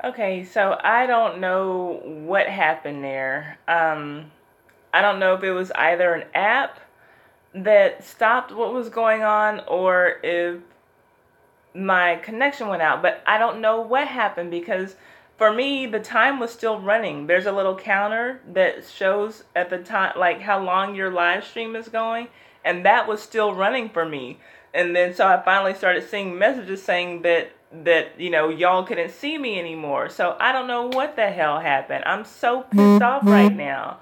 Okay, so I don't know what happened there. I don't know if it was either an app that stopped what was going on or if my connection went out, but I don't know what happened because for me the time was still running. There's a little counter that shows at the time like how long your live stream is going, and that was still running for me. And then so I finally started seeing messages saying that y'all couldn't see me anymore. So I don't know what the hell happened. I'm so pissed off right now.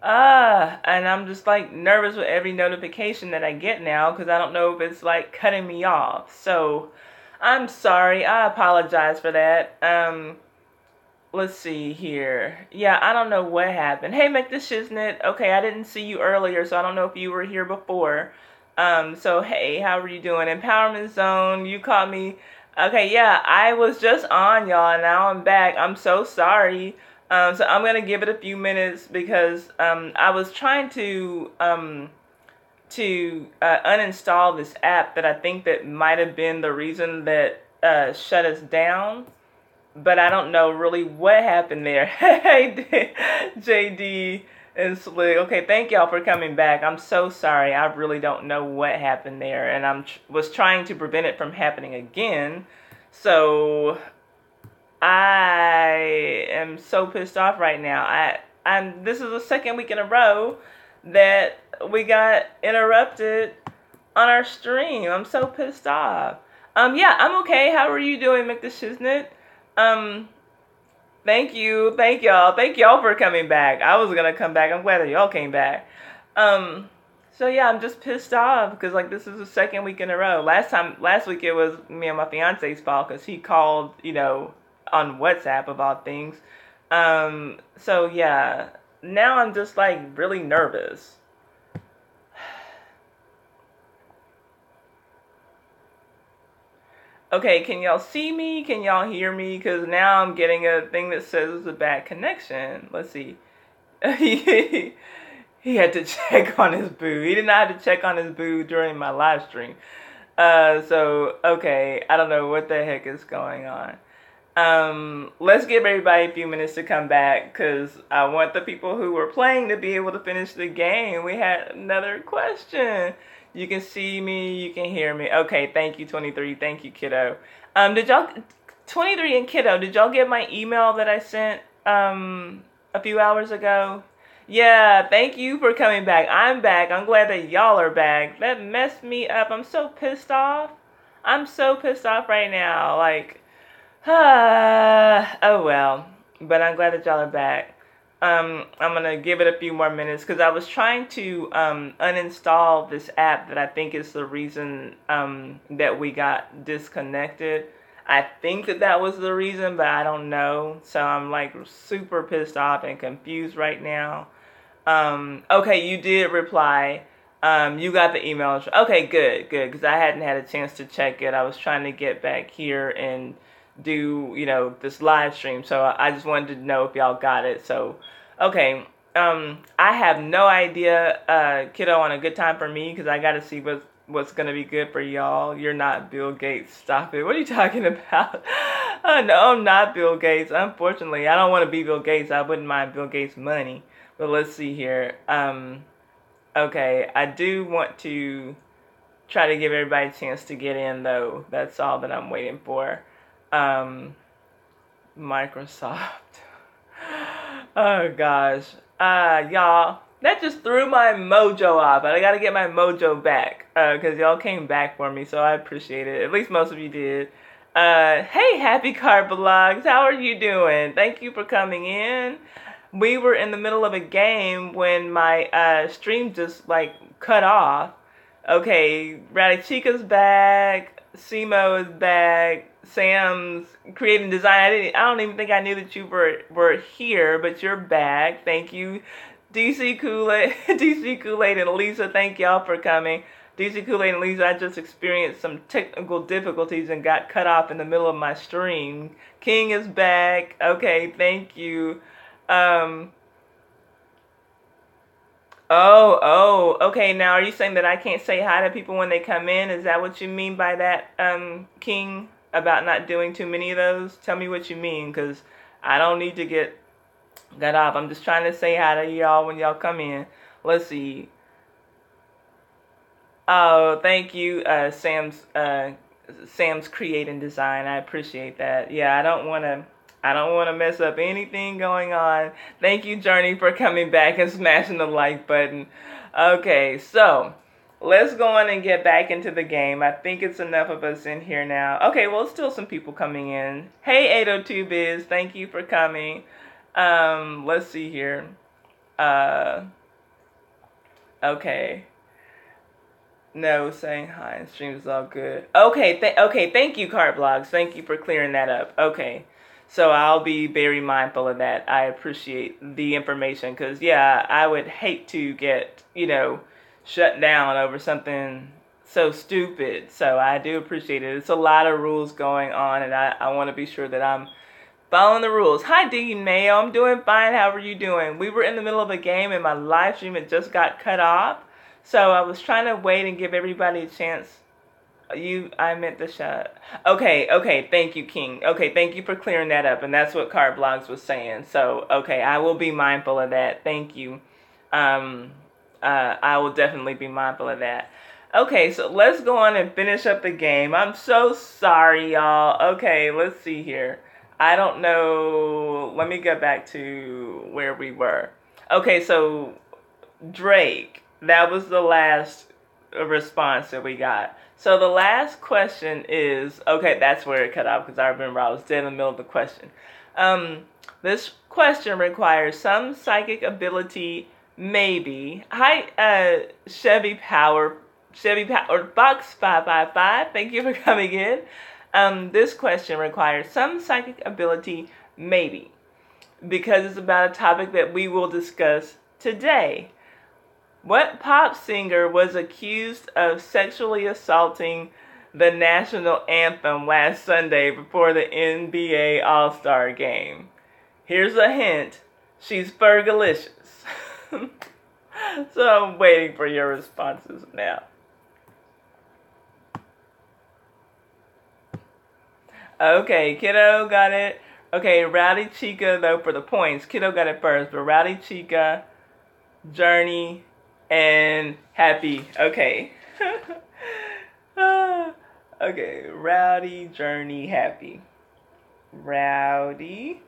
And I'm just like nervous with every notification that I get now because I don't know if it's like cutting me off. So I'm sorry. I apologize for that. Let's see here. Yeah, I don't know what happened. Hey, Make the Shiznit. Okay, I didn't see you earlier, so I don't know if you were here before. So hey, how are you doing? Empowerment Zone, you caught me. Okay, yeah, I was just on, y'all, and now I'm back. I'm so sorry. So I'm gonna give it a few minutes because I was trying to uninstall this app that I think that might have been the reason that shut us down, but I don't know really what happened there. Hey, JD and Slick. Okay, thank y'all for coming back. I'm so sorry. I really don't know what happened there, and was trying to prevent it from happening again. So I am so pissed off right now. This is the second week in a row that we got interrupted on our stream. I'm so pissed off. Yeah, I'm okay. How are you doing, McTheShiznit? Um, thank y'all for coming back. I was gonna come back. I'm glad that y'all came back. So yeah, I'm just pissed off because like this is the second week in a row. Last week it was me and my fiance's fault because he called, on WhatsApp of all things. So yeah, now I'm just like really nervous. Okay, can y'all see me? Can y'all hear me? Because now I'm getting a thing that says it's a bad connection. Let's see. He had to check on his boo. He did not have to check on his boo during my live stream. Okay, I don't know what the heck is going on. Let's give everybody a few minutes to come back because I want the people who were playing to be able to finish the game. We had another question. You can see me, you can hear me. Okay, thank you, 23. Thank you, kiddo. 23 and kiddo, did y'all get my email that I sent a few hours ago? Yeah, thank you for coming back. I'm back. I'm glad that y'all are back. That messed me up. I'm so pissed off. I'm so pissed off right now. Like, oh well. But I'm glad that y'all are back. I'm gonna give it a few more minutes because I was trying to uninstall this app that I think is the reason that we got disconnected. I think that was the reason, but I don't know. So I'm like super pissed off and confused right now. Okay, you did reply. You got the email. Okay, good, because I hadn't had a chance to check it. I was trying to get back here and do, this live stream. So I just wanted to know if y'all got it. So, okay. I have no idea, kiddo, on a good time for me because I got to see what's going to be good for y'all. You're not Bill Gates. Stop it. What are you talking about? No, I'm not Bill Gates. Unfortunately, I don't want to be Bill Gates. I wouldn't mind Bill Gates' money. But let's see here. Okay, I do want to try to give everybody a chance to get in, though. That's all that I'm waiting for. Microsoft. Oh, gosh. Y'all, that just threw my mojo off. I gotta get my mojo back, because y'all came back for me, so I appreciate it. At least most of you did. Hey, Happy Car Vlogs, how are you doing? Thank you for coming in. We were in the middle of a game when my stream just like cut off. Okay, Rowdy Chica's back. Simo is back. Sam's creating design. I don't even think I knew that you were here, but you're back. Thank you, DC Kool-Aid, DC Kool-Aid and Lisa. Thank y'all for coming. DC Kool-Aid and Lisa, I just experienced some technical difficulties and got cut off in the middle of my stream. King is back. Okay, thank you. Okay. Now, are you saying that I can't say hi to people when they come in? Is that what you mean by that, King? about not doing too many of those? Tell me what you mean, because I don't need to get got off. I'm just trying to say hi to y'all when y'all come in. Let's see. Oh, thank you, Sam's Create and Design. I appreciate that. Yeah, I don't wanna mess up anything going on. Thank you, Journey, for coming back and smashing the like button. Okay, so let's go on and get back into the game. I think it's enough of us in here now. Okay, well, still some people coming in. Hey, 802 Biz, thank you for coming. Let's see here. Okay. No, saying hi and stream is all good. Okay, okay, thank you, Cart Blogs. Thank you for clearing that up. Okay, so I'll be very mindful of that. I appreciate the information, because, yeah, I would hate to get, shut down over something so stupid. So I do appreciate it. It's a lot of rules going on, and I want to be sure that I'm following the rules. Hi, Dean Mayo. I'm doing fine. How are you doing? We were in the middle of a game, and my live stream had just got cut off. So I was trying to wait and give everybody a chance. I meant the shot. Okay, thank you, King. Okay, thank you for clearing that up, and that's what Card Blogs was saying. So, okay, I will be mindful of that. Thank you. I will definitely be mindful of that. Okay, so let's go on and finish up the game. I'm so sorry, y'all. Okay, let's see here. I don't know. Let me get back to where we were. Okay, so Drake. That was the last response that we got. So the last question is, okay, that's where it cut off, because I remember I was dead in the middle of the question. This question requires some psychic ability, maybe. Hi, Chevy Power Box 555. Thank you for coming in. This question requires some psychic ability, maybe, because it's about a topic that we will discuss today. What pop singer was accused of sexually assaulting the national anthem last Sunday before the NBA All-Star game? Here's a hint. She's Fergalicious. So I'm waiting for your responses now. Okay, Kiddo got it. Okay, Rowdy Chica, though, for the points. Kiddo got it first, but Rowdy Chica, Journey, and Happy. Okay. Okay, Rowdy, Journey, Happy. Rowdy,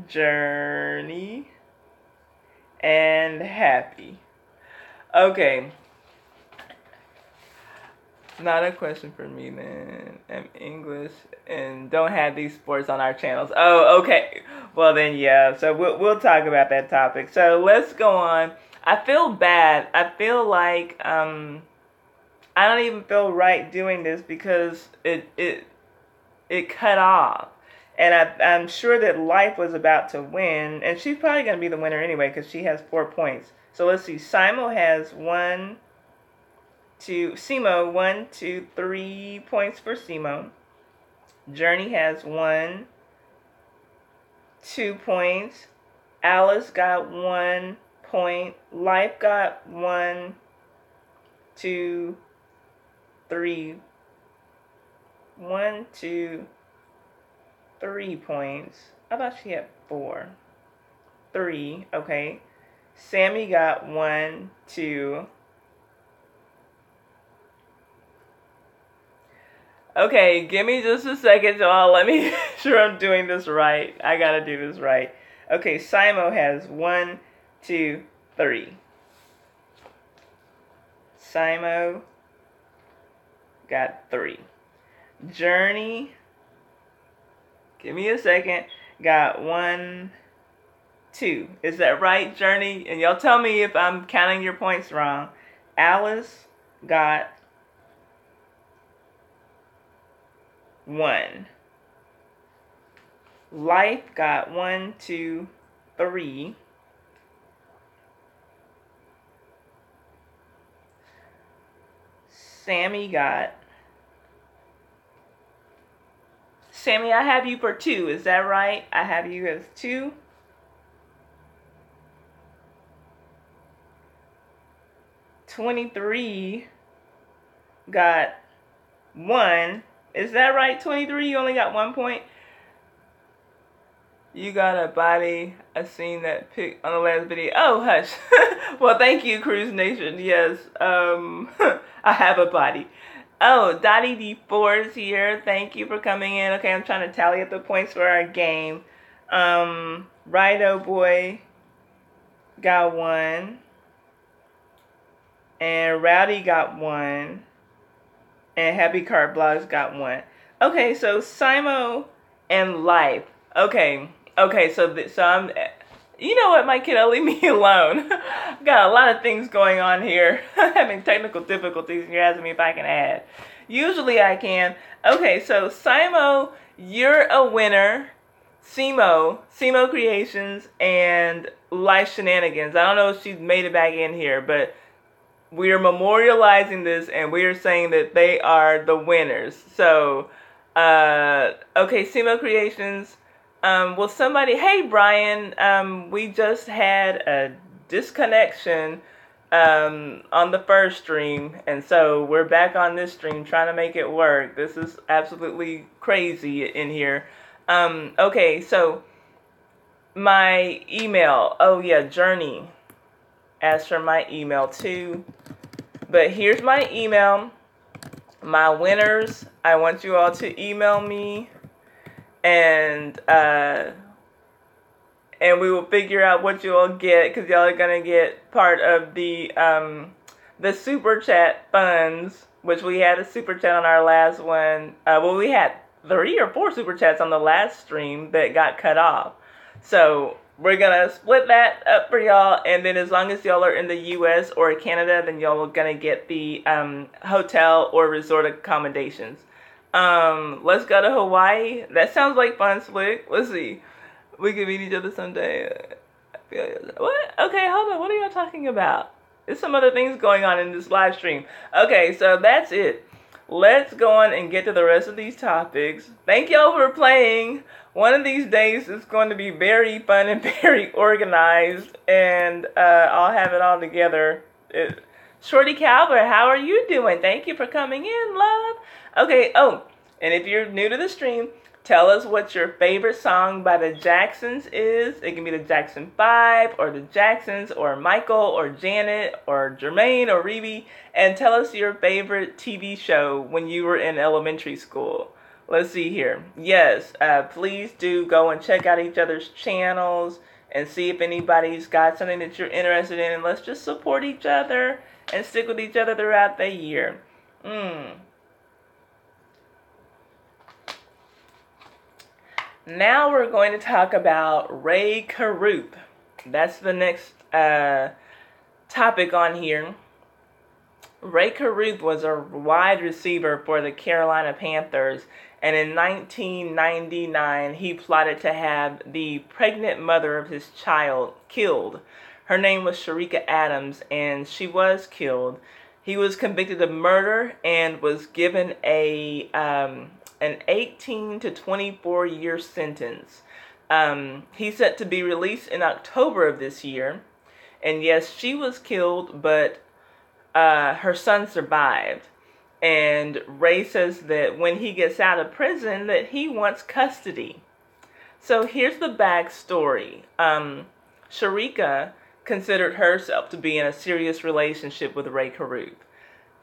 Journey, and Happy. Okay. Not a question for me, then. I'm English and don't have these sports on our channels. Oh, okay. Well, then, yeah. So we'll talk about that topic. So let's go on. I feel bad. I feel like I don't even feel right doing this, because it cut off, and I'm sure that Life was about to win, and she's probably going to be the winner anyway, because she has 4 points. So let's see. Simo has 1, 2, 3 points for Simo. Journey has 1, 2 points. Alice got 1 point. Life got 1, 2, 3. 1, 2, 3 points. I thought she had 4. 3, okay. Sammy got 1, 2. Okay, give me just a second, y'all. Let me make sure I'm doing this right. I gotta do this right. Okay, Simo has 1, 2, 3. Simo got 3. Journey, give me a second, got 1, 2. Is that right, Journey? And y'all tell me if I'm counting your points wrong. Alice got 1. Life got 1, 2, 3. Sammy, I have you for 2. Is that right? I have you as 2. '23 got 1. Is that right? 23, you only got 1 point? You got a body. I seen that pic on the last video. Oh, hush. Well, thank you, Cruise Nation. Yes, I have a body. Oh, Dottie D4 is here. Thank you for coming in. Okay, I'm trying to tally up the points for our game. Rido Boy got 1. And Rowdy got 1. And Happy Cart Blogs got 1. Okay, so Simo and Life. Okay, so I'm, you know what, my kiddo, leave me alone. Got a lot of things going on here. Having technical difficulties, and you're asking me if I can add. Usually I can. Okay, so Simo, you're a winner. Simo Creations, and Life Shenanigans. I don't know if she's made it back in here, but we are memorializing this, and we are saying that they are the winners. So, okay, Simo Creations. Well, somebody, hey Brian, we just had a disconnection on the first stream, and so we're back on this stream trying to make it work. This is absolutely crazy in here. Okay, so my email. Oh yeah, Journey asked for my email too. But here's my email. My winners, I want you all to email me, and we will figure out what you all get, because y'all are gonna get part of the super chat funds, which we had a super chat on our last one. Well, we had 3 or 4 super chats on the last stream that got cut off. So we're gonna split that up for y'all, and then as long as y'all are in the US or Canada, then y'all are gonna get the hotel or resort accommodations. Let's go to Hawaii. That sounds like fun, Slick. Let's see. We can meet each other someday. What? Okay, hold on. What are y'all talking about? There's some other things going on in this live stream. Okay, so that's it. Let's go on and get to the rest of these topics. Thank y'all for playing. One of these days it's going to be very fun and very organized, and I'll have it all together. Shorty Calvert, how are you doing? Thank you for coming in, love. Okay, oh, and if you're new to the stream, tell us what your favorite song by the Jacksons is. It can be the Jackson 5, or the Jacksons, or Michael, or Janet, or Jermaine, or Rebe. And tell us your favorite TV show when you were in elementary school. Let's see here. Yes, please do go and check out each other's channels and see if anybody's got something that you're interested in. And let's just support each other and stick with each other throughout the year. Now we're going to talk about Ray Caruth. That's the next topic on here. Ray Caruth was a wide receiver for the Carolina Panthers, and in 1999 he plotted to have the pregnant mother of his child killed. Her name was Sharika Adams, and she was killed. He was convicted of murder and was given an 18 to 24 year sentence. He's set to be released in October of this year. And yes, she was killed, but her son survived. And Ray says that when he gets out of prison, that he wants custody. So here's the backstory. Sharika considered herself to be in a serious relationship with Ray Caruth.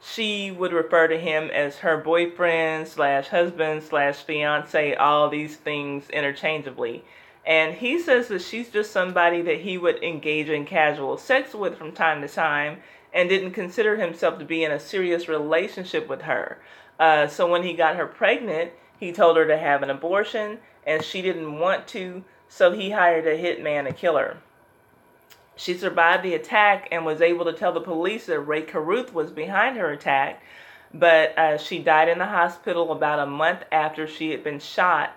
She would refer to him as her boyfriend slash husband slash fiance, all these things interchangeably. And he says that she's just somebody that he would engage in casual sex with from time to time, and didn't consider himself to be in a serious relationship with her. So when he got her pregnant, he told her to have an abortion, and she didn't want to, so he hired a hitman to kill her. She survived the attack and was able to tell the police that Ray Caruth was behind her attack, but she died in the hospital about a month after she had been shot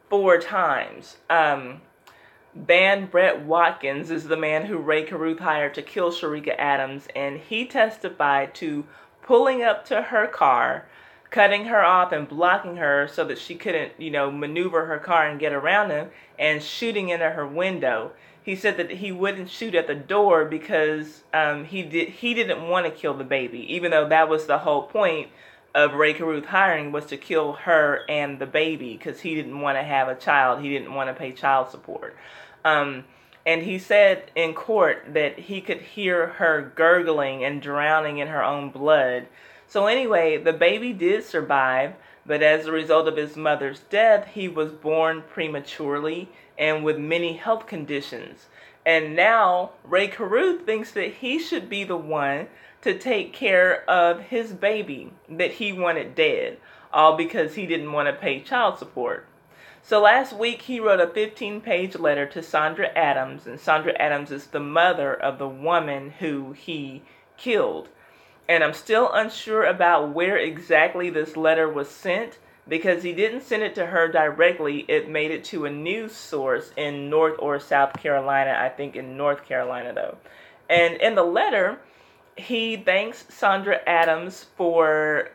4 times. Ban Brett Watkins is the man who Ray Caruth hired to kill Sharika Adams, and he testified to pulling up to her car, cutting her off and blocking her so that she couldn't, maneuver her car and get around him, and shooting into her window. He said that he wouldn't shoot at the door because he didn't want to kill the baby, even though that was the whole point. of Ray Caruth hiring was to kill her and the baby because he didn't want to have a child. He didn't want to pay child support. And he said in court that he could hear her gurgling and drowning in her own blood. So anyway, the baby did survive, but as a result of his mother's death, he was born prematurely and with many health conditions. And now Ray Caruth thinks that he should be the one to take care of his baby that he wanted dead, all because he didn't want to pay child support. So last week he wrote a 15-page letter to Sandra Adams, and Sandra Adams is the mother of the woman who he killed. And I'm still unsure about where exactly this letter was sent, because he didn't send it to her directly. It made it to a news source in North or South Carolina, I think in North Carolina though. And in the letter, he thanks Sandra Adams for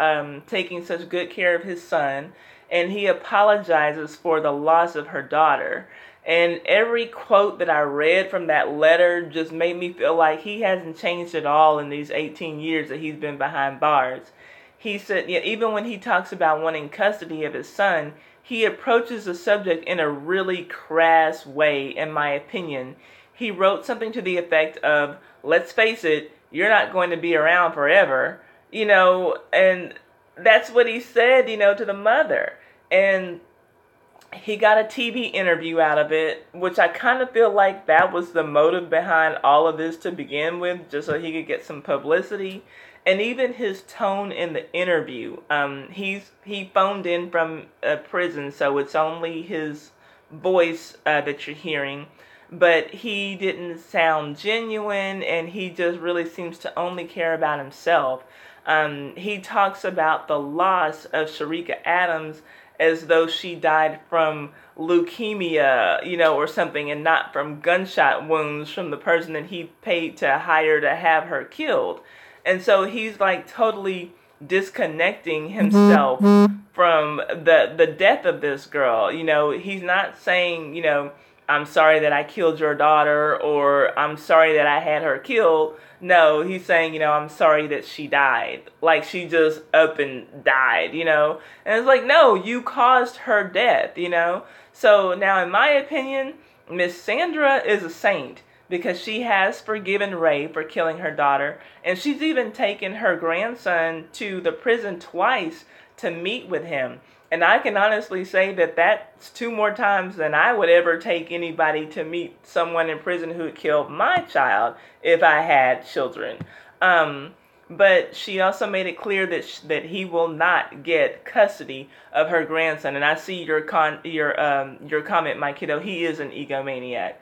taking such good care of his son, and he apologizes for the loss of her daughter. And every quote that I read from that letter just made me feel like he hasn't changed at all in these 18 years that he's been behind bars. He said, yeah, even when he talks about wanting custody of his son, he approaches the subject in a really crass way, in my opinion. He wrote something to the effect of, let's face it, you're not going to be around forever, and that's what he said, to the mother. And he got a TV interview out of it, which I kind of feel like that was the motive behind all of this to begin with, just so he could get some publicity. And even his tone in the interview, he phoned in from a prison, so it's only his voice that you're hearing. But he didn't sound genuine, and he just really seems to only care about himself. He talks about the loss of Sharika Adams as though she died from leukemia, or something, and not from gunshot wounds from the person that he paid to hire to have her killed. And so he's like totally disconnecting himself from the death of this girl. He's not saying, I'm sorry that I killed your daughter, or I'm sorry that I had her killed. No, he's saying, I'm sorry that she died. Like she just up and died, And it's like, no, you caused her death, So now in my opinion, Miss Sandra is a saint, because she has forgiven Ray for killing her daughter, and she's even taken her grandson to the prison twice to meet with him. And I can honestly say that that's 2 more times than I would ever take anybody to meet someone in prison who had killed my child if I had children. But she also made it clear that he will not get custody of her grandson. And I see your comment, my kiddo. He is an egomaniac.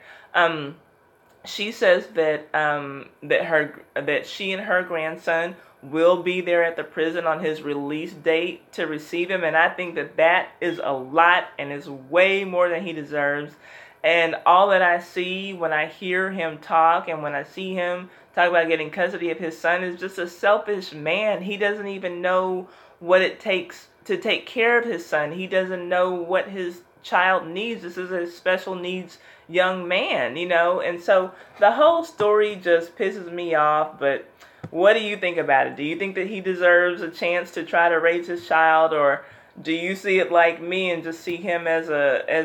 She says that that she and her grandson will be there at the prison on his release date to receive him, and I think that is a lot and is way more than he deserves. And all that I see when I hear him talk and when I see him talk about getting custody of his son is just a selfish man. He doesn't even know what it takes to take care of his son. He doesn't know what his child needs. This is a special needs young man, and so the whole story just pisses me off. But what do you think about it? Do you think that he deserves a chance to try to raise his child, or do you see it like me and just see him as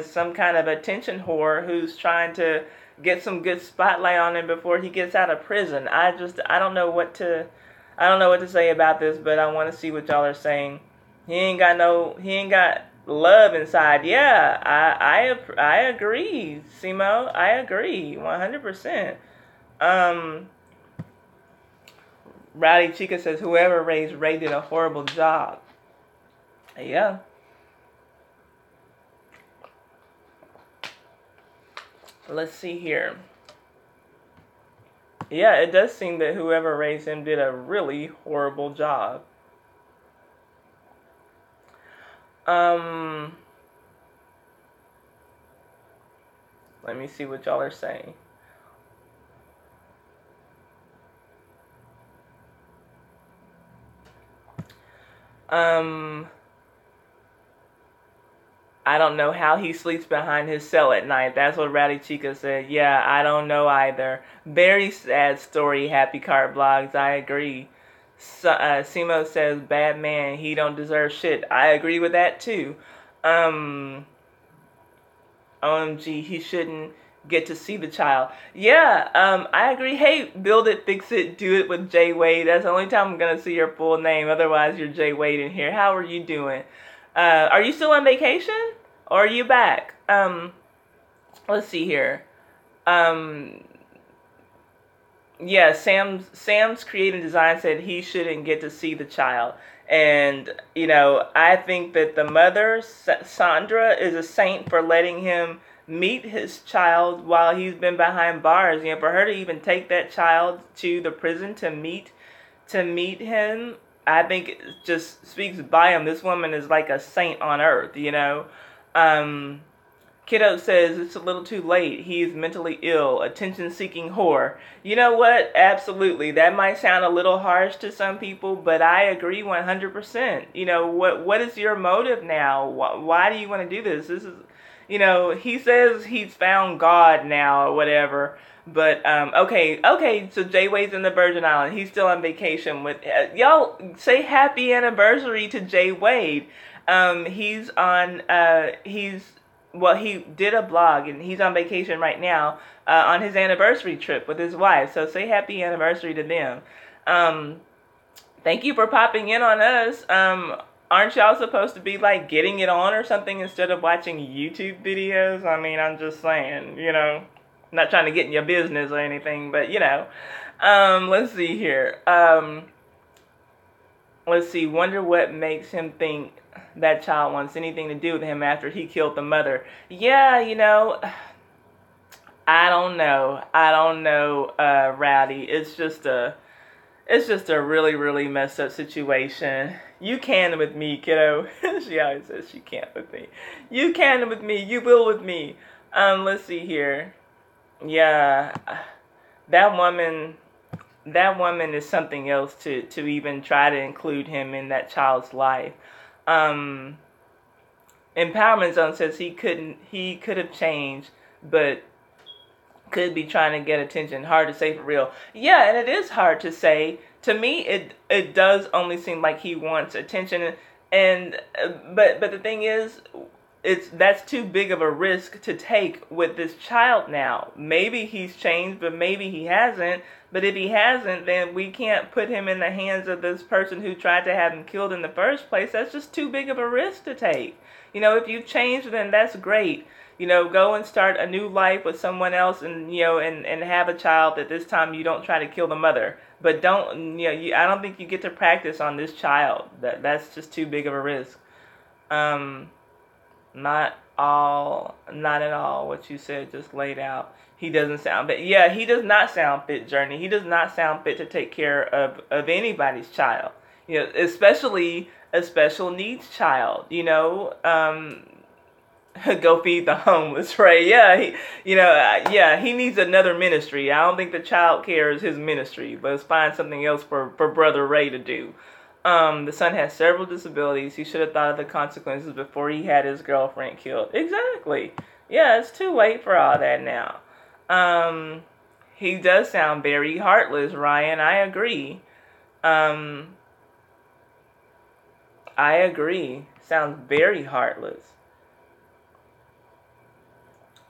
some kind of attention whore who's trying to get some good spotlight on him before he gets out of prison? I don't know what to say about this, but I want to see what y'all are saying. He ain't got love inside. Yeah, I agree, Simo. I agree 100%. Rowdy Chica says whoever raised Ray did a horrible job. Yeah. Let's see here. Yeah, it does seem that whoever raised him did a really horrible job. Let me see what y'all are saying. I don't know how he sleeps behind his cell at night. That's what Rowdy Chica said. Yeah, I don't know either. Very sad story, Happy Cart Vlogs. I agree. Simo says, bad man, he don't deserve shit. I agree with that too. OMG, he shouldn't get to see the child. Yeah, I agree. Hey, build it, fix it, do it with Jay Wade. That's the only time I'm gonna see your full name. Otherwise, you're Jay Wade in here. How are you doing? Are you still on vacation or are you back? Let's see here. Um, yeah, Sam's creative design said he shouldn't get to see the child. And, I think that the mother, Sandra, is a saint for letting him meet his child while he's been behind bars. For her to even take that child to the prison to meet him, I think it just speaks by him. This woman is like a saint on earth. Kiddo says it's a little too late. He's mentally ill, attention-seeking whore. You know what? Absolutely. That might sound a little harsh to some people, but I agree 100%. What is your motive now? Why do you want to do this? This is, he says he's found God now or whatever. But, okay, so Jay Wade's in the Virgin Island. He's still on vacation with, y'all say happy anniversary to Jay Wade. He did a blog, and he's on vacation right now on his anniversary trip with his wife. So say happy anniversary to them. Thank you for popping in on us. Aren't y'all supposed to be like getting it on or something instead of watching YouTube videos? I mean, I'm just saying, not trying to get in your business or anything, but let's see here. Let's see. Wonder what makes him think that child wants anything to do with him after he killed the mother. Yeah, I don't know, Rowdy. It's just a really, really messed up situation. You can with me, kiddo. She always says she can't with me. You can with me. You will with me. Let's see here. Yeah, that woman is something else to even try to include him in that child's life. Empowerment Zone says he could have changed, but could be trying to get attention. Hard to say for real. Yeah, and it is hard to say. To me, it does only seem like he wants attention, and but the thing is, that's too big of a risk to take with this child now. Maybe he's changed, but maybe he hasn't. But if he hasn't, then we can't put him in the hands of this person who tried to have him killed in the first place. That's just too big of a risk to take. If you've changed, then that's great. Go and start a new life with someone else, and and have a child that this time you don't try to kill the mother. But don't, I don't think you get to practice on this child. That's just too big of a risk. Not at all what you said just laid out. He doesn't sound fit. Yeah, he does not sound fit, Journey. He does not sound fit to take care of anybody's child. Especially a special needs child. Go feed the homeless, right? Yeah, he needs another ministry. I don't think the child care is his ministry. Let's find something else for Brother Ray to do. The son has several disabilities. He should have thought of the consequences before he had his girlfriend killed. Exactly. Yeah, it's too late for all that now. He does sound very heartless, Ryan. I agree. Sounds very heartless.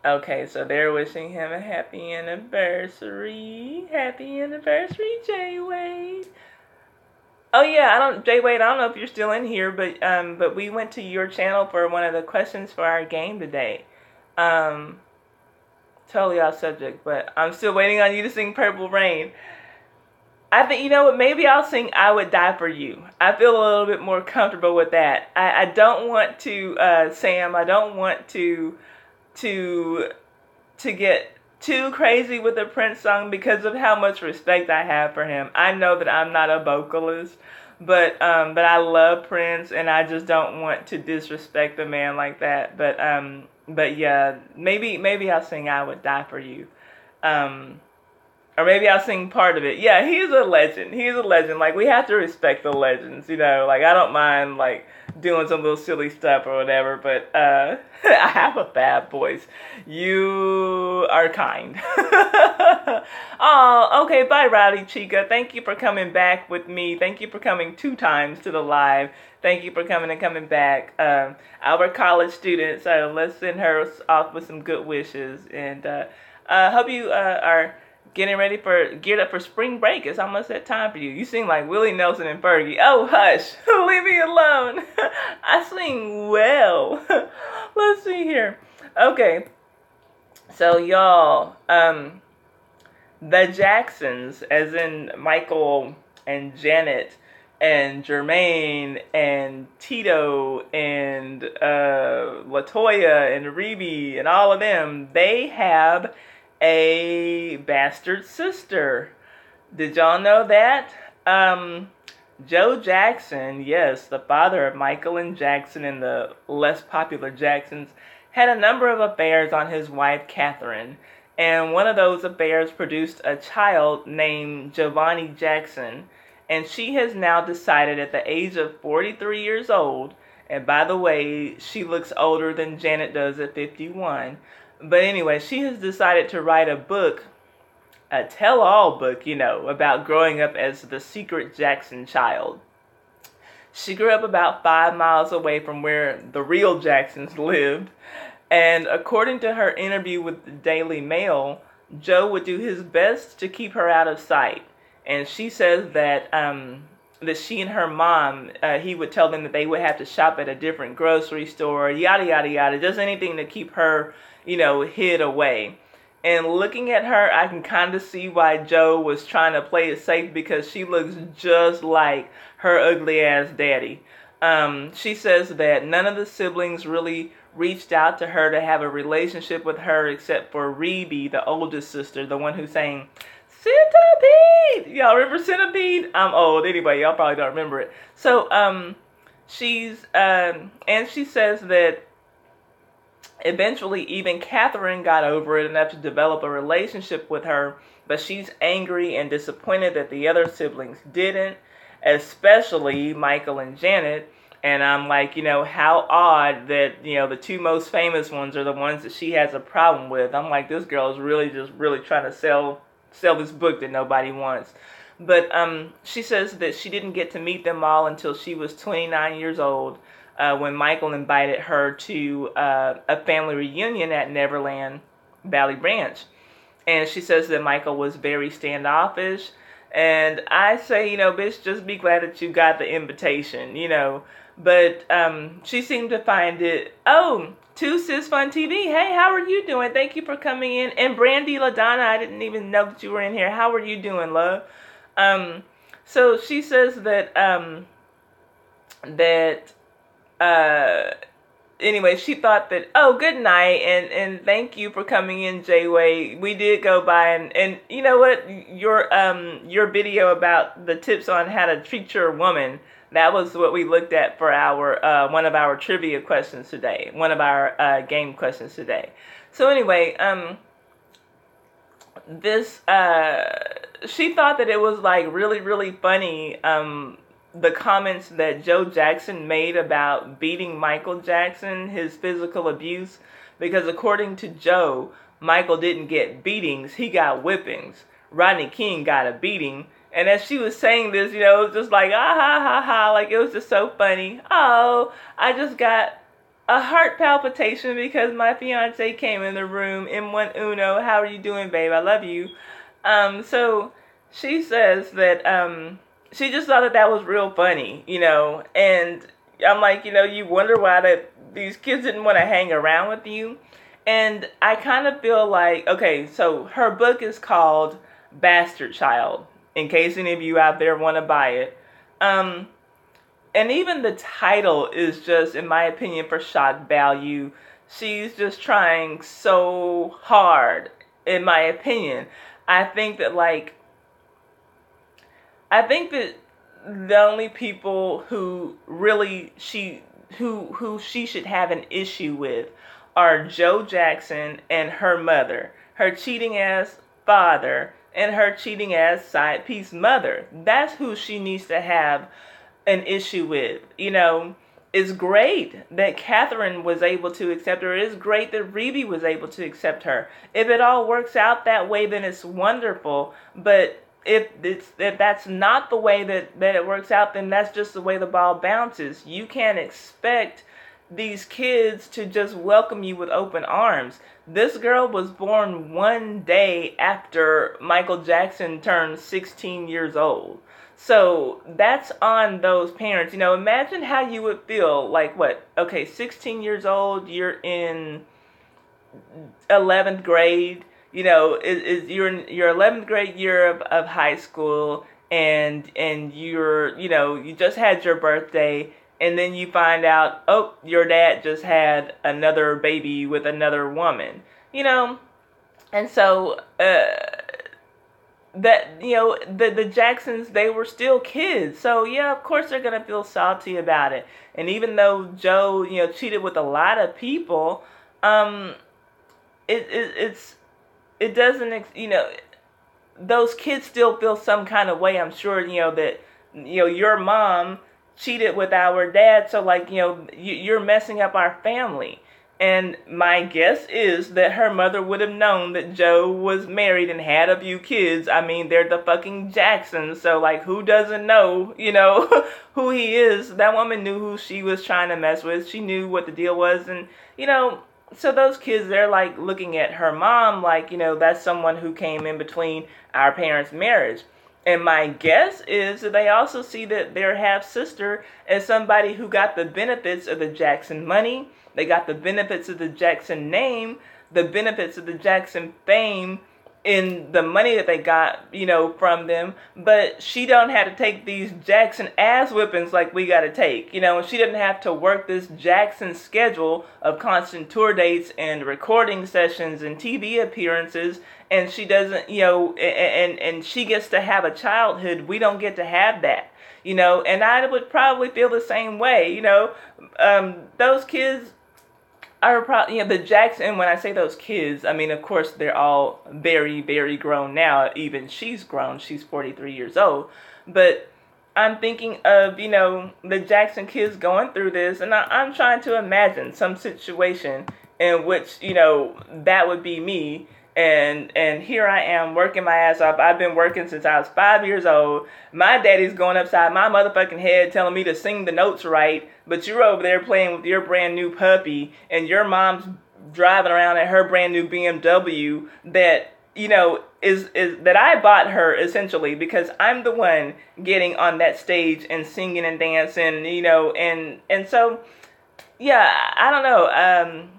Okay, so they're wishing him a happy anniversary. Happy anniversary, Jay Wade. Oh yeah, Jay Wade, I don't know if you're still in here, but we went to your channel for one of the questions for our game today. Totally off subject, but I'm still waiting on you to sing Purple Rain. I think, what, maybe I'll sing I Would Die For You. I feel a little bit more comfortable with that. I don't want to, Sam, I don't want to get too crazy with the Prince song because of how much respect I have for him. I know that I'm not a vocalist, but I love Prince, and I just don't want to disrespect the man like that. But yeah, maybe I'll sing I Would Die For You. Or maybe I'll sing part of it. Yeah, he's a legend. He's a legend. Like, we have to respect the legends, you know. Like, I don't mind, like, doing some little silly stuff or whatever, but I have a bad voice. You are kind. Oh, okay, bye, Rowdy Chica. Thank you for coming back with me. Thank you for coming 2 times to the live. Thank you for coming back. Our college student, so let's send her off with some good wishes. And hope you are geared up for spring break. It's almost that time for you. You sing like Willie Nelson and Fergie. Oh, hush. Leave me alone. I sing well. Let's see here. Okay. So, y'all, the Jacksons, as in Michael and Janet and Jermaine and Tito and LaToya and Rebe and all of them, they have a bastard sister. Did y'all know that? Joe Jackson, yes, the father of Michael and Jackson and the less popular Jacksons, had a number of affairs on his wife, Catherine. And one of those affairs produced a child named Giovanni Jackson. And she has now decided at the age of 43 years old, and by the way, she looks older than Janet does at 51. But anyway, she has decided to write a book, a tell-all book, you know, about growing up as the secret Jackson child. She grew up about 5 miles away from where the real Jacksons lived. And according to her interview with the Daily Mail, Joe would do his best to keep her out of sight. And she says that that she and her mom, he would tell them that they would have to shop at a different grocery store, yada, yada, yada, just anything to keep her, you know, hid away. And looking at her, I can kind of see why Joe was trying to play it safe, because she looks just like her ugly ass daddy. She says that none of the siblings really reached out to her to have a relationship with her except for Rebe, the oldest sister, the one who sang Centipede. Y'all remember Centipede? I'm old anyway. Y'all probably don't remember it. So, and she says that eventually even Catherine got over it enough to develop a relationship with her, but she's angry and disappointed that the other siblings didn't, especially Michael and Janet. And I'm like, you know, how odd that, you know, the 2 most famous ones are the ones that she has a problem with. I'm like, this girl is really trying to sell this book that nobody wants. But she says that she didn't get to meet them all until she was 29 years old, when Michael invited her to a family reunion at Neverland Valley Ranch. And she says that Michael was very standoffish. And I say, you know, bitch, just be glad that you got the invitation, you know. But she seemed to find it, oh, 2 Sis Fun TV. Hey, how are you doing? Thank you for coming in. And Brandy LaDonna, I didn't even know that you were in here. How are you doing, love? So she says that, anyway, she thought that, oh, good night, and thank you for coming in, Jayway. We did go by, and you know what, your video about the tips on how to treat your woman, that was what we looked at for our one of our trivia questions today, one of our game questions today. So anyway, she thought that it was like really funny, the comments that Joe Jackson made about beating Michael Jackson, his physical abuse, because according to Joe, Michael didn't get beatings, he got whippings. Rodney King got a beating. And as she was saying this, you know, it was just like, ah, ha, ha, ha, like it was just so funny. Oh, I just got a heart palpitation because my fiance came in the room in one uno. How are you doing, babe? I love you. So she says that, she just thought that was real funny, you know, and I'm like, you know, you wonder why these kids didn't want to hang around with you. And I kind of feel like, okay, so her book is called Bastard Child, in case any of you out there want to buy it. And even the title is just, in my opinion, for shock value. She's just trying so hard, in my opinion. I think that the only people who really who she should have an issue with are Joe Jackson and her mother, her cheating ass father, and her cheating ass side piece mother. That's who she needs to have an issue with. It's great that Catherine was able to accept her. It's great that Reby was able to accept her. If it all works out that way, then it's wonderful. But if that's not the way that it works out, then that's just the way the ball bounces. You can't expect these kids to just welcome you with open arms. This girl was born one day after Michael Jackson turned 16 years old. So that's on those parents. Imagine how you would feel. Like, what? Okay, 16 years old, you're in 11th grade. You're in your 11th grade year of high school, and you just had your birthday, and then you find out, oh, your dad just had another baby with another woman. And so that the Jacksons, they were still kids, so yeah, of course they're gonna feel salty about it. And even though Joe cheated with a lot of people, it doesn't those kids still feel some kind of way. I'm sure that your mom cheated with our dad, so like you're messing up our family. And my guess is that her mother would have known that Joe was married and had a few kids. I mean, they're the fucking Jacksons, so like, who doesn't know, who he is? That woman knew who she was trying to mess with. She knew what the deal was, and so those kids, they're like looking at her mom like, that's someone who came in between our parents' marriage. And my guess is that they also see that their half-sister as somebody who got the benefits of the Jackson money. They got the benefits of the Jackson name, the benefits of the Jackson fame in the money that they got, from them. But she don't have to take these Jackson ass whippings like we got to take, and she didn't have to work this Jackson schedule of constant tour dates and recording sessions and TV appearances. And she doesn't, and she gets to have a childhood. We don't get to have that, and I would probably feel the same way, those kids are probably, the Jackson, when I say those kids, I mean, of course, they're all very, very grown now. Even she's grown. She's 43 years old. But I'm thinking of, the Jackson kids going through this, and I'm trying to imagine some situation in which, that would be me. And here I am working my ass off. I've been working since I was 5 years old. My daddy's going upside my motherfucking head telling me to sing the notes right, but you're over there playing with your brand new puppy, and your mom's driving around in her brand new BMW that, is that I bought her essentially because I'm the one getting on that stage and singing and dancing, and so, yeah, I don't know.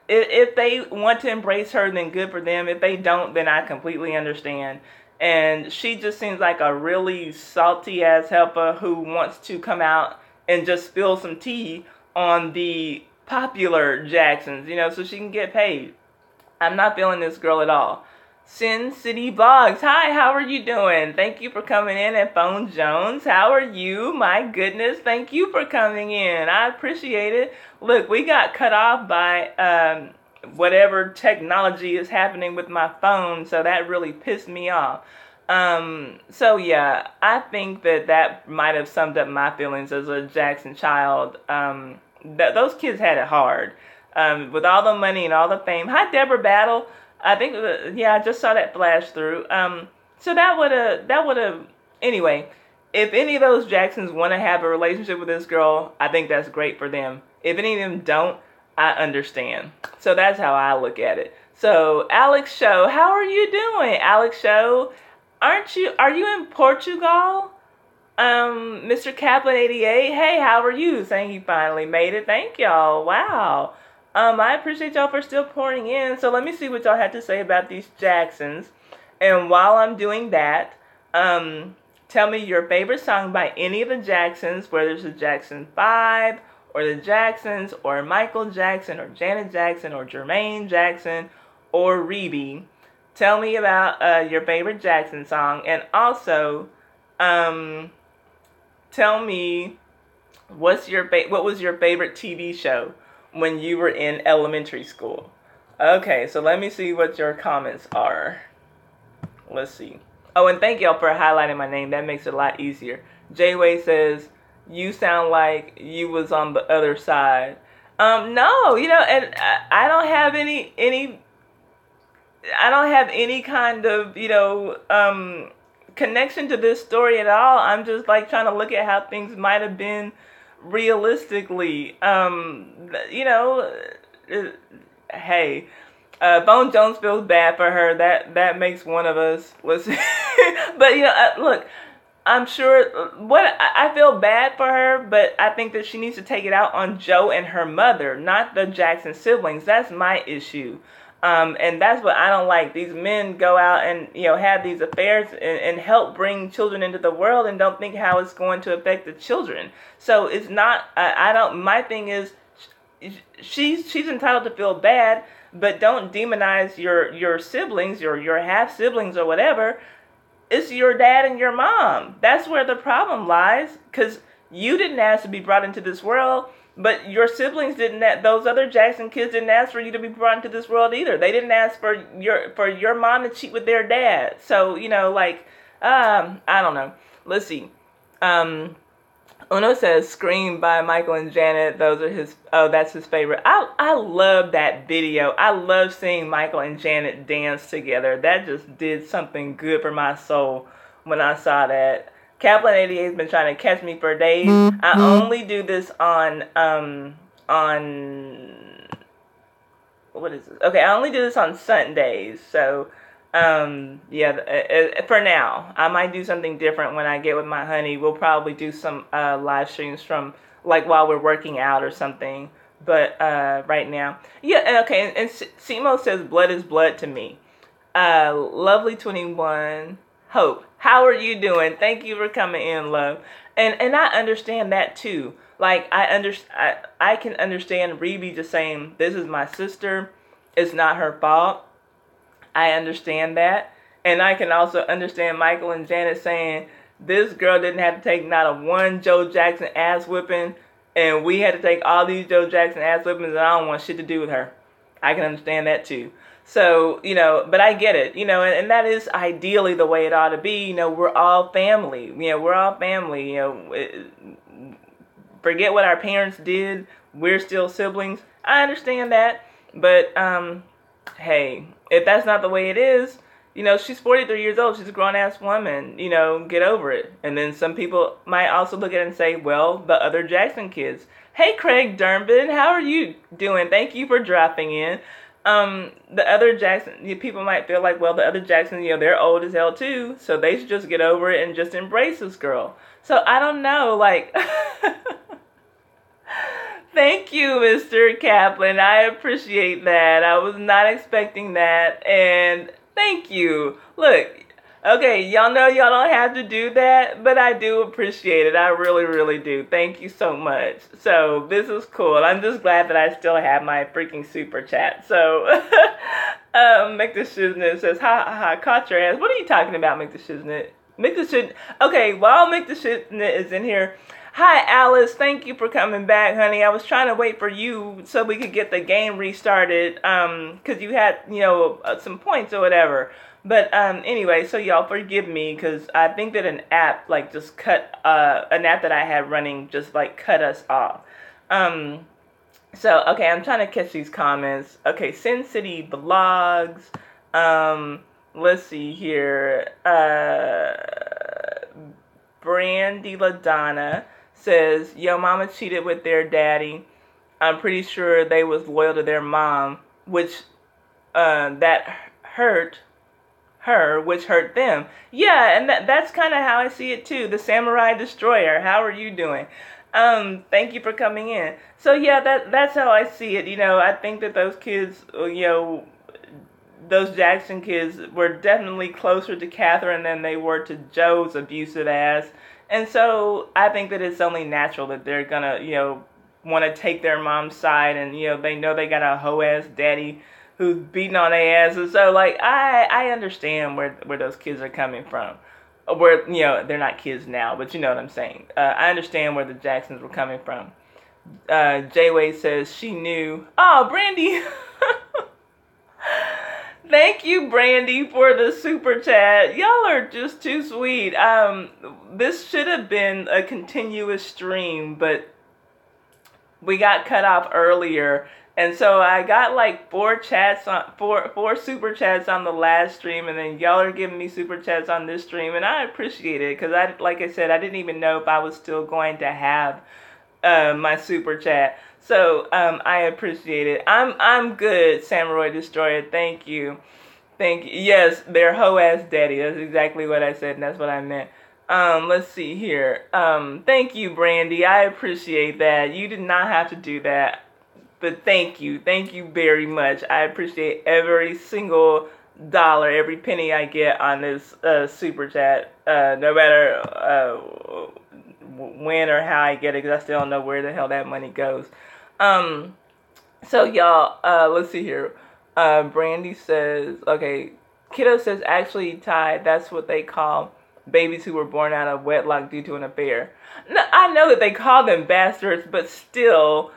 If they want to embrace her, then good for them. If they don't, then I completely understand. And she just seems like a really salty ass helper who wants to come out and just spill some tea on the popular Jacksons, so she can get paid. I'm not feeling this girl at all. Sin City Vlogs. Hi, how are you doing? Thank you for coming in. And Phone Jones, how are you? My goodness, thank you for coming in. I appreciate it. Look, we got cut off by whatever technology is happening with my phone, so that really pissed me off. So yeah, I think that might have summed up my feelings as a Jackson child. Those kids had it hard. With all the money and all the fame. Hi, Deborah Battle. I think, I just saw that flash through. So that would have, anyway, if any of those Jacksons want to have a relationship with this girl, I think that's great for them. If any of them don't, I understand. So that's how I look at it. So, Alex Show, how are you doing? Alex Show, are you in Portugal? Mr. Kaplan 88, hey, how are you? Saying you finally made it. Thank y'all. Wow. I appreciate y'all for still pouring in. So let me see what y'all had to say about these Jacksons. And while I'm doing that, tell me your favorite song by any of the Jacksons, whether it's the Jackson 5, or the Jacksons, or Michael Jackson, or Janet Jackson, or Jermaine Jackson, or Reby. Tell me about your favorite Jackson song. And also, tell me what was your favorite TV show when you were in elementary school. Okay, so let me see what your comments are. Let's see. Oh, and thank y'all for highlighting my name. That makes it a lot easier. J-Way says, you sound like you was on the other side. No, and I don't have I don't have any kind of, connection to this story at all. I'm just like trying to look at how things might have been realistically. Hey, Bone Jones feels bad for her. That makes one of us. Listen, but look, I'm sure what I feel bad for her, but I think that she needs to take it out on Joe and her mother, not the Jackson siblings. That's my issue. And that's what I don't like. These men go out and have these affairs and help bring children into the world and don't think how it's going to affect the children. So it's not. I don't. My thing is, she's entitled to feel bad, but don't demonize your siblings, your half siblings or whatever. It's your dad and your mom. That's where the problem lies, because you didn't ask to be brought into this world. But your siblings didn't. Those other Jackson kids didn't ask for you to be brought into this world either. They didn't ask for your mom to cheat with their dad. So I don't know. Let's see. Uno says "Scream" by Michael and Janet. Those are his. Oh, that's his favorite. I love that video. I love seeing Michael and Janet dance together. That just did something good for my soul when I saw that. Kaplan 88 has been trying to catch me for days. I only do this on what is this? Okay, I only do this on Sundays. So for now. I might do something different when I get with my honey. We'll probably do some live streams from like while we're working out or something. But right now. Yeah, okay, and Simo says blood is blood to me. Lovely 21 Hope, how are you doing? Thank you for coming in, love. And I understand that too. Like I can understand Rebe just saying this is my sister. It's not her fault. I understand that. And I can also understand Michael and Janet saying this girl didn't have to take not a one Joe Jackson ass whipping, and we had to take all these Joe Jackson ass whippings, and I don't want shit to do with her. I can understand that too. So, but I get it, and that is ideally the way it ought to be. We're all family. We're all family. Forget what our parents did. We're still siblings. I understand that. But, hey, if that's not the way it is, she's 43 years old. She's a grown-ass woman. Get over it. And then some people might also look at it and say, well, the other Jackson kids. Hey, Craig Durbin, how are you doing? Thank you for dropping in. The other Jackson, people might feel like, well, the other Jackson, they're old as hell too, so they should just get over it and just embrace this girl. So I don't know, like, thank you, Mr. Kaplan. I appreciate that. I was not expecting that, and thank you. Look, okay, y'all know y'all don't have to do that, but I do appreciate it. I really, really do. Thank you so much. So this is cool. I'm just glad that I still have my freaking super chat. So, Make the Shiznit says, ha, caught your ass. What are you talking about, Make the Shiznit? Okay, while Make the Shiznit is in here, hi, Alice. Thank you for coming back, honey. I was trying to wait for you so we could get the game restarted, because you had, some points or whatever. But anyway, so y'all forgive me, because I think that an app just cut an app that I had running just cut us off. So okay, I'm trying to catch these comments. Okay, Sin City Vlogs. Let's see here. Brandy LaDonna says, "Yo, mama cheated with their daddy. I'm pretty sure they was loyal to their mom, which that hurt her, which hurt them." Yeah, and that's kind of how I see it too. The Samurai Destroyer. How are you doing? Thank you for coming in. So yeah, that's how I see it. I think that those kids, those Jackson kids were definitely closer to Catherine than they were to Joe's abusive ass. And so I think that it's only natural that they're gonna, want to take their mom's side, and they know they got a hoe ass daddy who's beating on their ass. And so I understand where those kids are coming from. Where, they're not kids now, but you know what I'm saying. I understand where the Jacksons were coming from. J-Way says she knew. Oh, Brandy. Thank you, Brandy, for the super chat. Y'all are just too sweet. This should have been a continuous stream, but we got cut off earlier, and so I got like four super chats on the last stream, and then y'all are giving me super chats on this stream, and I appreciate it because like I said, I didn't even know if I was still going to have my super chat. So I appreciate it. I'm good, Samurai Destroyer. Thank you. Thank you. Yes, they're hoe ass daddy. That's exactly what I said, and that's what I meant. Let's see here. Thank you, Brandy. I appreciate that. You did not have to do that, but thank you. Thank you very much. I appreciate every single dollar, every penny I get on this super chat, no matter when or how I get it, because I still don't know where the hell that money goes. So y'all, let's see here. Brandy says, okay, Kiddo says, actually, Ty, that's what they call babies who were born out of wedlock due to an affair. No, I know that they call them bastards, but still,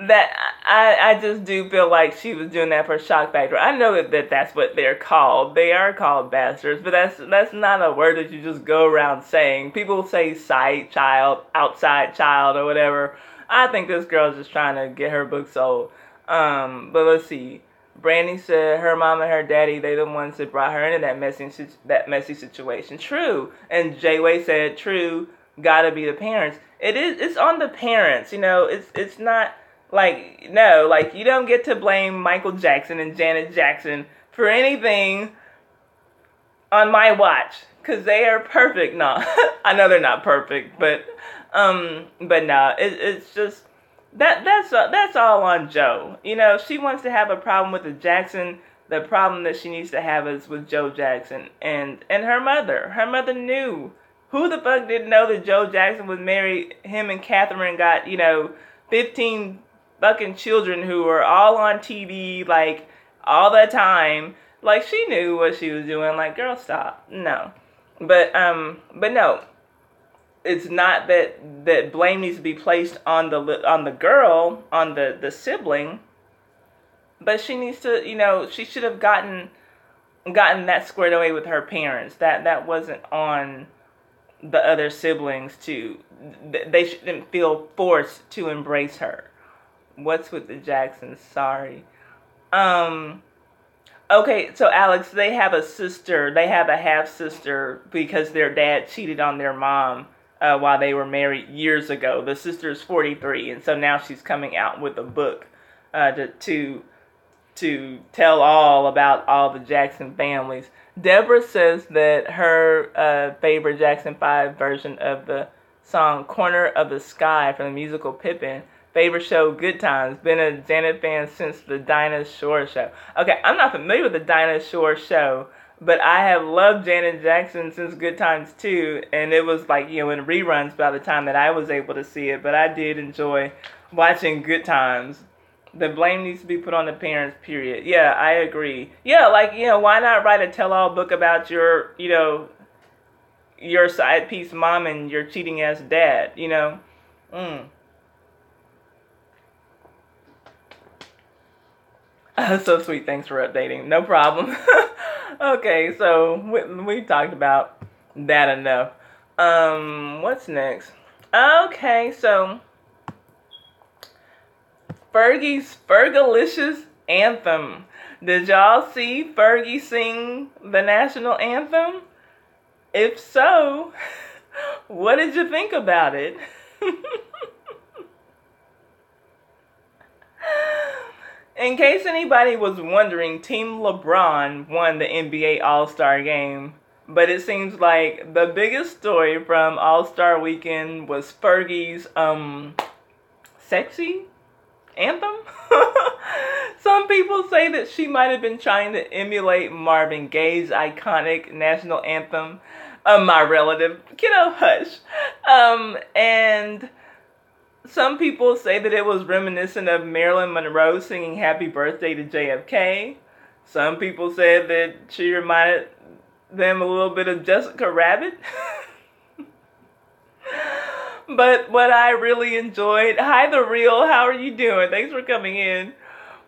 that I just do feel like she was doing that for shock factor. I know that that's what they're called. They are called bastards, but that's not a word that you just go around saying. People say side child, outside child, or whatever. I think this girl's just trying to get her book sold. But let's see. Brandy said her mom and her daddy, they the ones that brought her into that messy situation. True. And Jayway said, true, gotta be the parents. It's on the parents, it's not like, no, like you don't get to blame Michael Jackson and Janet Jackson for anything on my watch, because they are perfect. No, I know they're not perfect, but no, it's just, that's all on Joe. If she wants to have a problem with the Jackson, the problem that she needs to have is with Joe Jackson and her mother. Her mother knew. Who the fuck didn't know that Joe Jackson was married? Him and Catherine got 15 fucking children who were all on TV like all the time. Like, she knew what she was doing. Like, girl, stop. No, but no. It's not that blame needs to be placed on the girl, on the sibling, but she needs to, she should have gotten that squared away with her parents. That wasn't on the other siblings they shouldn't feel forced to embrace her. What's with the Jacksons? Sorry. Okay, so Alex, they have a sister. They have a half sister because their dad cheated on their mom while they were married years ago. The sister's 43, and so now she's coming out with a book to tell all about all the Jackson families. Deborah says that her favorite Jackson 5 version of the song "Corner of the Sky" from the musical Pippin. Favorite show, Good Times. Been a Janet fan since the Dinah Shore show. Okay, I'm not familiar with the Dinah Shore show, but I have loved Janet Jackson since Good Times too, and it was like, in reruns by the time that I was able to see it, but I did enjoy watching Good Times. The blame needs to be put on the parents, period. Yeah, I agree. Yeah, like, why not write a tell-all book about your, your side piece mom and your cheating ass dad, So sweet, thanks for updating. No problem. Okay, so we talked about that enough. What's next? Okay, so Fergie's Fergalicious anthem. Did y'all see Fergie sing the national anthem? If so, what did you think about it? In case anybody was wondering, Team LeBron won the NBA All-Star game, but it seems like the biggest story from All-Star Weekend was Fergie's sexy anthem. Some people say that she might have been trying to emulate Marvin Gaye's iconic national anthem, My Relative. Kiddo, hush. And some people say that it was reminiscent of Marilyn Monroe singing Happy Birthday to JFK. Some people said that she reminded them a little bit of Jessica Rabbit. But what I really enjoyed, hi The Real, how are you doing? Thanks for coming in.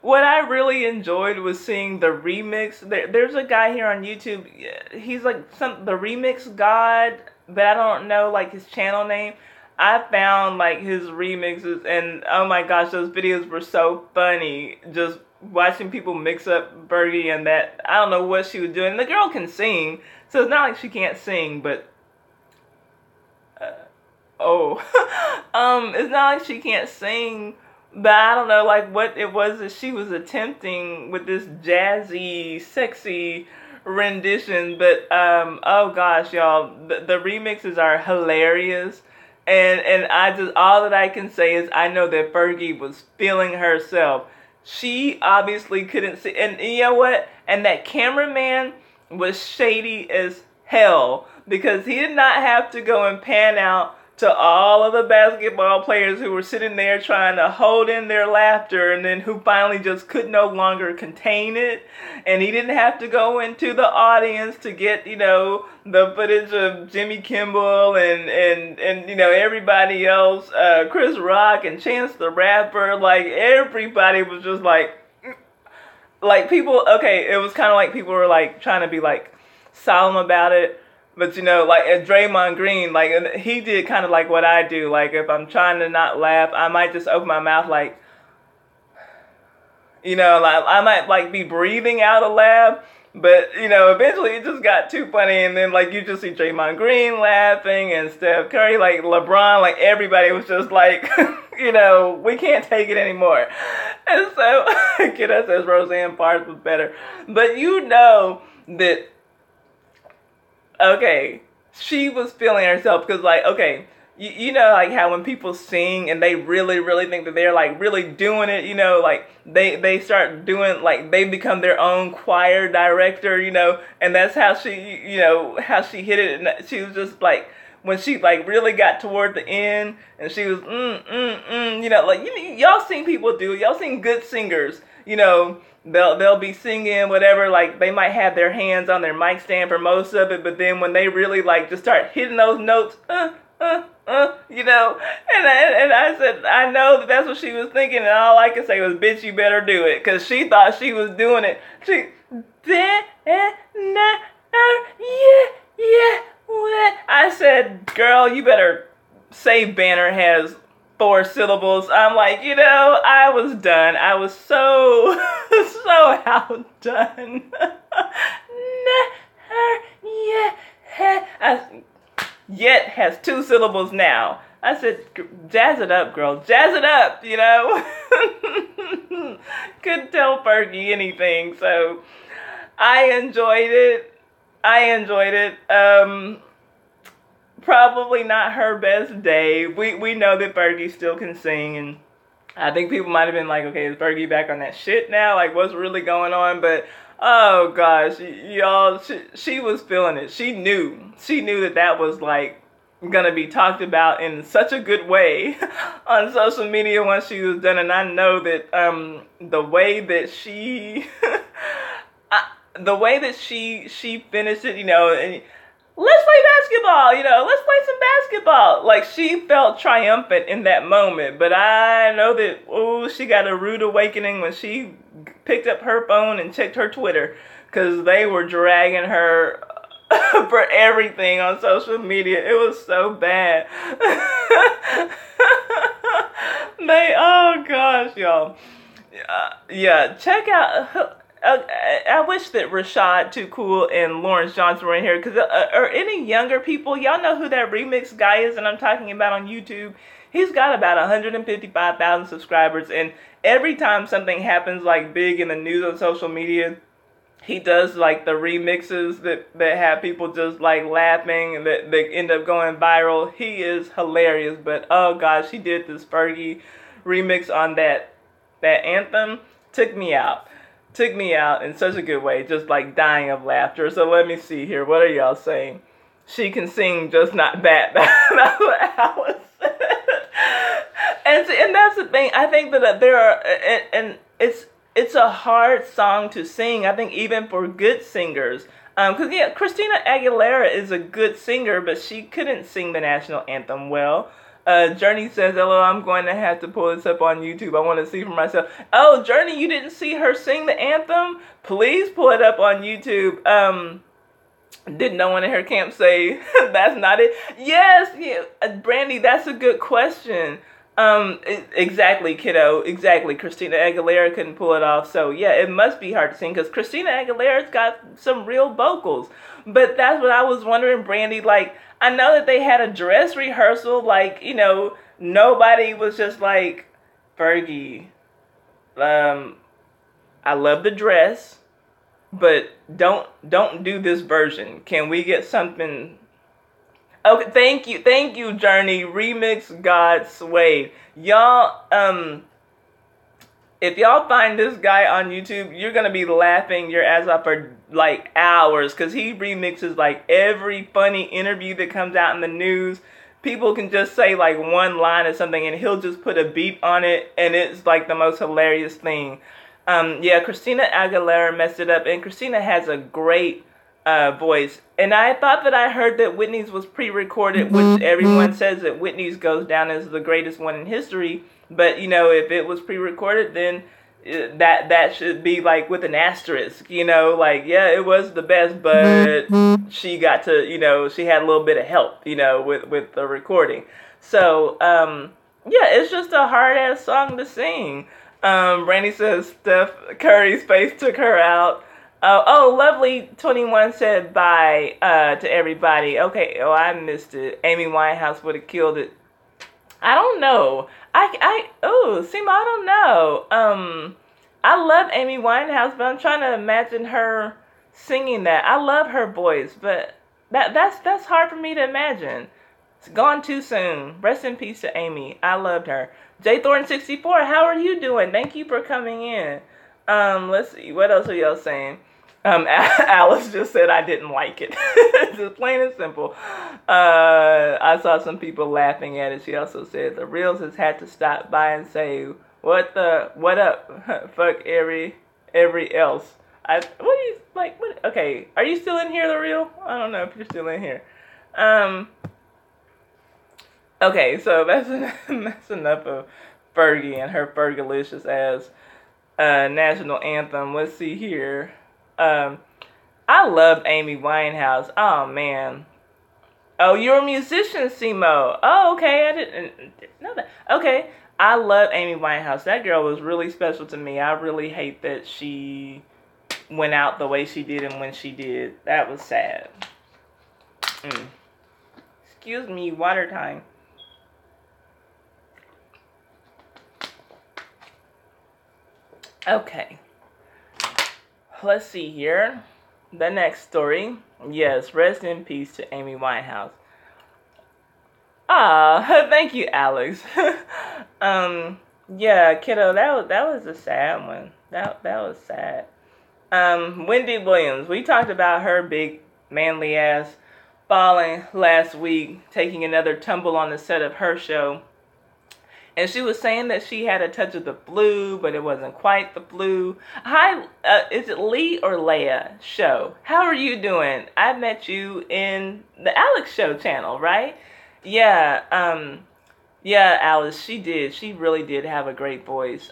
what I really enjoyed was seeing the remix. There's a guy here on YouTube. He's like the remix god, but I don't know like his channel name. I found like his remixes, and oh my gosh, those videos were so funny. Just watching people mix up Fergie and that. I don't know what she was doing. The girl can sing, so it's not like she can't sing, but it's not like she can't sing, but I don't know like what it was that she was attempting with this jazzy, sexy rendition. But oh gosh, y'all, the remixes are hilarious. And I just, all that I can say is I know that Fergie was feeling herself. She obviously couldn't see, and you know what? And that cameraman was shady as hell, because he did not have to go and pan out to all of the basketball players who were sitting there trying to hold in their laughter, and then who finally just could no longer contain it. And he didn't have to go into the audience to get, you know, the footage of Jimmy Kimmel and you know, everybody else, Chris Rock and Chance the Rapper. Like, everybody was just like people, okay, it was kind of like people were like trying to be like solemn about it. But, you know, like at Draymond Green, like, he did kind of like what I do. Like, if I'm trying to not laugh, I might just open my mouth like, you know, like, I might like be breathing out a laugh. But, you know, eventually it just got too funny. And then, like, you just see Draymond Green laughing and Steph Curry, like LeBron, like everybody was just like, you know, we can't take it anymore. And so, Kidda says Roseanne Barr was better. But you know that, okay, she was feeling herself, because, like, okay, you know, like how when people sing and they really, really think that they're, like, really doing it, you know, like, they start doing, like, they become their own choir director, you know, and that's how she, you know, how she hit it. And she was just, like, when she, like, really got toward the end, and she was, you know, like, y'all seen people do it. Y'all seen good singers, you know, they'll be singing whatever, like they might have their hands on their mic stand for most of it, but then when they really like just start hitting those notes, you know, and I said, I know that that's what she was thinking, and all I could say was, bitch, you better do it, because she thought she was doing it. She, I said, girl, you better say Banner has 4 syllables. I'm like, you know, I was done. I was so outdone. Yet has 2 syllables now. I said, jazz it up, girl. Jazz it up, you know. Couldn't tell Fergie anything, so I enjoyed it. Probably not her best day. We know that Fergie still can sing, and I think people might have been like, okay, is Fergie back on that shit now? Like, what's really going on? But, oh gosh, y'all, she was feeling it. She knew that was like gonna be talked about in such a good way on social media once she was done. And I know that the way that she finished it, you know, and let's play basketball, you know, let's play some basketball. Like, she felt triumphant in that moment. But I know that, oh, she got a rude awakening when she picked up her phone and checked her Twitter, because they were dragging her for everything on social media. It was so bad. Oh gosh, y'all. Yeah, check out... I wish that Rashad Too Cool and Lawrence Johnson were in here, because or any younger people, y'all know who that remix guy is that I'm talking about on YouTube. He's got about 155,000 subscribers, and every time something happens like big in the news on social media, he does like the remixes that have people just like laughing and that end up going viral. He is hilarious. But oh gosh, he did this Fergie remix on that anthem. Took me out in such a good way, just like dying of laughter. So let me see here. What are y'all saying? She can sing, just not bat. That's what Alice said. And that's the thing. I think that there are, and it's a hard song to sing, I think, even for good singers. Because, yeah, Christina Aguilera is a good singer, but she couldn't sing the national anthem well. Journey says, "Hello, I'm going to have to pull this up on YouTube. I want to see for myself." Oh, Journey, you didn't see her sing the anthem? Please pull it up on YouTube. Did no one in her camp say that's not it? Yes, yeah, Brandy, that's a good question. Exactly, kiddo. Exactly. Christina Aguilera couldn't pull it off, so yeah, it must be hard to sing because Christina Aguilera's got some real vocals. But that's what I was wondering, Brandy. Like, I know that they had a dress rehearsal. Like, nobody was just like, Fergie, I love the dress, but don't do this version. Can we get something? Okay, thank you, Journey. Remix God Sway. Y'all, if y'all find this guy on YouTube, you're gonna be laughing your ass off for like hours, cause he remixes like every funny interview that comes out in the news. People can just say like one line or something and he'll just put a beat on it and it's like the most hilarious thing. Yeah, Christina Aguilera messed it up, and Christina has a great voice. And I thought that I heard that Whitney's was pre-recorded, which everyone says that Whitney's goes down as the greatest one in history. But, if it was pre-recorded, then that should be like with an asterisk, like, yeah, it was the best, but she got to, she had a little bit of help, with the recording. So, yeah, it's just a hard-ass song to sing. Brandy says Steph Curry's face took her out. Oh, Lovely 21 said bye to everybody. Okay, I missed it. Amy Winehouse would have killed it. I don't know. Seema, I don't know. I love Amy Winehouse, but I'm trying to imagine her singing that. I love her voice, but that's hard for me to imagine. It's gone too soon. Rest in peace to Amy. I loved her. J Thornton 64, how are you doing? Thank you for coming in. Let's see. What else are y'all saying? Alice just said I didn't like it. Just plain and simple. I saw some people laughing at it. She also said the Reels has had to stop by and say, what up? Fuck every else. Okay, are you still in here, the Reel? I don't know if you're still in here. Okay, so that's enough of Fergie and her Fergalicious ass national anthem. Let's see here. I love Amy Winehouse. Oh, man. Oh, you're a musician, Simo. Oh, okay. I didn't know that. Okay. I love Amy Winehouse. That girl was really special to me. I really hate that she went out the way she did and when she did. That was sad. Excuse me, water time. Okay. Let's see here. The next story. Yes, rest in peace to Amy Winehouse. Thank you, Alex. Yeah, kiddo, that was a sad one. That was sad. Wendy Williams. We talked about her big manly ass falling last week, taking another tumble on the set of her show. And she was saying that she had a touch of the flu, but it wasn't quite the flu. Hi, is it Lee or Leia show? How are you doing? I met you in the Alex Show channel, right? Yeah, yeah, Alice, she did. She really did have a great voice.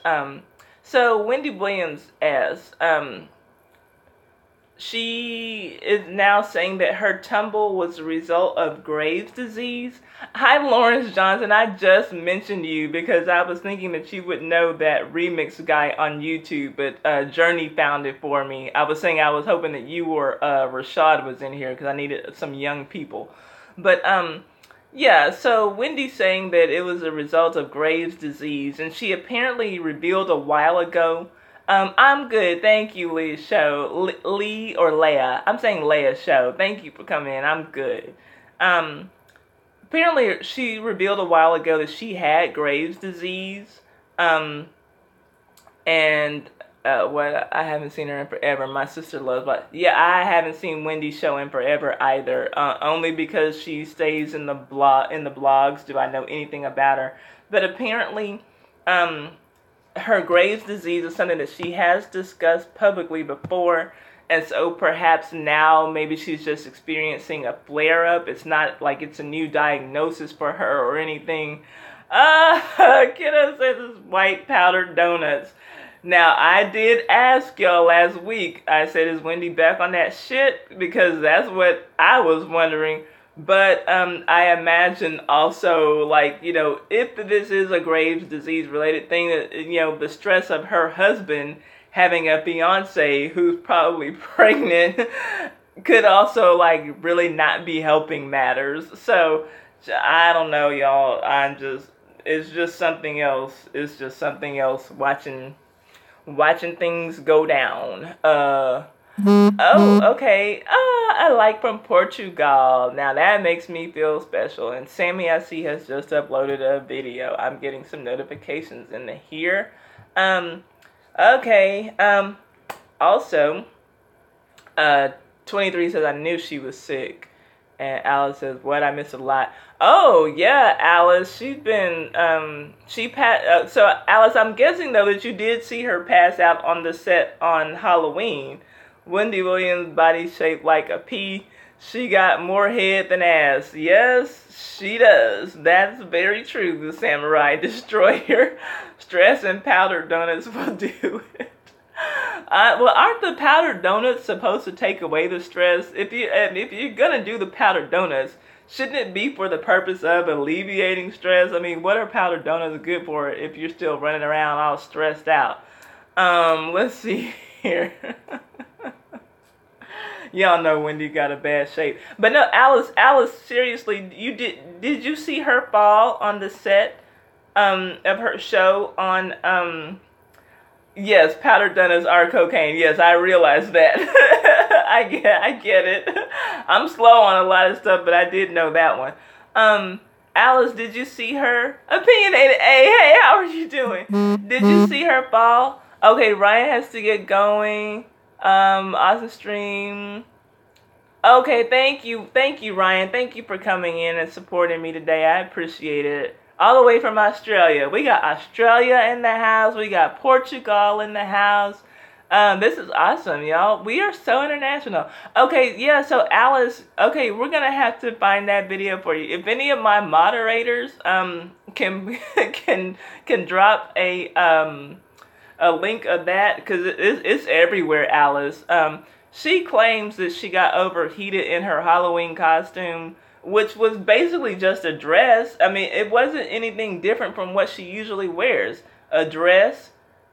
So Wendy Williams asks, she is now saying that her tumble was a result of Graves' disease. Hi, Lawrence Johnson. I just mentioned you because I was thinking that you would know that remix guy on YouTube, but Journey found it for me. I was saying I was hoping that you or Rashad was in here because I needed some young people. But, yeah, so Wendy's saying that it was a result of Graves' disease, and she apparently revealed a while ago. I'm good. Thank you, Lee Show. Lee or Leia. I'm saying Leia Show. Thank you for coming in. I'm good. Apparently, she revealed a while ago that she had Graves' disease. And what I haven't seen her in forever. My sister loves, but yeah, I haven't seen Wendy's show in forever either. Only because she stays in the blogs. Do I know anything about her? But apparently, her Graves' disease is something that she has discussed publicly before, And so perhaps now maybe she's just experiencing a flare-up. It's not like it's a new diagnosis for her or anything. Kiddo says it's white powdered donuts. Now, I did ask y'all last week. I said, is Wendy back on that shit? Because that's what I was wondering. But I imagine also, like, you know, if this is a Graves' disease related thing, that, you know, the stress of her husband having a fiance who's probably pregnant could also, like, really not be helping matters. So, I don't know, y'all. It's just something else. It's just something else watching things go down. Oh, okay. I like from Portugal. Now that makes me feel special. And Sammy, I see, has just uploaded a video. I'm getting some notifications in the here. Okay. Also, 23 says, I knew she was sick. And Alice says, what? I miss a lot. Oh, yeah, Alice. She's been, so Alice, I'm guessing, though, that you did see her pass out on the set on Halloween. Wendy Williams' body shaped like a pea. She got more head than ass. Yes, she does. That's very true, the Samurai Destroyer. Stress and powdered donuts will do it. Well, aren't the powdered donuts supposed to take away the stress? If you're gonna do the powdered donuts, shouldn't it be for the purpose of alleviating stress? I mean, what are powdered donuts good for if you're still running around all stressed out? Let's see here. Y'all know Wendy got a bad shape. But no, Alice, seriously, did you see her fall on the set of her show on yes, powdered donuts are cocaine. Yes, I realize that. I get it. I'm slow on a lot of stuff, but I did know that one. Alice, did you see her? Opinionated A, hey, how are you doing? Did you see her fall? Okay, Ryan has to get going. Awesome stream. Okay, thank you, Ryan. Thank you for coming in and supporting me today. I appreciate it. All the way from Australia. We got Australia in the house. We got Portugal in the house. This is awesome, y'all. We are so international. Okay, yeah, so Alice, okay, we're going to have to find that video for you. If any of my moderators can drop a link of that, because it's everywhere, Alice. She claims that she got overheated in her Halloween costume, which was basically just a dress. I mean, it wasn't anything different from what she usually wears. A dress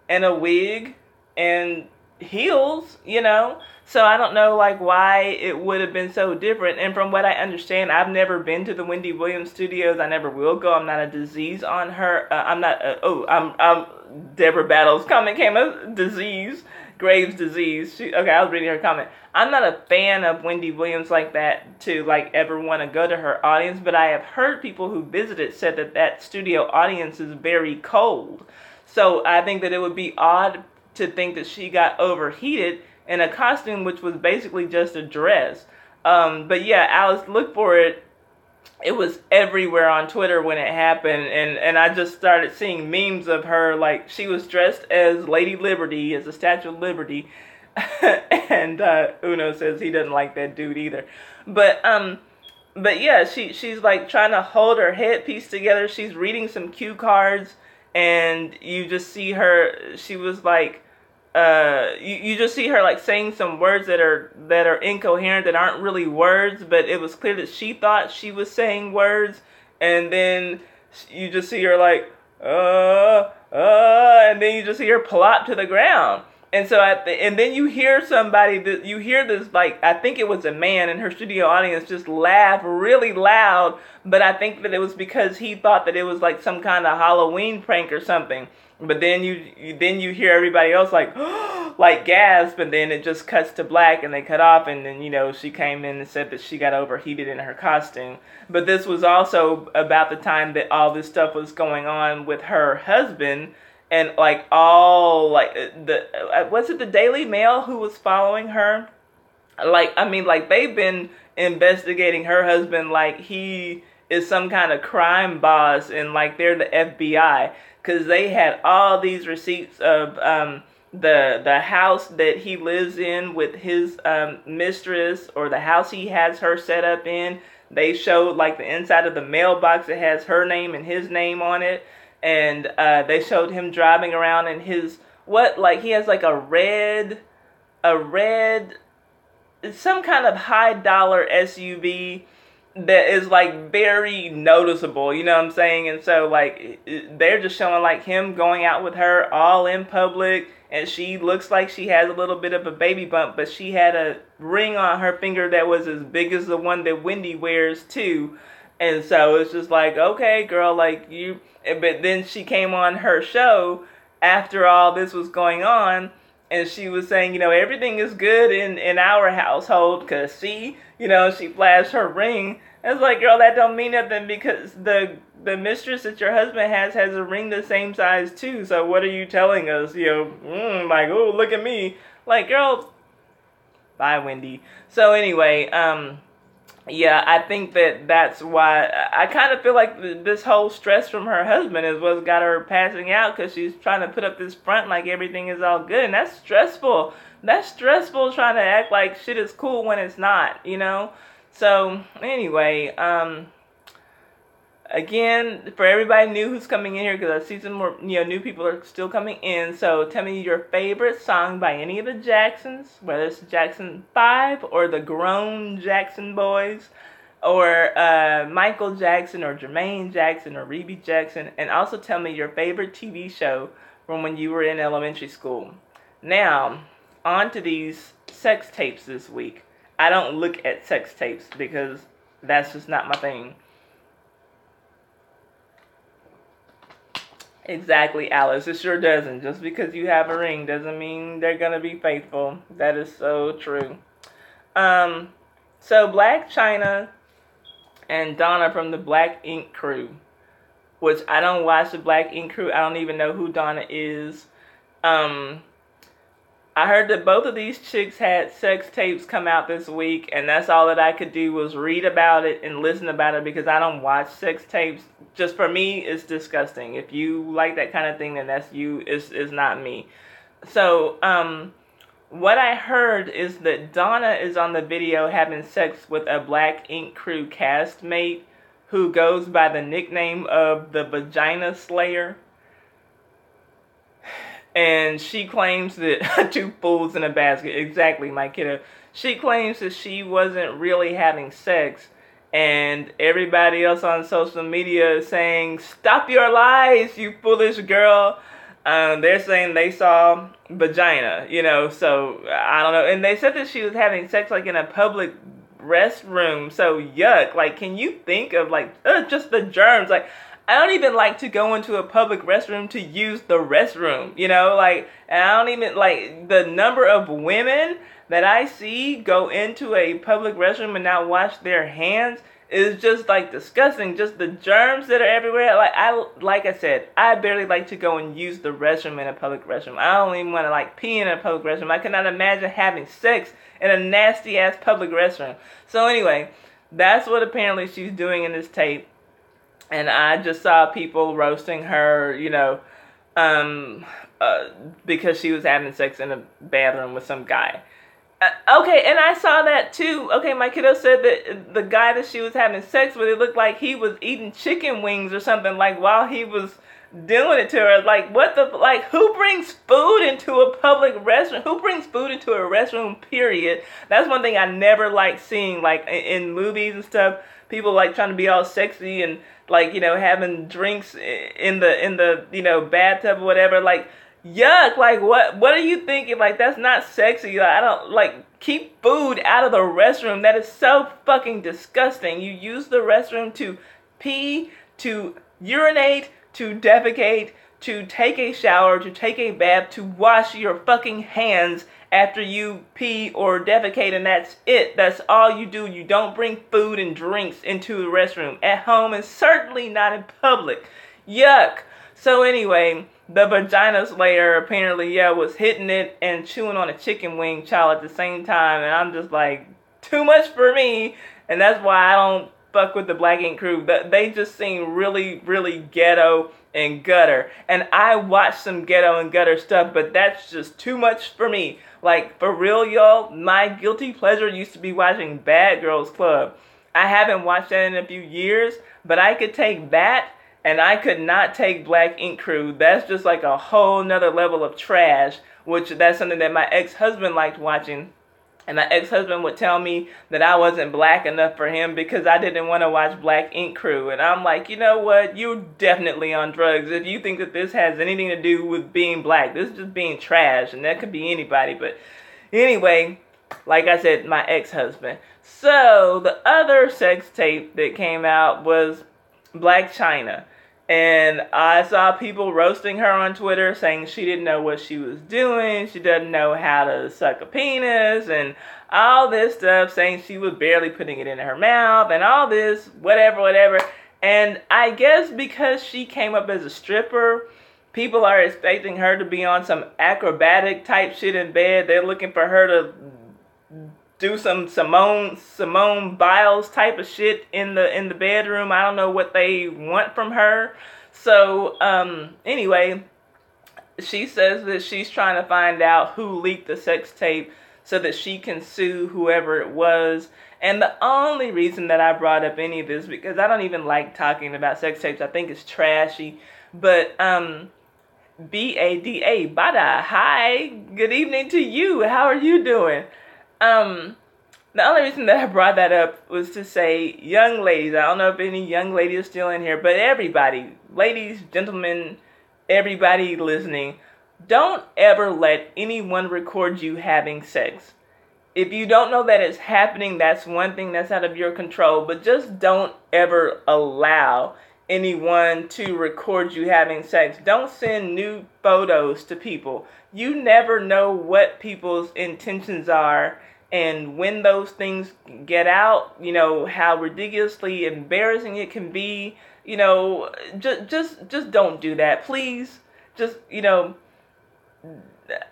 and a wig and heels, you know? So I don't know, like, why it would have been so different. And from what I understand, I've never been to the Wendy Williams studios. I never will go. I'm not a disease on her. I'm Deborah Battles comment came a disease. Graves' disease. Okay, I was reading her comment. I'm not a fan of Wendy Williams like that to, like, ever want to go to her audience, but I have heard people who visited said that studio audience is very cold. So I think that it would be odd to think that she got overheated in a costume which was basically just a dress. But yeah, Alice, look for it. It was everywhere on Twitter when it happened, and I just started seeing memes of her, like, she was dressed as Lady Liberty, as the Statue of Liberty, and Uno says he doesn't like that dude either. But yeah, she's like trying to hold her headpiece together. She's reading some cue cards, and you just see her, she was like, you just see her like saying some words that are incoherent, that aren't really words, but it was clear that she thought she was saying words, and then you just see her like, and then you just see her plop to the ground. And so and then you hear somebody, you hear this, like, I think it was a man in her studio audience just laugh really loud, but I think that it was because he thought that it was like some kind of Halloween prank or something. But then you hear everybody else like like gasp, and then it just cuts to black and they cut off, and then, you know, she came in and said that she got overheated in her costume. But this was also about the time that all this stuff was going on with her husband, and like all like was it the Daily Mail who was following her? Like, I mean, like, they've been investigating her husband like he is some kind of crime boss, and like they're the FBI. Because they had all these receipts of the house that he lives in with his mistress, or the house he has her set up in. They showed like the inside of the mailbox that has her name and his name on it, and they showed him driving around in his he has like a red some kind of high dollar SUV that is like very noticeable, you know what I'm saying? And so like they're just showing like him going out with her all in public, and she looks like she has a little bit of a baby bump, but she had a ring on her finger that was as big as the one that Wendy wears too. And so it's just like, okay, girl, like you, but then she came on her show after all this was going on, and she was saying, everything is good in our household, because see, she flashed her ring. It's like, girl, that don't mean nothing, because the mistress that your husband has a ring the same size too. So what are you telling us? Like, oh, look at me. Like, girl, bye, Wendy. So anyway, yeah, I think that's why I kind of feel like this whole stress from her husband is what's got her passing out, because she's trying to put up this front like everything is all good, and that's stressful. That's stressful, trying to act like shit is cool when it's not, So anyway, again, for everybody new who's coming in here, because I see some more, new people are still coming in. So tell me your favorite song by any of the Jacksons, whether it's Jackson 5 or the grown Jackson boys, or Michael Jackson or Jermaine Jackson or Rebe Jackson. And also tell me your favorite TV show from when you were in elementary school. Now, on to these sex tapes this week. I don't look at sex tapes because that's just not my thing. Exactly, Alice. It sure doesn't. Just because you have a ring doesn't mean they're going to be faithful. That is so true. So Black China and Donna from the Black Ink Crew, which I don't watch the Black Ink Crew. I don't even know who Donna is. I heard that both of these chicks had sex tapes come out this week, and that's all that I could do was read about it and listen about it, because I don't watch sex tapes. Just for me, it's disgusting. If you like that kind of thing, then that's you. It's not me. So, what I heard is that Donna is on the video having sex with a Black Ink Crew castmate who goes by the nickname of the Vagina Slayer. And she claims that, two fools in a basket, exactly, my kiddo. She claims that she wasn't really having sex, and everybody else on social media is saying, stop your lies, you foolish girl. They're saying they saw vagina, so I don't know. And they said that she was having sex like in a public restroom, so yuck. Like, can you think of just the germs? Like, I don't even like to go into a public restroom to use the restroom, and I don't even, the number of women that I see go into a public restroom and not wash their hands is just, disgusting. Just the germs that are everywhere. Like I said, I barely like to go and use the restroom in a public restroom. I don't even want to, pee in a public restroom. I cannot imagine having sex in a nasty-ass public restroom. So anyway, that's what apparently she's doing in this tape. And I just saw people roasting her, because she was having sex in a bathroom with some guy. Okay, and I saw that too. Okay, my kiddo said that the guy that she was having sex with, it looked like he was eating chicken wings or something, while he was doing it to her. Who brings food into a public restroom? Who brings food into a restroom, period? That's one thing I never liked seeing, in movies and stuff. People trying to be all sexy and having drinks in the bathtub or whatever. Yuck. What are you thinking? That's not sexy. I don't keep food out of the restroom. That is so fucking disgusting. You use the restroom to pee, to urinate, to defecate, to take a shower, to take a bath, to wash your fucking hands after you pee or defecate, and that's it. That's all you do. You don't bring food and drinks into the restroom at home, and certainly not in public. Yuck. So anyway, the Vagina Slayer apparently, was hitting it and chewing on a chicken wing, child, at the same time, and I'm just too much for me, and that's why I don't fuck with the Black Ink Crew. They just seem really, really ghetto and gutter. And I watch some ghetto and gutter stuff, but that's just too much for me. Like, for real, y'all, my guilty pleasure used to be watching Bad Girls Club. I haven't watched that in a few years, but I could take that, and I could not take Black Ink Crew. That's just like a whole nother level of trash, which that's something that my ex-husband liked watching. And my ex-husband would tell me that I wasn't black enough for him because I didn't want to watch Black Ink Crew. And I'm like, you know what? You're definitely on drugs if you think that this has anything to do with being black. This is just being trash, and that could be anybody. But anyway, like I said, my ex-husband. So the other sex tape that came out was Black China. And I saw people roasting her on Twitter, saying she didn't know what she was doing, she doesn't know how to suck a penis, and all this stuff, saying she was barely putting it in her mouth, and all this, whatever. And I guess because she came up as a stripper, people are expecting her to be on some acrobatic type shit in bed. They're looking for her to do some Simone Biles type of shit in the bedroom. I don't know what they want from her. So anyway, she says that she's trying to find out who leaked the sex tape so that she can sue whoever it was. And the only reason that I brought up any of this, because I don't even like talking about sex tapes. I think it's trashy. But B-A-D-A, Bada, hi, good evening to you. How are you doing? The only reason that I brought that up was to say, young ladies, I don't know if any young lady is still in here, but everybody, ladies, gentlemen, everybody listening, don't ever let anyone record you having sex. If you don't know that it's happening, that's one thing that's out of your control, but just don't ever allow anyone to record you having sex. Don't send nude photos to people. You never know what people's intentions are, and when those things get out, you know, how ridiculously embarrassing it can be. You know, just don't do that, please. Just, you know,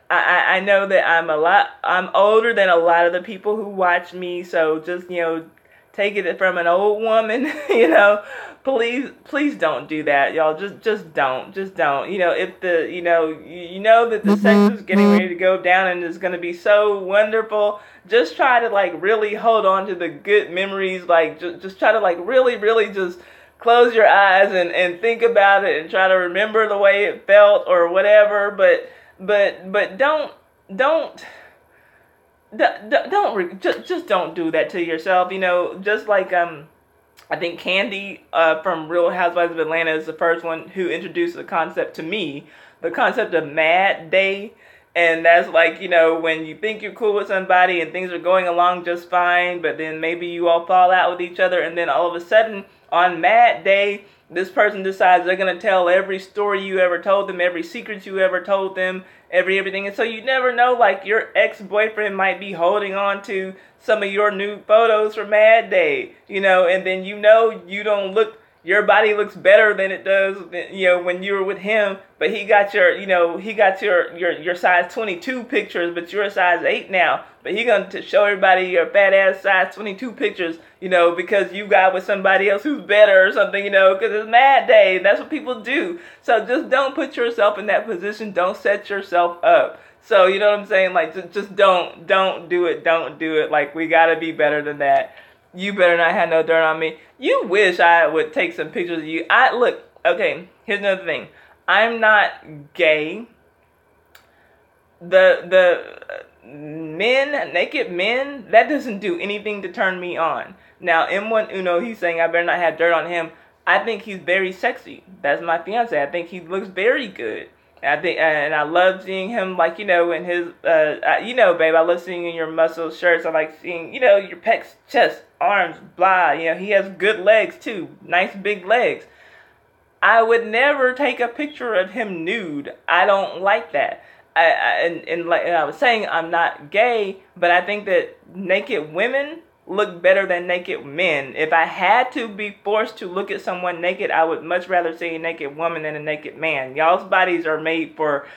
I know that I'm older than a lot of the people who watch me, so just, you know, take it from an old woman, you know, please don't do that, y'all. Just don't. You know, if you know that the sex is getting ready to go down and it's going to be so wonderful, just try to like really hold on to the good memories. Like just try to like really just close your eyes and think about it and try to remember the way it felt or whatever. But just don't do that to yourself. You know, just like I think Candy from Real Housewives of Atlanta is the first one who introduced the concept to me, the concept of Mad Day. And that's like, you know, when you think you're cool with somebody and things are going along just fine, but then maybe you all fall out with each other, and then all of a sudden on Mad Day, this person decides they're going to tell every story you ever told them, every secret you ever told them, everything. And so you never know, like your ex-boyfriend might be holding on to some of your new photos from Mad Day, you know, and then you know you don't look, your body looks better than it does, you know, when you were with him, but he got your, you know, he got your size 22 pictures, but you're a size 8 now, but he gonna show everybody your fat ass size 22 pictures, you know, because you got with somebody else who's better or something, you know, because it's Mad Day. That's what people do. So just don't put yourself in that position. Don't set yourself up. So, you know what I'm saying? Like, just don't do it. Don't do it. Like, we gotta be better than that. You better not have no dirt on me. You wish I would take some pictures of you. Look, okay, here's another thing. I'm not gay. The naked men, that doesn't do anything to turn me on. Now, M1 Uno, he's saying I better not have dirt on him. I think he's very sexy. That's my fiance. I think he looks very good. And I love seeing him, like, you know, in his, you know, babe, I love seeing you in your muscle shirts. I like seeing, you know, your pecs, chest, arms, blah. You know, he has good legs, too. Nice big legs. I would never take a picture of him nude. I don't like that. And like I was saying, I'm not gay, but I think that naked women look better than naked men. If I had to be forced to look at someone naked, I would much rather see a naked woman than a naked man. Y'all's bodies are made for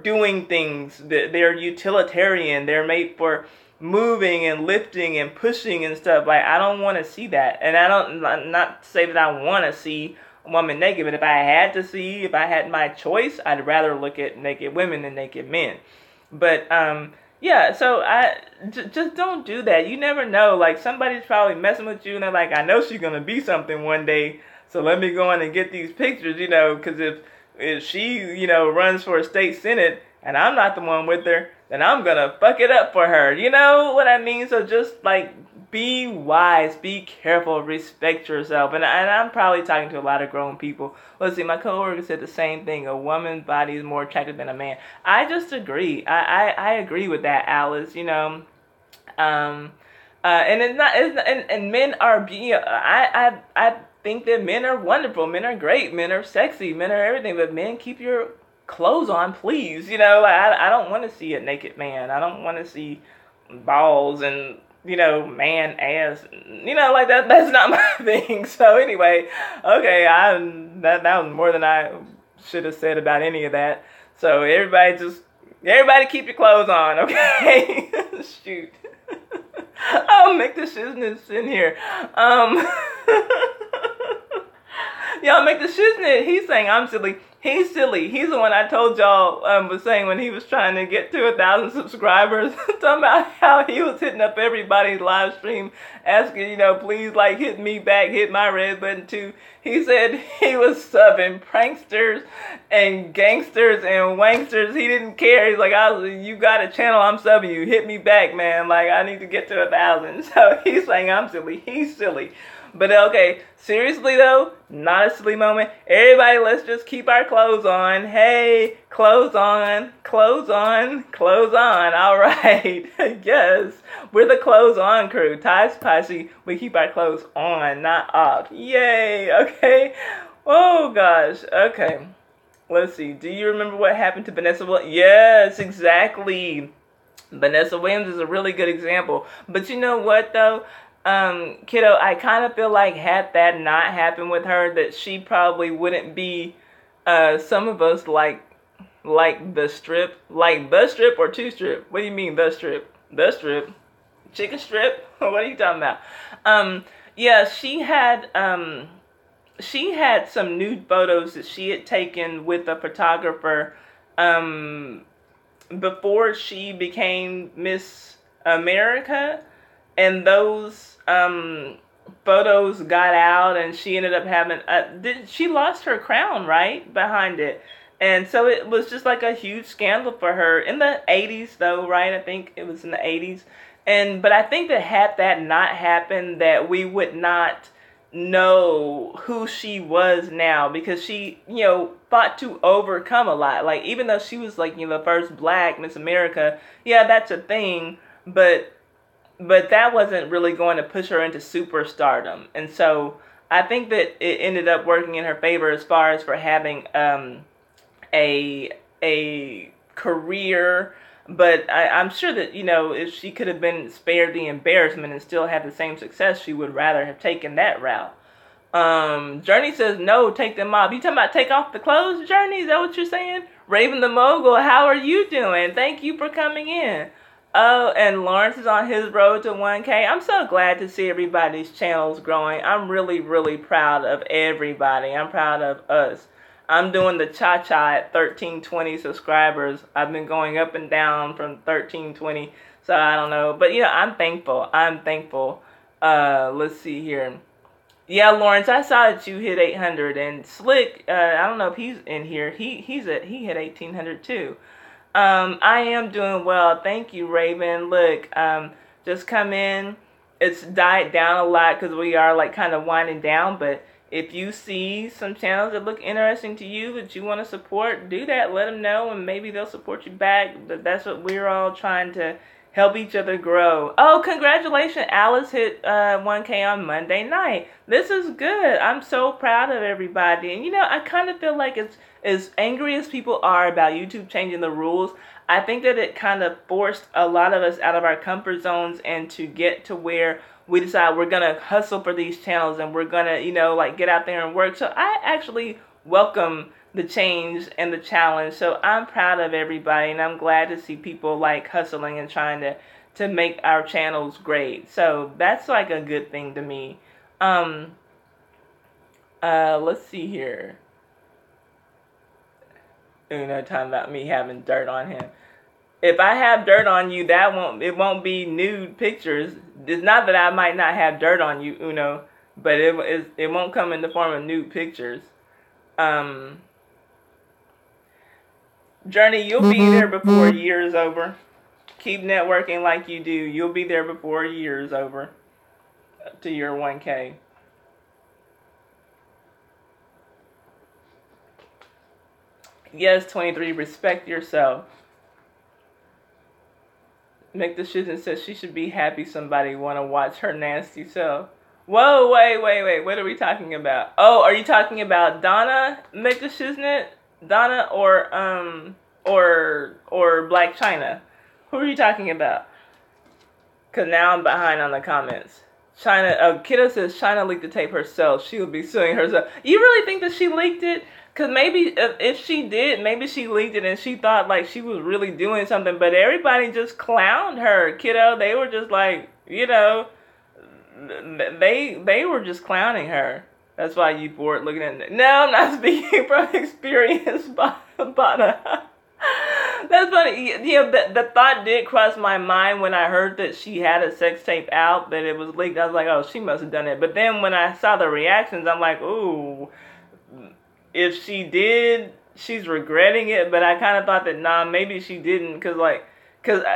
doing things. They're utilitarian. They're made for moving and lifting and pushing and stuff. Like, I don't want to see that. And not to say that I want to see woman naked. But if I had to see, if I had my choice, I'd rather look at naked women than naked men. But yeah, so just don't do that. You never know. Like, somebody's probably messing with you, and they're like, I know she's gonna be something one day, so let me go in and get these pictures, because if she, runs for a state senate and I'm not the one with her, then I'm gonna fuck it up for her. You know what I mean? So just, like, be wise, be careful, respect yourself. And I'm probably talking to a lot of grown people. Let's see, my coworker said the same thing. A woman's body is more attractive than a man. I just agree. I agree with that, Alice. And it's not, and men are, I think that men are wonderful. Men are great. Men are sexy. Men are everything. But men, keep your clothes on, please. Like, I don't want to see a naked man. I don't want to see balls and, man ass. Like that's not my thing. So anyway, okay, that was more than I should have said about any of that. So everybody keep your clothes on, okay? Shoot. I'll make the shiznits in here. Y'all make the shiznit. He's saying I'm silly. He's silly. He's the one I told y'all was saying when he was trying to get to 1,000 subscribers. Talking about how he was hitting up everybody's live stream, asking, please, like, hit me back, hit my red button too. He said he was subbing pranksters and gangsters and wanksters. He didn't care. He's like, you got a channel, I'm subbing you. Hit me back, man. Like, I need to get to 1,000. So he's saying I'm silly. He's silly. But okay, seriously though, not a silly moment. Everybody, let's just keep our clothes on. Hey, clothes on, clothes on, clothes on. All right. Yes, we're the clothes on crew. Ty Spicy, we keep our clothes on, not off. Yay. Okay. Oh gosh. Okay. Let's see. Do you remember what happened to Vanessa Williams? Yes, exactly. Vanessa Williams is a really good example. But you know what though? Kiddo, I kind of feel like had that not happened with her, that she probably wouldn't be, some of us like the strip, or two strip. What do you mean the strip? The strip, chicken strip? What are you talking about? Yeah, she had some nude photos that she had taken with a photographer, before she became Miss America. And those photos got out, and she ended up having she lost her crown, right, behind it. And so it was just like a huge scandal for her in the 80s though, right? I think it was in the 80s. But I think that had that not happened, that we would not know who she was now, because she, fought to overcome a lot. Like, even though she was like, the first black Miss America, yeah, that's a thing, but that wasn't really going to push her into superstardom. And so I think that it ended up working in her favor as far as for having a career. But I'm sure that, if she could have been spared the embarrassment and still had the same success, she would rather have taken that route. Journey says, no, take them off. You talking about take off the clothes, Journey? Is that what you're saying? Raven the Mogul, how are you doing? Thank you for coming in. Oh, and Lawrence is on his road to 1K. I'm so glad to see everybody's channels growing. I'm really, really proud of everybody. I'm proud of us. I'm doing the cha-cha at 1320 subscribers. I've been going up and down from 1320, so I don't know. But, I'm thankful. I'm thankful. Let's see here. Yeah, Lawrence, I saw that you hit 800. And Slick, I don't know if he's in here. He hit 1800 too. I am doing well. Thank you, Raven. Look, just come in. It's died down a lot because we are like kind of winding down. But if you see some channels that look interesting to you that you want to support, do that. Let them know, and maybe they'll support you back. But that's what we're all trying to help each other grow. Oh, congratulations. Alice hit 1K on Monday night. This is good. I'm so proud of everybody. And, I kind of feel like it's as angry as people are about YouTube changing the rules. I think that it kind of forced a lot of us out of our comfort zones and to get to where we decide we're going to hustle for these channels and we're going to, like get out there and work. So I actually welcome the change and the challenge. So I'm proud of everybody, and I'm glad to see people like hustling and trying to make our channels great. So that's like a good thing to me. Let's see here. Uno talking about me having dirt on him. If I have dirt on you, it won't be nude pictures. It's not that I might not have dirt on you, Uno, but it won't come in the form of nude pictures. Journey, you'll be there before a year is over. Keep networking like you do. You'll be there before a year is over to your 1K. Yes, 23, respect yourself. Make the shit and says she should be happy somebody want to watch her nasty self. Whoa, wait. What are we talking about? Oh, are you talking about Donna Make the Shiznit? Donna or Black China? Who are you talking about? Cause now I'm behind on the comments. China, Kiddo says China leaked the tape herself. She will be suing herself. You really think that she leaked it? Cause maybe if she did, maybe she leaked it and she thought like she was really doing something. But everybody just clowned her, Kiddo. They were just like, you know, they were just clowning her. That's why you bored looking at it. No, I'm not speaking from experience, but that's funny. You know, the thought did cross my mind when I heard that she had a sex tape out, that it was leaked. I was like, oh, she must have done it. But then when I saw the reactions, I'm like, ooh, if she did, she's regretting it. But I kind of thought that, nah, maybe she didn't. Because,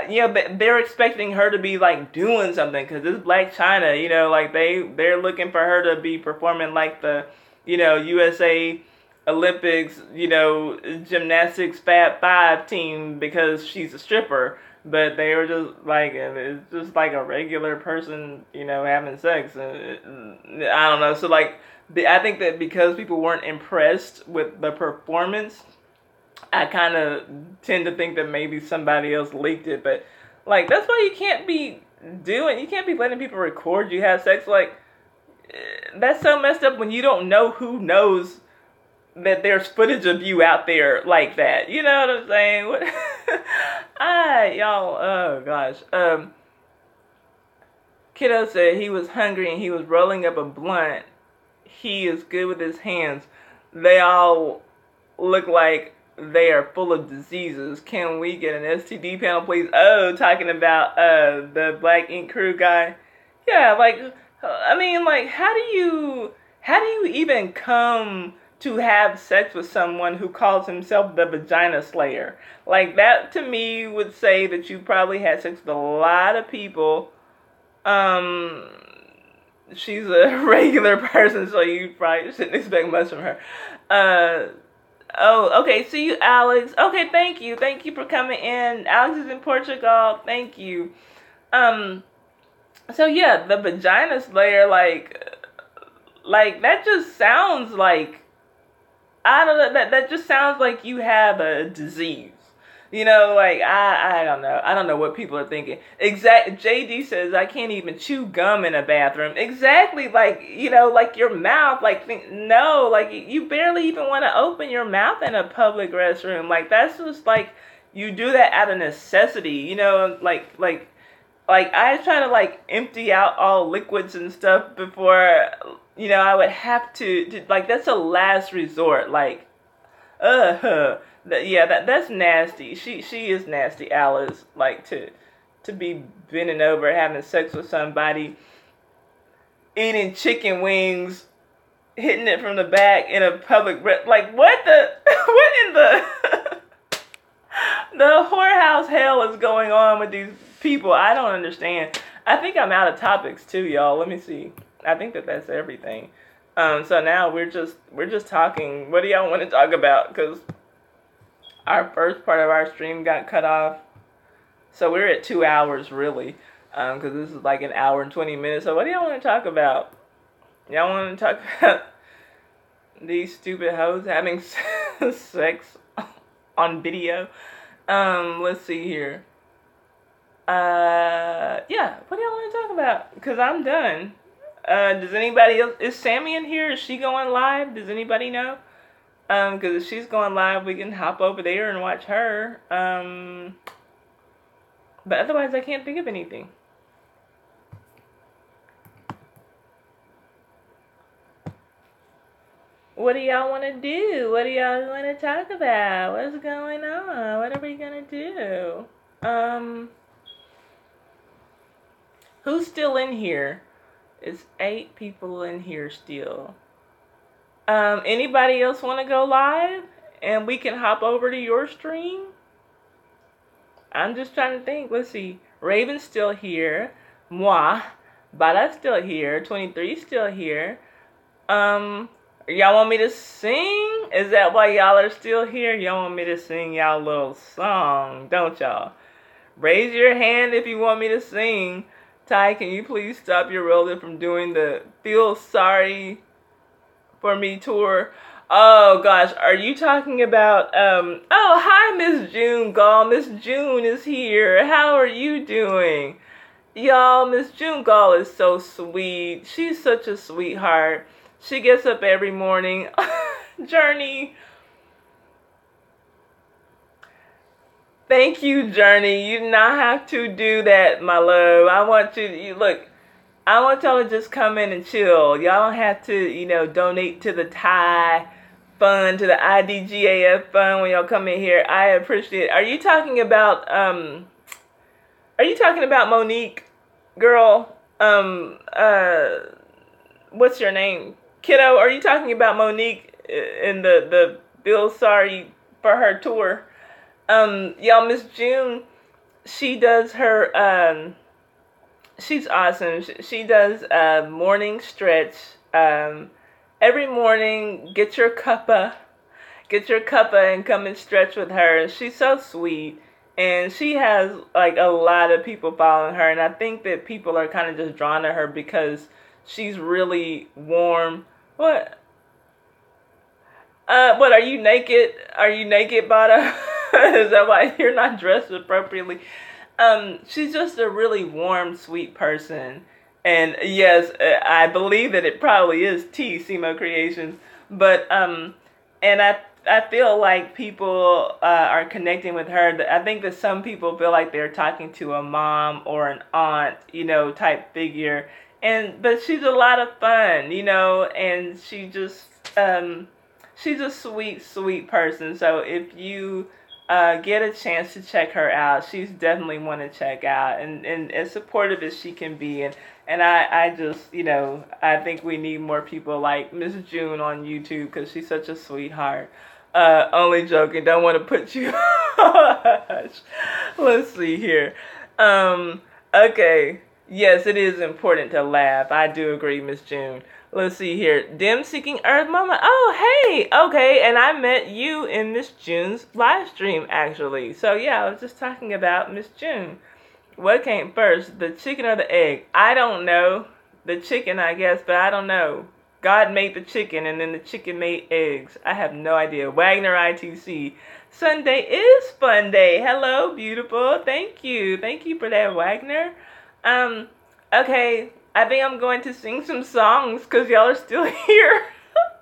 you know, they're expecting her to be, like, doing something. Because it's Black China, you know, like, they're looking for her to be performing like the, you know, USA Olympics, you know, gymnastics Fab Five team because she's a stripper. But they were just like, it's just like a regular person, you know, having sex. I don't know. So, like, I think that because people weren't impressed with the performance, I kind of tend to think that maybe somebody else leaked it. But, like, that's why you can't be letting people record you have sex. Like, that's so messed up when you don't know who knows that there's footage of you out there like that. You know what I'm saying? What? Y'all, oh gosh. Kiddo said he was hungry and he was rolling up a blunt. He is good with his hands. They all look like they are full of diseases. Can we get an STD panel, please? Oh, talking about the Black Ink Crew guy. Yeah, like, I mean, like, how do you even come to have sex with someone who calls himself the Vagina Slayer? Like, that to me would say that you probably had sex with a lot of people. She's a regular person, so you probably shouldn't expect much from her. Oh, okay. See you, Alex. Okay, thank you. Thank you for coming in. Alex is in Portugal. Thank you. So yeah, the Vagina Slayer, like that just sounds like, I don't know, that just sounds like you have a disease. You know, like, I don't know. I don't know what people are thinking. JD says, I can't even chew gum in a bathroom. Exactly, like, you know, like your mouth, like, no, like, you barely even want to open your mouth in a public restroom. Like, that's just, like, you do that out of necessity, you know, like, I was trying to, like, empty out all liquids and stuff before, you know, I would have to like, that's a last resort, like, that's nasty. She is nasty, Alice. Like, to be bending over, having sex with somebody, eating chicken wings, hitting it from the back in a public like, what in the the whorehouse hell is going on with these people? I don't understand. I think I'm out of topics too, y'all. Let me see. I think that's everything. So now we're just talking. What do y'all want to talk about? Because our first part of our stream got cut off. So we're at 2 hours, really. Because this is like an hour and 20 minutes. So what do y'all want to talk about? Y'all want to talk about these stupid hoes having sex on video? Let's see here. Yeah, what do y'all want to talk about? Because I'm done. Does anybody else, is Sammy in here? Is she going live? Does anybody know? Because if she's going live, we can hop over there and watch her. But otherwise, I can't think of anything. What do y'all want to do? What do y'all want to talk about? What's going on? What are we gonna do? Who's still in here? It's 8 people in here still. Anybody else want to go live? And we can hop over to your stream? I'm just trying to think. Let's see. Raven's still here. Moi. Bada's still here. 23's still here. Y'all want me to sing? Is that why y'all are still here? Y'all want me to sing y'all little song, don't y'all? Raise your hand if you want me to sing. Ty, can you please stop your relative from doing the Feel Sorry for Me tour? Oh gosh, are you talking about, oh, hi Miss June Gall. Miss June is here. How are you doing? Y'all, Miss June Gall is so sweet. She's such a sweetheart. She gets up every morning. Journey. Thank you, Journey. You do not have to do that, my love. I want you, look, I want y'all to just come in and chill. Y'all don't have to, donate to the Thai fund, to the IDGAF fund when y'all come in here. I appreciate it. Are you talking about Monique, girl? What's your name? Kiddo, are you talking about Monique in the Bill Sorry for her tour? Y'all, Miss June, she does her, she's awesome. She does a morning stretch. Every morning, get your cuppa and come and stretch with her. She's so sweet. And she has, like, a lot of people following her. And I think that people are kind of just drawn to her because she's really warm. What? What, are you naked? Are you naked, Bada? Is that why you're not dressed appropriately? She's just a really warm, sweet person. And yes, I believe that it probably is T, Simo Creations. But, and I feel like people are connecting with her. I think that some people feel like they're talking to a mom or an aunt, type figure. But she's a lot of fun, and she's a sweet, sweet person. So if you get a chance to check her out, she's definitely one to check out, and as supportive as she can be. And I just, I think we need more people like Miss June on YouTube because she's such a sweetheart. Only joking. Don't want to put you. Let's see here. Okay. Yes, it is important to laugh. I do agree, Miss June. Let's see here. Dim Seeking Earth Mama. Oh, hey. Okay. And I met you in Miss June's live stream, actually. So, yeah, I was just talking about Miss June. What came first, the chicken or the egg? I don't know. The chicken, I guess, but I don't know. God made the chicken, and then the chicken made eggs. I have no idea. Wagner ITC. Sunday is Funday. Hello, beautiful. Thank you. Thank you for that, Wagner. Okay. I think I'm going to sing some songs because y'all are still here.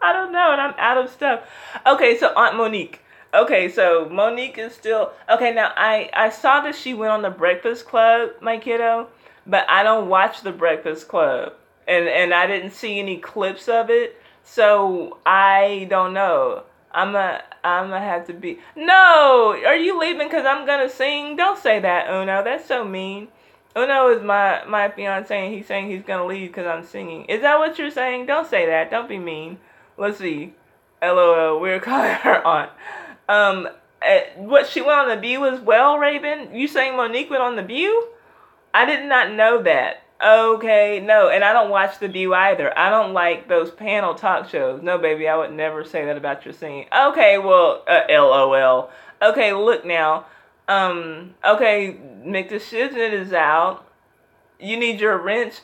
I don't know, and I'm out of stuff. Okay, so Aunt Monique. Okay, so Monique is still... Okay, now, I saw that she went on the Breakfast Club, my kiddo, but I don't watch the Breakfast Club. And I didn't see any clips of it, so I don't know. I'm gonna have to be... No! Are you leaving because I'm gonna sing? Don't say that, Uno. That's so mean. Uno is my fiance, and he's saying he's gonna leave because I'm singing. Is that what you're saying? Don't say that. Don't be mean. Let's see. LOL. We're calling her aunt. What, she went on The View as well, Raven? You saying Monique went on The View? I did not know that. Okay, no, and I don't watch The View either. I don't like those panel talk shows. No, baby, I would never say that about your singing. Okay, well, LOL. Okay, look now. Okay, Mick the Shiznit is out. You need your wrench.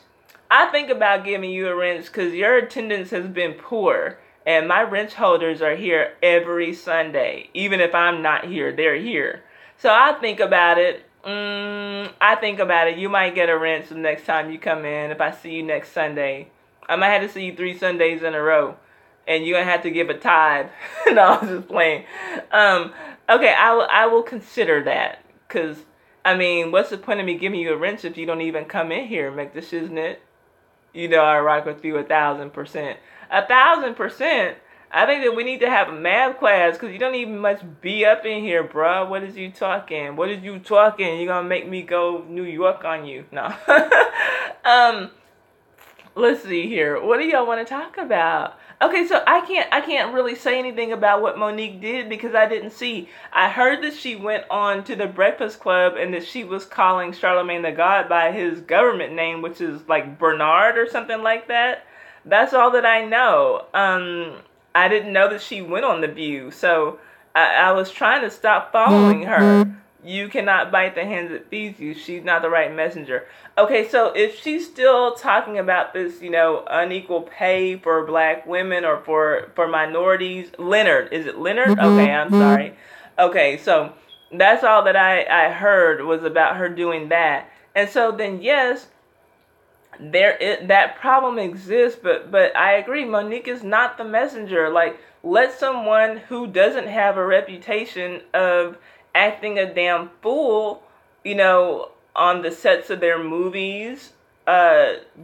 I think about giving you a wrench because your attendance has been poor. And my wrench holders are here every Sunday. Even if I'm not here, they're here. So I think about it. I think about it. You might get a wrench the next time you come in. If I see you next Sunday, I might have to see you 3 Sundays in a row. And you're going to have to give a tithe. No, I was just playing. Okay, I will consider that. Because, I mean, what's the point of me giving you a wrench if you don't even come in here, make the shiznit? You know I rock with you 1,000%. 1,000%? I think that we need to have a math class because you don't even much be up in here, bruh. What is you talking? What is you talking? You gonna make me go New York on you? No. um, let's see here. What do y'all want to talk about? Okay, so I can't really say anything about what Monique did because I didn't see. I heard that she went on to the Breakfast Club and that she was calling Charlemagne the God by his government name, which is like Bernard or something like that. That's all that I know. I didn't know that she went on The View, so I was trying to stop following her. You cannot bite the hand that feeds you. She's not the right messenger. Okay, so if she's still talking about this, unequal pay for black women or for minorities, Leonard, is it Leonard? Okay, I'm sorry. Okay, so that's all that I heard was about her doing that. And so then, yes, that problem exists, but I agree, Monique is not the messenger. Like, let someone who doesn't have a reputation of acting a damn fool, on the sets of their movies,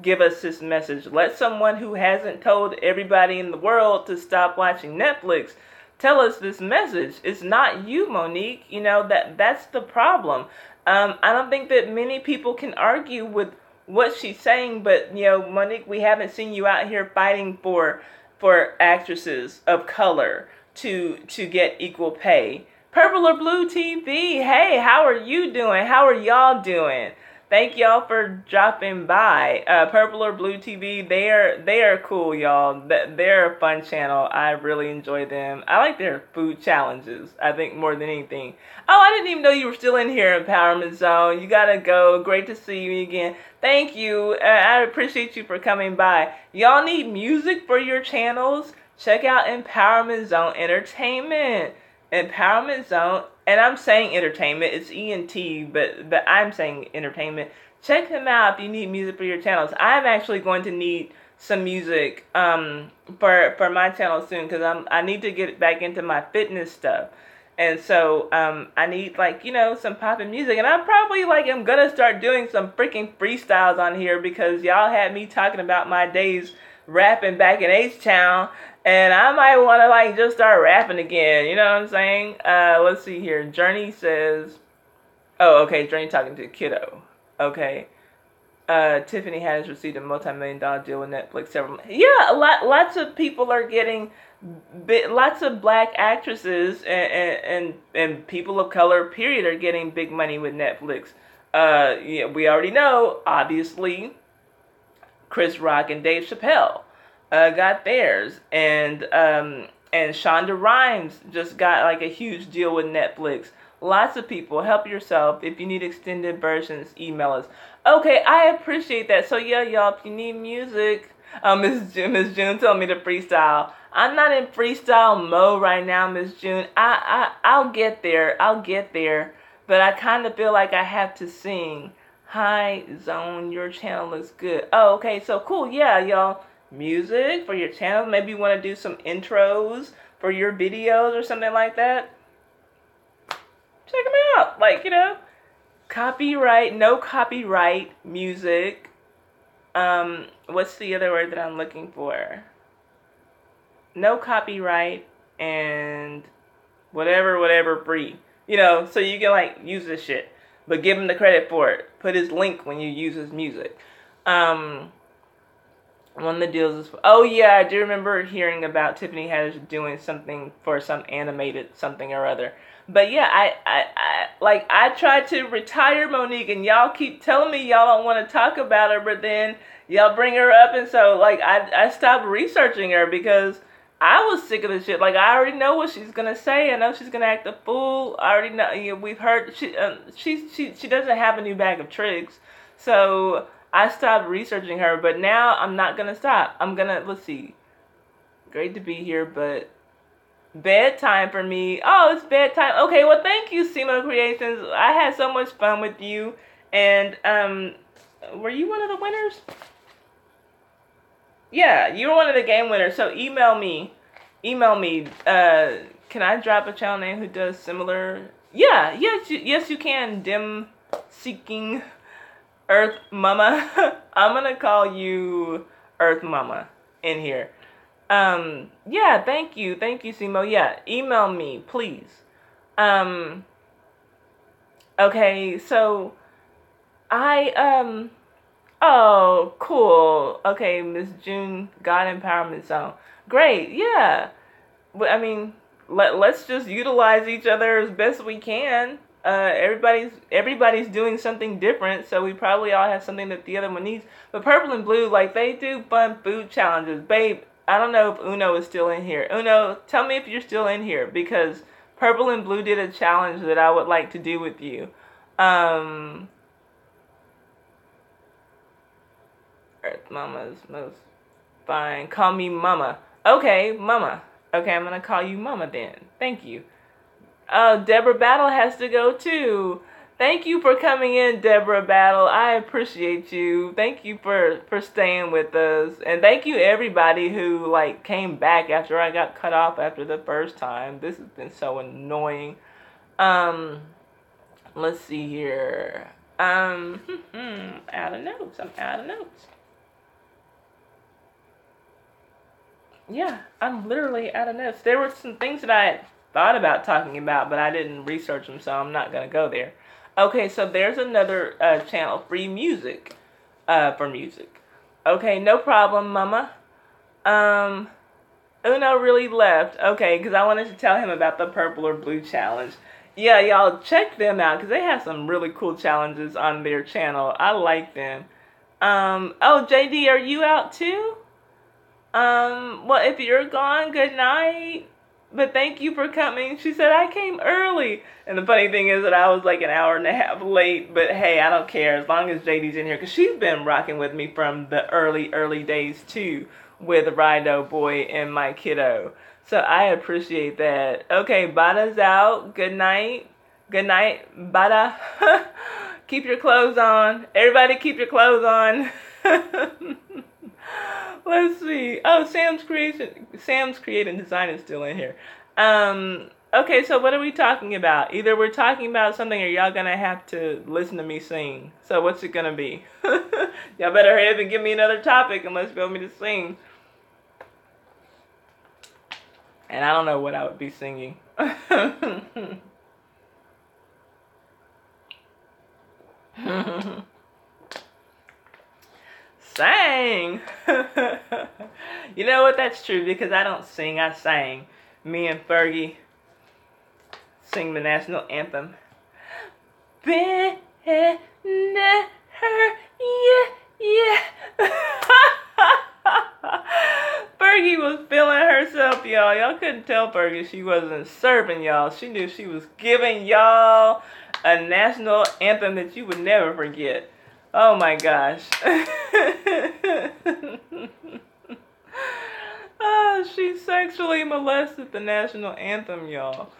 give us this message. Let someone who hasn't told everybody in the world to stop watching Netflix tell us this message. It's not you, Monique. That's the problem. I don't think that many people can argue with what she's saying, but Monique, we haven't seen you out here fighting for actresses of color to get equal pay. Purple or Blue TV, hey, how are you doing? How are y'all doing? Thank y'all for dropping by. Purple or Blue TV, they are cool, y'all. They're a fun channel. I really enjoy them. I like their food challenges, I think, more than anything. Oh, I didn't even know you were still in here, Empowerment Zone. You gotta go. Great to see you again. Thank you. I appreciate you for coming by. Y'all need music for your channels? Check out Empowerment Zone Entertainment. Empowerment Zone, and I'm saying entertainment, it's ENT, but I'm saying entertainment. Check them out if you need music for your channels. I'm actually going to need some music for my channel soon because I need to get back into my fitness stuff. And so I need some poppin' music, and I'm probably I'm gonna start doing some freaking freestyles on here because y'all had me talking about my days rapping back in H-Town. And I might want to just start rapping again. You know what I'm saying? Let's see here. Journey says, oh, okay. Journey talking to Kiddo. Okay. Tiffany has received a multi-million-dollar deal with Netflix. Yeah, lots of people are getting, lots of black actresses and people of color, period, are getting big money with Netflix. Yeah, we already know, obviously, Chris Rock and Dave Chappelle got theirs, and Shonda Rhimes just got a huge deal with Netflix. Lots of people. Help yourself. If you need extended versions, email us. Okay, I appreciate that. So yeah, y'all, if you need music, Miss June told me to freestyle. I'm not in freestyle mode right now, Miss June. I'll get there. But I kind of feel like I have to sing. Hi, Zone, your channel looks good. Oh, okay, so cool. Yeah, y'all. Music for your channel. Maybe you want to do some intros for your videos or something like that. Check them out. Copyright, no copyright music. What's the other word that I'm looking for? No copyright and whatever free. So you can use this shit. But give him the credit for it. Put his link when you use his music. One of the deals is, oh yeah, I do remember hearing about Tiffany Haddish doing something for some animated something or other. But yeah, I tried to retire Monique, and y'all keep telling me y'all don't want to talk about her, but then y'all bring her up, and so I stopped researching her because I was sick of this shit. I already know what she's gonna say. I know she's gonna act a fool. I already know. We've heard she doesn't have a new bag of tricks, so I stopped researching her, but now I'm not going to stop. I'm going to, let's see. Great to be here, but bedtime for me. Oh, it's bedtime. Okay, well, thank you, Simo Creations. I had so much fun with you. And, were you one of the winners? Yeah, you were one of the game winners. So email me. Can I drop a channel name who does similar? Yeah, yes, you can. Dim Seeking Earth Mama. I'm gonna call you Earth Mama in here. Yeah, thank you, Simo. Yeah, email me, please. Um, okay, so I oh, cool. Okay, Miss June, God Empowerment Zone. Great, yeah. But I mean, let's just utilize each other as best we can. Everybody's doing something different, so we probably all have something that the other one needs. But Purple and Blue, like they do fun food challenges, babe. I don't know if Uno is still in here. Uno, tell me if you're still in here because Purple and Blue did a challenge that I would like to do with you. Um, Earth Mama's most fine. Call me Mama. Okay, Mama. Okay, I'm gonna call you Mama then. Thank you. Oh, Deborah Battle has to go too. Thank you for coming in, Deborah Battle. I appreciate you. Thank you for staying with us. And thank you everybody who like came back after I got cut off after the first time. This has been so annoying. Um let's see here. Out of notes. I'm out of notes. Yeah, I'm literally out of notes. There were some things that I had thought about talking about, but I didn't research them, so I'm not going to go there. Okay, so there's another channel, Free Music, for music. Okay, no problem, Mama. Uno really left. Okay, because I wanted to tell him about the Purple or Blue Challenge. Yeah, y'all check them out, because they have some really cool challenges on their channel. I like them. Oh, JD, are you out too? Well, if you're gone, good night. But thank you for coming. She said, I came early. And the funny thing is that I was like an hour and a half late. But hey, I don't care as long as JD's in here. Because she's been rocking with me from the early days too. With Rido Boy and my kiddo. So I appreciate that. Okay, Bada's out. Good night. Good night, Bada. Keep your clothes on. Everybody keep your clothes on. Let's see. Oh, Sam's Creating Design is still in here. Okay, so what are we talking about? Either we're talking about something or y'all gonna have to listen to me sing. So what's it gonna be? Y'all better hurry up and give me another topic unless you want me to sing. And I don't know what I would be singing. Sang. You know what? That's true because I don't sing. I sang. Me and Fergie sing the national anthem. Been her, yeah. Fergie was feeling herself, y'all. Y'all couldn't tell Fergie she wasn't serving y'all. She knew she was giving y'all a national anthem that you would never forget. Oh my gosh. Oh, she sexually molested the national anthem, y'all.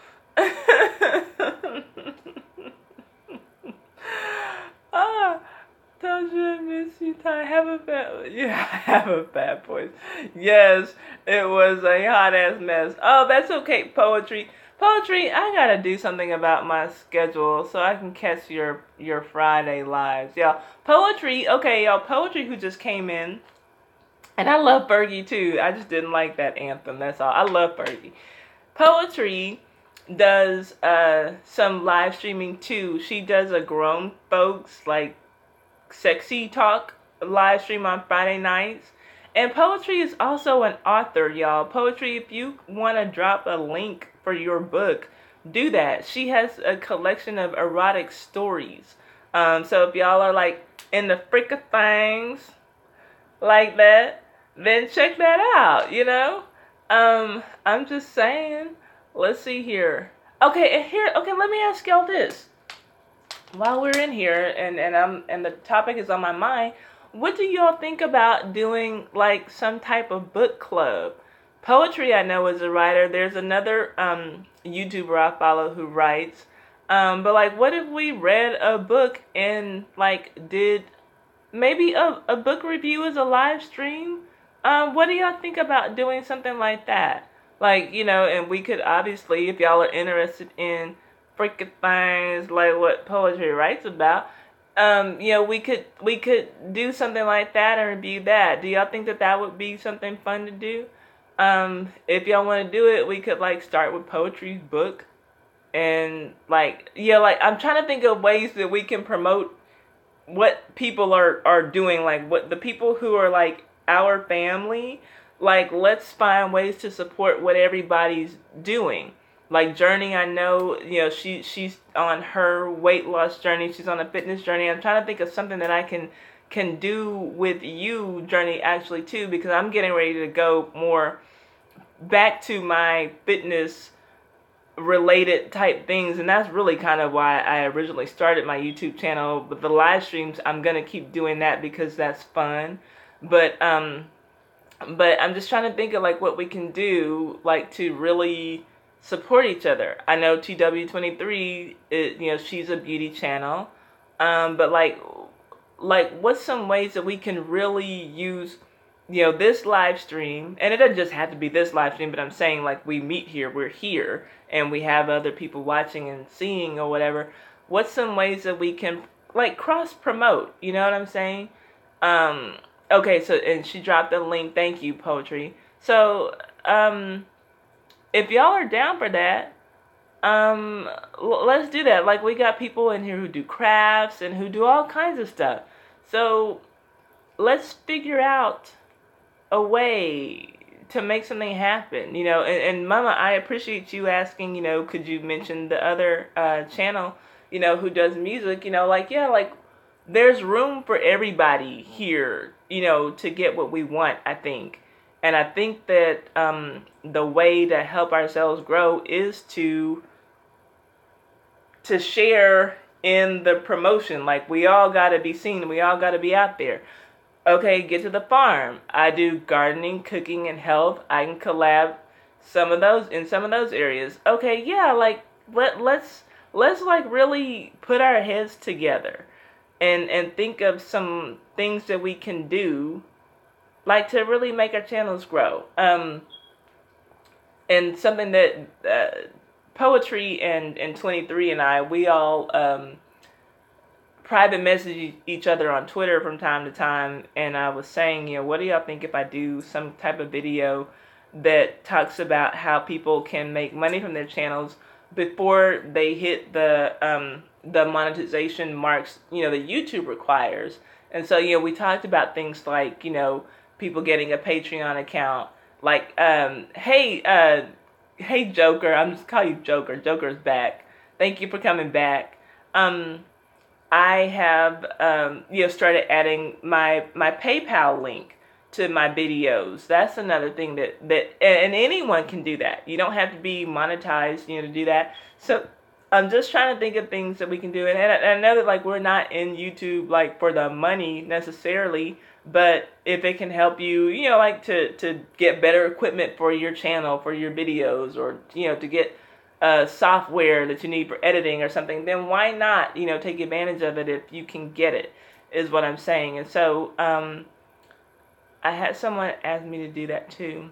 Ah, told you I miss you, Ty. Have a bad voice. Yes, it was a hot ass mess. Oh, that's okay, Poetry. Poetry, I gotta do something about my schedule so I can catch your Friday lives. Y'all, Poetry, okay, y'all, Poetry who just came in. And I love Fergie too. I just didn't like that anthem, that's all. I love Fergie. Poetry does some live streaming too. She does a grown folks like sexy talk live stream on Friday nights. And Poetry is also an author, y'all. Poetry, if you want to drop a link for your book, do that. She has a collection of erotic stories. So if y'all are like in the freak of things like that, then check that out, you know? I'm just saying. Let's see here. Okay, let me ask y'all this. While we're in here and the topic is on my mind, what do y'all think about doing like some type of book club? Poetry, I know, is a writer. There's another YouTuber I follow who writes. But like, what if we read a book and like did maybe a book review as a live stream? What do y'all think about doing something like that? Like, you know, and we could obviously, if y'all are interested in freaking things like what Poetry writes about, you know, we could do something like that and review that. Do y'all think that would be something fun to do? If y'all want to do it, we could like start with Poetry's book, and like I'm trying to think of ways that we can promote what people are doing, like what the people who are like our family, like let's find ways to support what everybody's doing. Like Journey, I know, she's on her weight loss journey, she's on a fitness journey. I'm trying to think of something that I can do with you, Journey, actually too, because I'm getting ready to go more back to my fitness related type things, and that's really kind of why I originally started my YouTube channel. But the live streams, I'm gonna keep doing that because that's fun. But I'm just trying to think of like what we can do, like to really support each other. I know TW23, she's a beauty channel, but like what's some ways that we can really use this live stream, and it doesn't just have to be this live stream, but I'm saying like we meet here, we're here, and we have other people watching and seeing or whatever. What's some ways that we can like cross promote? You know what I'm saying? Okay, so, and she dropped a link. Thank you, Poetry. So, if y'all are down for that, let's do that. Like, we got people in here who do crafts and who do all kinds of stuff. So, let's figure out a way to make something happen, and Mama, I appreciate you asking, could you mention the other channel, who does music, like there's room for everybody here, to get what we want, I think. And I think that the way to help ourselves grow is to share in the promotion. Like, we all got to be seen. We all got to be out there. Okay, get to the farm. I do gardening, cooking, and health. I can collab some of those in some of those areas. Okay, yeah, like let's like really put our heads together and think of some things that we can do, like to really make our channels grow. And something that Poetry and 23 and I, we all private message each other on Twitter from time to time, and I was saying, what do y'all think if I do some type of video that talks about how people can make money from their channels before they hit the monetization marks, that YouTube requires. And so, we talked about things like, people getting a Patreon account, like, hey Joker, I'm just calling you Joker. Joker's back. Thank you for coming back. I have, started adding my PayPal link to my videos. That's another thing that and anyone can do that. You don't have to be monetized, to do that. So I'm just trying to think of things that we can do. And I know that, like, we're not in YouTube, like, for the money necessarily, but if it can help you, like, to get better equipment for your channel, for your videos, or, to get software that you need for editing or something, then why not, take advantage of it if you can get it, is what I'm saying. And so, I had someone ask me to do that too.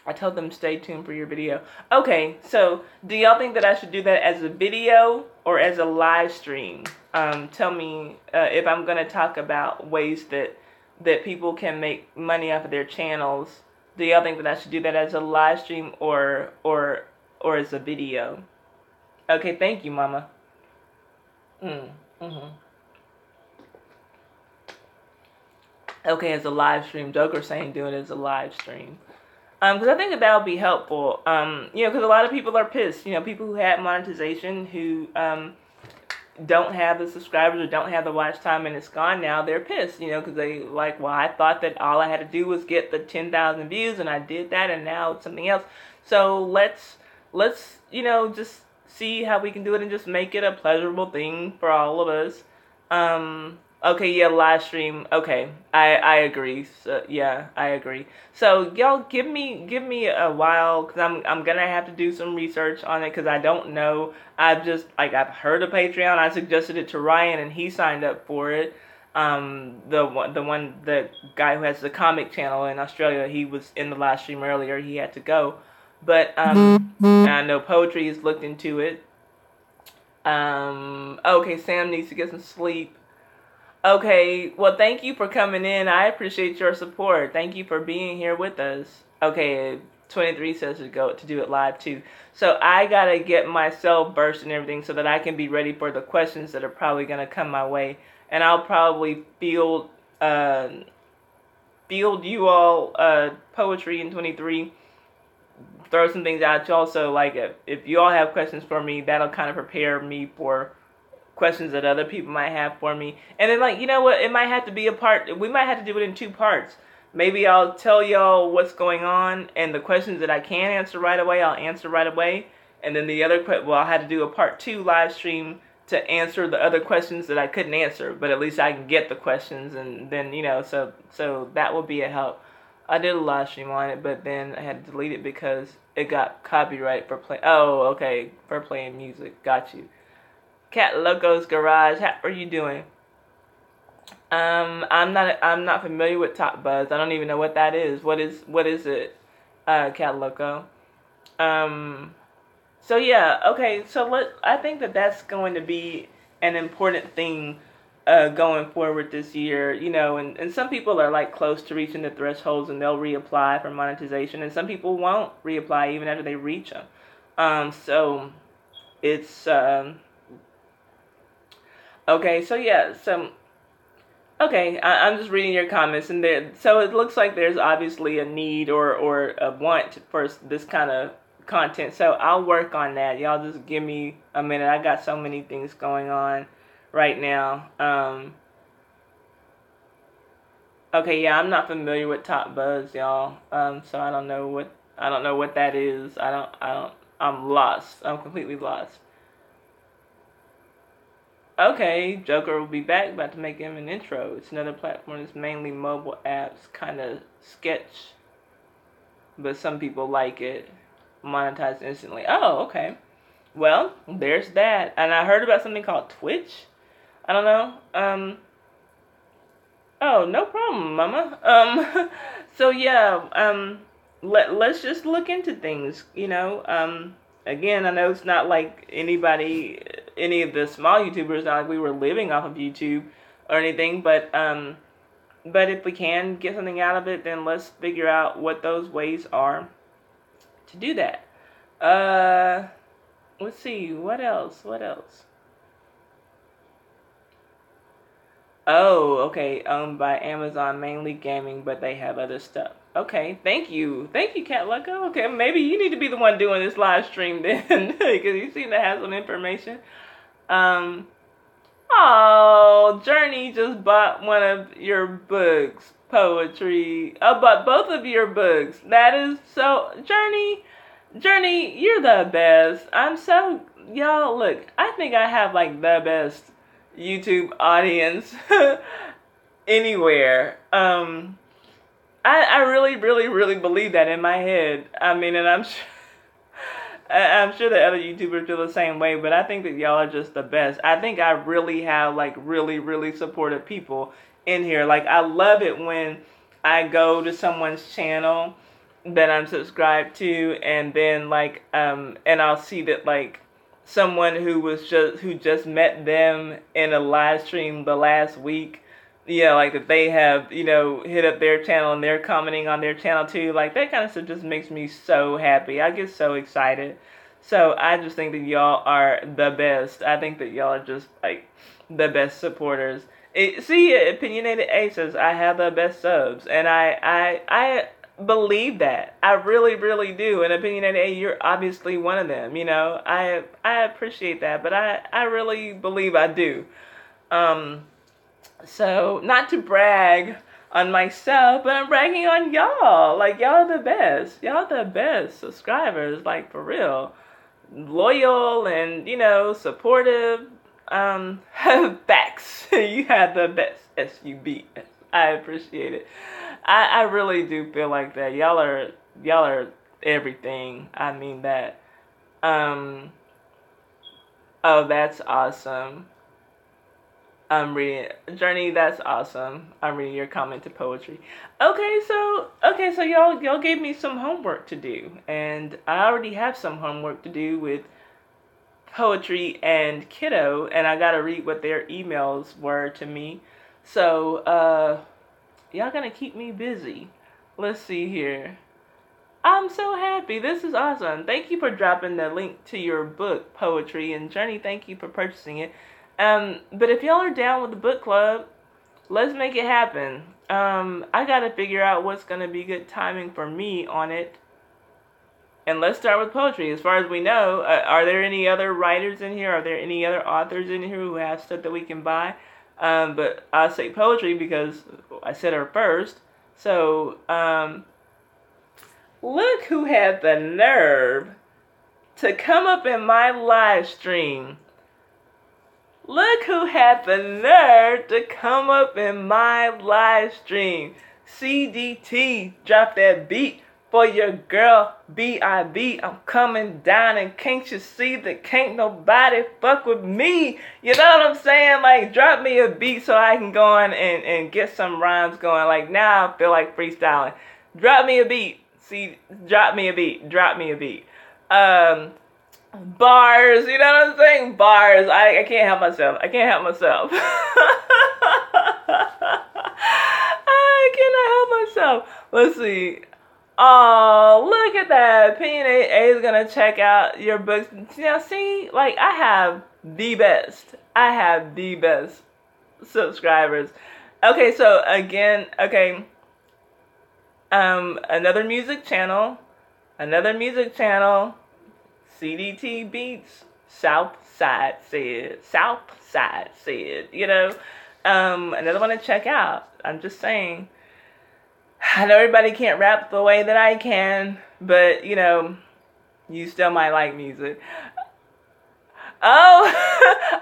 I told them stay tuned for your video. Okay, so do y'all think that I should do that as a video or as a live stream? Tell me if I'm going to talk about ways that people can make money off of their channels. Do y'all think that I should do that as a live stream or as a video? Okay, thank you, Mama. Okay, as a live stream. Joker saying do it as a live stream. Because I think that would be helpful. Because a lot of people are pissed. People who had monetization who don't have the subscribers or don't have the watch time and it's gone now, they're pissed, because they like, well, I thought that all I had to do was get the 10,000 views and I did that and now it's something else. So let's just see how we can do it and just make it a pleasurable thing for all of us. Okay, yeah, live stream. Okay, I agree. So, yeah, I agree. So y'all give me a while, because I'm gonna have to do some research on it, because I don't know. I've heard of Patreon. I suggested it to Ryan and he signed up for it. The guy who has the comic channel in Australia, he was in the live stream earlier. He had to go, but I know Poetry has looked into it. Okay, Sam needs to get some sleep. Okay, well, thank you for coming in. I appreciate your support. Thank you for being here with us. Okay, 23 says to do it live too. So I gotta get myself versed and everything so that I can be ready for the questions that are probably gonna come my way, and I'll probably uh, field you all poetry in 23. Throw some things out y'all. So like if you all have questions for me, that'll kind of prepare me for questions that other people might have for me. And then like, you know what, it might have to be we might have to do it in 2 parts. Maybe I'll tell y'all what's going on, and the questions that I can answer right away, I'll answer right away. And then the other I'll have to do a part 2 live stream to answer the other questions that I couldn't answer, but at least I can get the questions, and then, so that will be a help. I did a live stream on it, but then I had to delete it because it got copyright for for playing music. Got you. Cat Loco's Garage, how are you doing? I'm not familiar with Top Buzz. I don't even know what that is. What is it? Cat Loco. So yeah, okay. So I think that's going to be an important thing going forward this year. And some people are like close to reaching the thresholds and they'll reapply for monetization, and some people won't reapply even after they reach them. So it's okay. So yeah, okay, I'm just reading your comments, and so it looks like there's obviously a need or a want for this kind of content. So I'll work on that. Y'all just give me a minute. I got so many things going on right now. Okay, yeah, I'm not familiar with Top Buzz, y'all. So I don't know what that is. I'm lost. I'm completely lost. Okay, Joker will be back, about to make him an intro. It's another platform that's mainly mobile apps, kind of sketch, but some people like it. Monetize instantly. Oh, okay. Well, there's that. And I heard about something called Twitch. I don't know. Oh, no problem, Mama. So yeah, let's just look into things, Again, I know it's not like any of the small YouTubers, not like we were living off of YouTube or anything, but if we can get something out of it, then let's figure out what those ways are to do that. Let's see, what else? Oh, okay, owned by Amazon, mainly gaming, but they have other stuff. Okay, thank you, Cat Loco. Okay, maybe you need to be the one doing this live stream then, because you seem to have some information. Oh, Journey just bought one of your books, poetry. Bought both of your books. That is so, Journey, you're the best. Y'all, look, I think I have like the best YouTube audience anywhere. I really, really, really believe that in my head. I mean, and I'm sure that other YouTubers feel the same way, but I think that y'all are just the best. I think I really have like really, really supportive people in here. Like, I love it when I go to someone's channel that I'm subscribed to, and then like and I'll see that like someone who just met them in a live stream the last week, like that they have, hit up their channel and they're commenting on their channel too. Like, that kind of stuff just makes me so happy. I get so excited. So I just think that y'all are the best. I think that y'all are just like the best supporters. Opinionated A says, I have the best subs, and I believe that. I really, really do. And Opinionated A, you're obviously one of them. I appreciate that, but I really believe I do. So, not to brag on myself, but I'm bragging on y'all. Like, y'all are the best. Y'all are the best subscribers, like, for real. Loyal and, supportive. Facts. You had the best. S-U-B-S. I appreciate it. I really do feel like that. Y'all are everything. I mean that. Oh, that's awesome. I'm reading Journey. That's awesome. I'm reading your comment to poetry. Okay, so y'all gave me some homework to do, and I already have some homework to do with poetry and Kiddo, and I gotta read what their emails were to me. So y'all gonna keep me busy. Let's see here. I'm so happy. This is awesome. Thank you for dropping the link to your book, Poetry and Journey. Thank you for purchasing it. But if y'all are down with the book club, let's make it happen. I gotta figure out what's gonna be good timing for me on it. And let's start with poetry. As far as we know, are there any other writers in here? Are there any other authors in here who have stuff that we can buy? But I say poetry because I said her first. So, look who had the nerve to come up in my live stream. Look who had the nerve to come up in my live stream. CDT, drop that beat for your girl, B.I.B. I'm coming down, and can't you see that can't nobody fuck with me? You know what I'm saying? Like, drop me a beat so I can go on and get some rhymes going. Like, now I feel like freestyling. Drop me a beat. See, drop me a beat. Drop me a beat. Bars, you know what I'm saying? Bars. I can't help myself. I can't help myself. I cannot help myself. Let's see. Oh, look at that. Opinion A is going to check out your books. Now, see, like, I have the best. I have the best subscribers. Okay, so again, okay. Another music channel. CDT Beats. Southside said, you know. Another one to check out. I'm just saying. I know everybody can't rap the way that I can, but, you know, you still might like music. Oh,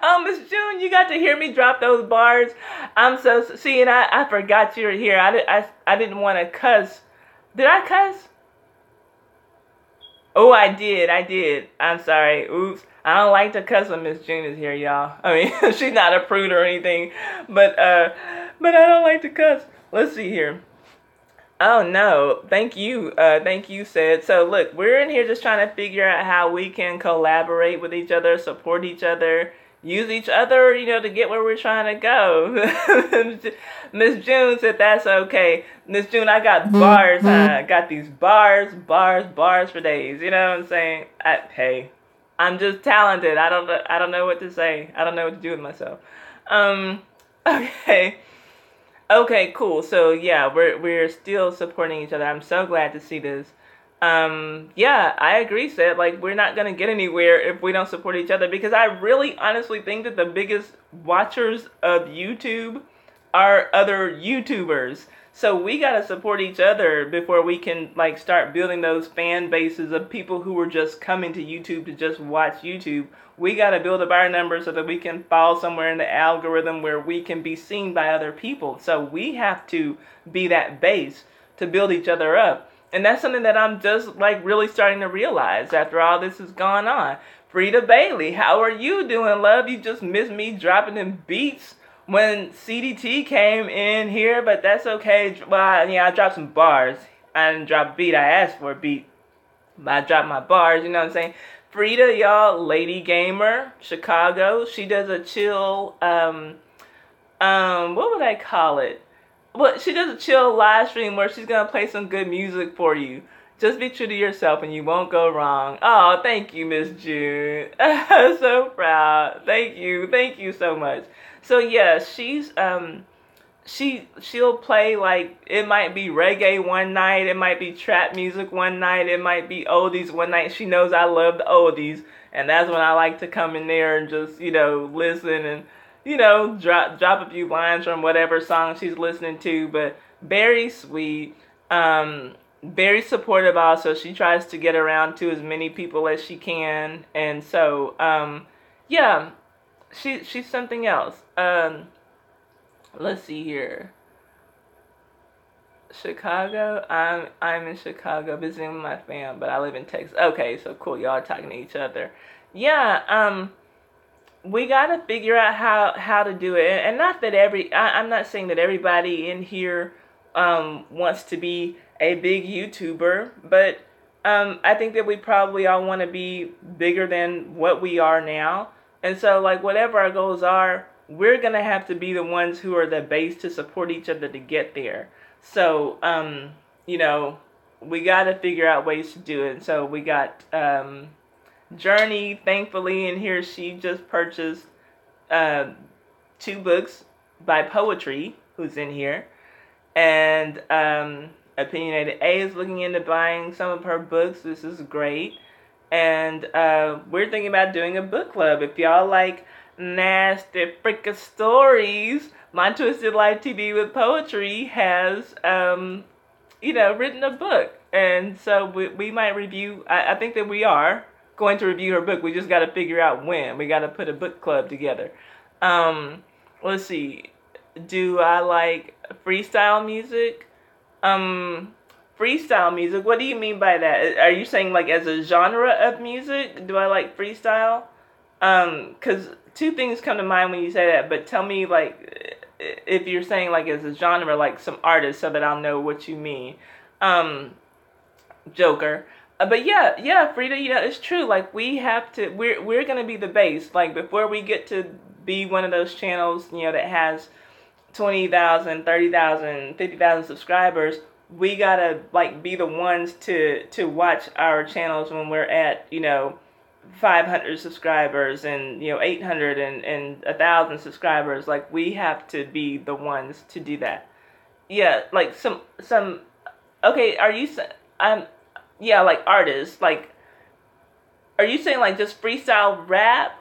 oh, Miss June, you got to hear me drop those bars. I'm so, see, and I forgot you were here. I didn't want to cuss. Did I cuss? Oh, I did. I'm sorry. Oops. I don't like to cuss when Miss June is here, y'all. I mean, she's not a prude or anything, but I don't like to cuss. Let's see here. Oh no, thank you, Sid. So look, we're in here just trying to figure out how we can collaborate with each other, support each other, use each other, you know, to get where we're trying to go. Miss June said that's okay. Miss June, I got bars, huh? I got these bars for days. You know what I'm saying? Hey, I'm just talented. I don't know what to say. I don't know what to do with myself. Okay. Okay, cool. So yeah, we're still supporting each other. I'm so glad to see this. Yeah, I agree, Seth. Like, we're not gonna get anywhere if we don't support each other, because I really honestly think that the biggest watchers of YouTube are other YouTubers. So we gotta support each other before we can, like, start building those fan bases of people who are just coming to YouTube to just watch YouTube. We gotta build up our numbers so that we can fall somewhere in the algorithm where we can be seen by other people. So we have to be that base to build each other up. And that's something that I'm just, like, really starting to realize after all this has gone on. Frida Bailey, how are you doing, love? You just missed me dropping them beats when CDT came in here, but that's okay. Well, yeah, I dropped some bars. I didn't drop a beat. I asked for a beat, but I dropped my bars, you know what I'm saying? Frida, y'all, Lady Gamer, Chicago. She does a chill, what would I call it? Well, she does a chill live stream where she's going to play some good music for you. Just be true to yourself and you won't go wrong. Oh, thank you, Miss June. I'm so proud. Thank you so much. So yeah, she's she'll play, like, it might be reggae one night, it might be trap music one night, it might be oldies one night. She knows I love the oldies, and that's when I like to come in there and just, you know, listen and, you know, drop a few lines from whatever song she's listening to. But very sweet, very supportive also. She tries to get around to as many people as she can, and so yeah, she's something else. Let's see here. Chicago. I'm in Chicago visiting with my fam, but I live in Texas. Okay, so cool. Y'all are talking to each other. Yeah. We gotta figure out how to do it, and not that I'm not saying that everybody in here wants to be a big YouTuber, but I think that we probably all want to be bigger than what we are now, and so, like, whatever our goals are, we're gonna have to be the ones who are the base to support each other to get there. So, you know, we got to figure out ways to do it. And so we got Journey, thankfully, in here. She just purchased uh, 2 books by Poetry, who's in here. And Opinionated A is looking into buying some of her books. This is great. And we're thinking about doing a book club. If y'all like nasty freaking stories, My Twisted Life TV with Poetry has, written a book. And so we might review, I think that we are going to review her book. We just got to figure out when. We got to put a book club together. Let's see. Do I like freestyle music? Freestyle music, what do you mean by that? Are you saying like as a genre of music? Do I like freestyle? Because 2 things come to mind when you say that, but tell me like if you're saying like as a genre, like some artists, so that I'll know what you mean. Joker. But yeah, Frida, it's true. Like we're gonna be the base. Like before we get to be one of those channels, that has 20,000, 30,000, 50,000 subscribers, we gotta like be the ones to watch our channels when we're at 500 subscribers and 800 and 1,000 subscribers. Like we have to be the ones to do that. Yeah, like some. Okay, are you yeah, like artists, like are you saying like just freestyle rap?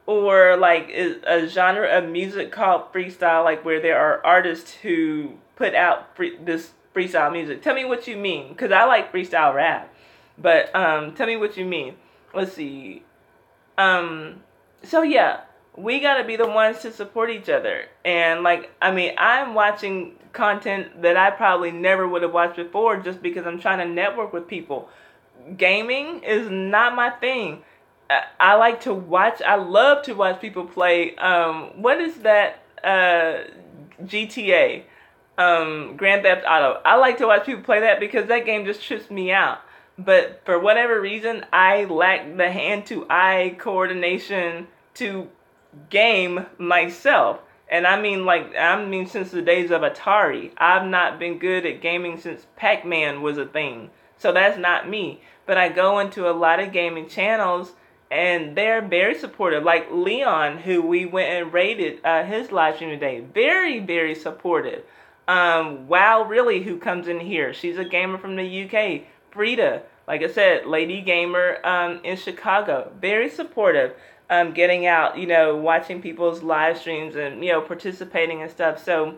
Or like is a genre of music called freestyle, like where there are artists who put out this freestyle music? Tell me what you mean, because I like freestyle rap. But tell me what you mean. Let's see. So yeah, we gotta be the ones to support each other. And like, I'm watching content that I probably never would have watched before just because I'm trying to network with people. Gaming is not my thing. I like to watch. I love to watch people play. What is that? GTA, Grand Theft Auto. I like to watch people play that because that game just trips me out. But for whatever reason, I lack the hand-to-eye coordination to game myself. And I mean since the days of Atari. I've not been good at gaming since Pac-Man was a thing. So that's not me. But I go into a lot of gaming channels and they're very supportive. Like Leon, who we went and rated his live stream today. Very, very supportive. Wow, really, who comes in here. She's a gamer from the UK. Frida, like I said, lady gamer in Chicago. Very supportive. Getting out, watching people's live streams and, participating and stuff. So,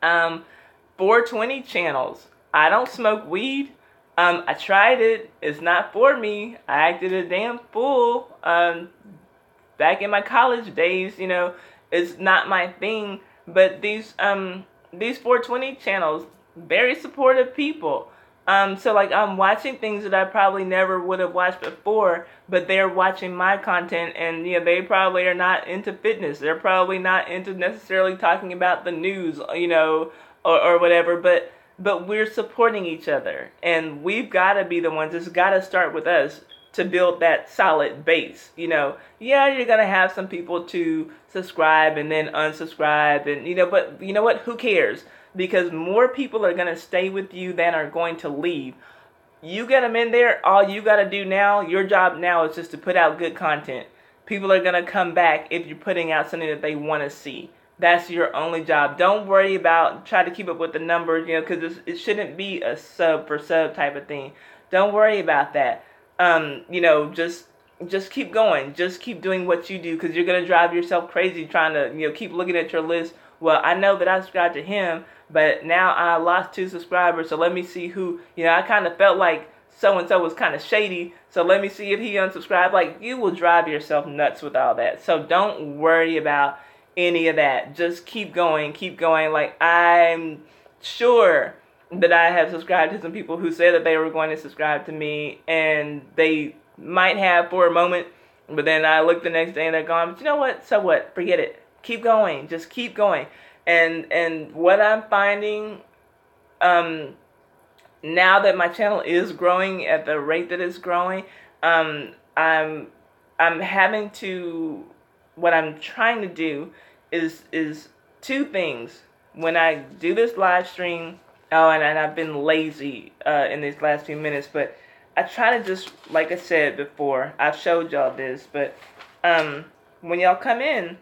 420 channels. I don't smoke weed. I tried it. It's not for me. I acted a damn fool back in my college days. It's not my thing. But these 420 channels, very supportive people. So like I'm watching things that I probably never would have watched before, but they're watching my content, and they probably are not into fitness. They're probably not into necessarily talking about the news, or whatever. But we're supporting each other, and we've got to be the ones. It's got to start with us to build that solid base. Yeah, you're gonna have some people to subscribe and then unsubscribe, and but you know what? Who cares? Because more people are gonna stay with you than are going to leave. You get them in there. All you gotta do now, your job now, is just to put out good content. People are gonna come back if you're putting out something that they want to see. That's your only job. Don't worry about try to keep up with the numbers, because it shouldn't be a sub for sub type of thing. Don't worry about that. Just keep going. Just keep doing what you do, because you're gonna drive yourself crazy trying to keep looking at your list. Well, I know that I subscribed to him, but now I lost 2 subscribers, so let me see who. I kind of felt like so and so was kind of shady, so let me see if he unsubscribed. Like, you will drive yourself nuts with all that. So don't worry about any of that. Just keep going, keep going. Like, I'm sure that I have subscribed to some people who said that they were going to subscribe to me, and they might have for a moment, but then I look the next day and they're gone. But you know what? So what? Forget it. Keep going. Just keep going. And what I'm finding, now that my channel is growing at the rate that it's growing, I'm having to. What I'm trying to do is 2 things. When I do this live stream, Oh, and I've been lazy in these last few minutes, but I try to just, like I said before, I've showed y'all this, but when y'all come in,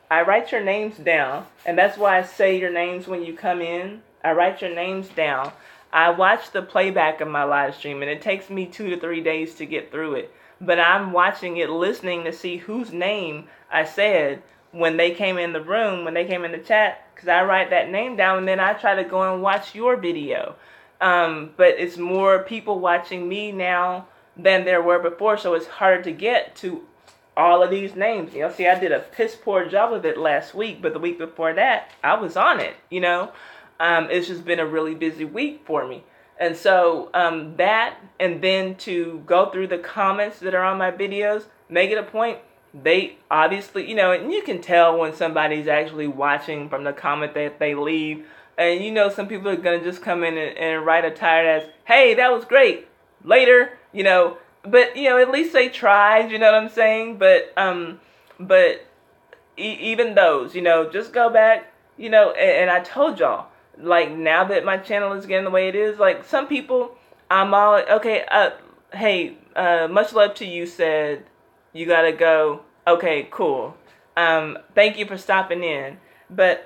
I write your names down, and that's why I say your names when you come in. I write your names down. I watch the playback of my live stream, and it takes me 2 to 3 days to get through it. But I'm watching it, listening to see whose name I said when they came in the room, when they came in the chat, because I write that name down, and then I try to go and watch your video. But it's more people watching me now than there were before, so it's harder to get to all of these names. You know, see, I did a piss poor job of it last week, but the week before that, I was on it, you know. It's just been a really busy week for me. And so that, and then to go through the comments that are on my videos, make it a point. They obviously, you know, and you can tell when somebody's actually watching from the comment that they leave. And you know, some people are going to just come in and write a tired ass, hey, that was great, later, you know. But, you know, at least they tried, you know what I'm saying? But even those, you know, just go back, you know, and I told y'all, like, now that my channel is getting the way it is, like, some people, I'm all, okay, hey, much love to you, said, you gotta go. Okay, cool. Thank you for stopping in. But,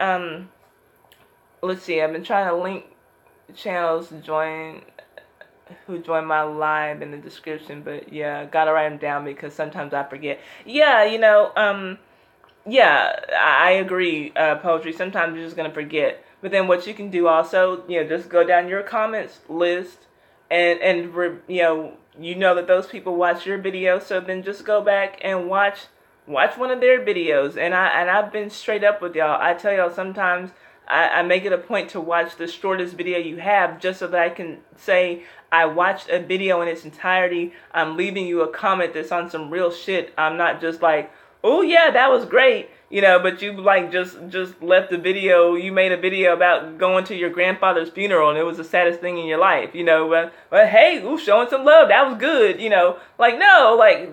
let's see, I've been trying to link channels who join my live in the description, but yeah, gotta write them down because sometimes I forget. Yeah, you know, yeah, I agree, Poetry. Sometimes you're just gonna forget. But then what you can do also, you know, just go down your comments list and you know that those people watch your video, so then just go back and watch one of their videos. And I've been straight up with y'all. I tell y'all sometimes I make it a point to watch the shortest video you have just so that I can say I watched a video in its entirety. I'm leaving you a comment that's on some real shit. I'm not just like, oh yeah, that was great, you know, but you like just left the video. You made a video about going to your grandfather's funeral and it was the saddest thing in your life, you know, but hey, ooh, showing some love, that was good, you know. Like, no, like,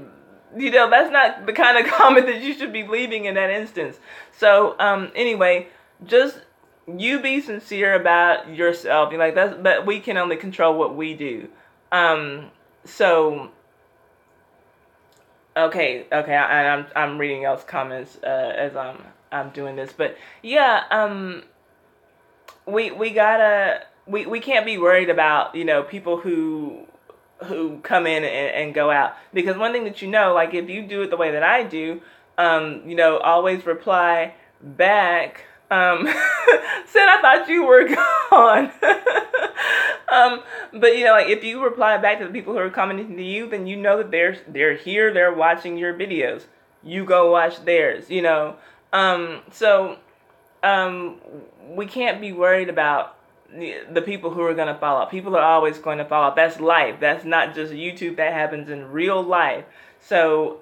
you know, that's not the kind of comment that you should be leaving in that instance. So anyway, just you be sincere about yourself. You know, like that we can only control what we do. So okay, I'm reading y'all's comments as I'm doing this, but yeah, we can't be worried about, you know, people who come in and go out, because one thing that, you know, like if you do it the way that I do, you know, always reply back. Said I thought you were gone. But you know, like if you reply back to the people who are commenting to you, then you know that they're here, they're watching your videos. You go watch theirs, you know. So we can't be worried about the people who are going to follow. People are always going to follow. That's life. That's not just YouTube. That happens in real life. So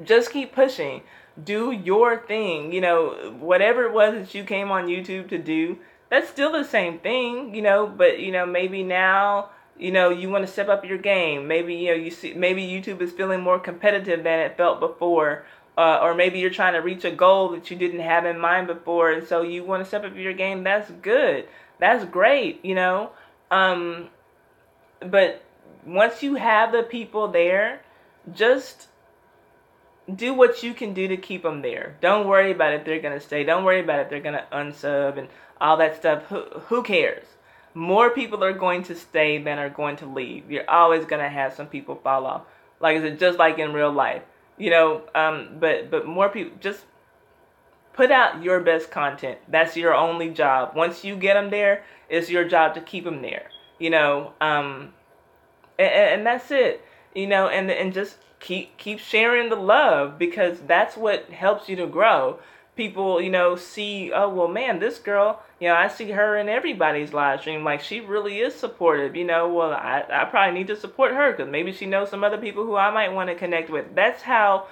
just keep pushing. Do your thing, you know, whatever it was that you came on YouTube to do, that's still the same thing, you know, but, you know, maybe now, you know, you want to step up your game. Maybe, you know, maybe YouTube is feeling more competitive than it felt before, or maybe you're trying to reach a goal that you didn't have in mind before, and so you want to step up your game. That's good. That's great, you know, but once you have the people there, just do what you can do to keep them there. Don't worry about if they're going to stay. Don't worry about if they're going to unsub and all that stuff. Who cares? More people are going to stay than are going to leave. You're always going to have some people fall off. Like I said, just like in real life. You know, but more people, just put out your best content. That's your only job. Once you get them there, it's your job to keep them there. You know, and that's it. You know, and just keep sharing the love, because that's what helps you to grow. People, you know, see, oh, well, man, this girl, you know, I see her in everybody's live stream. Like, she really is supportive. You know, well, I probably need to support her because maybe she knows some other people who I might want to connect with. That's how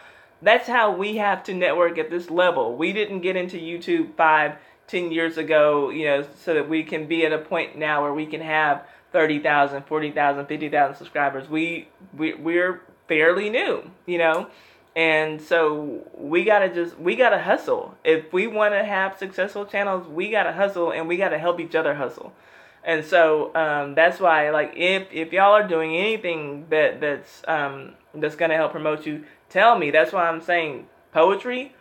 we have to network at this level. We didn't get into YouTube 5-10 years ago, you know, so that we can be at a point now where we can have 30,000, 40,000, 50,000 subscribers. We're fairly new, you know. And so we gotta hustle. If we want to have successful channels, we gotta hustle, and we gotta help each other hustle. And so that's why, like, if y'all are doing anything that's gonna help promote you, tell me. That's why I'm saying poetry.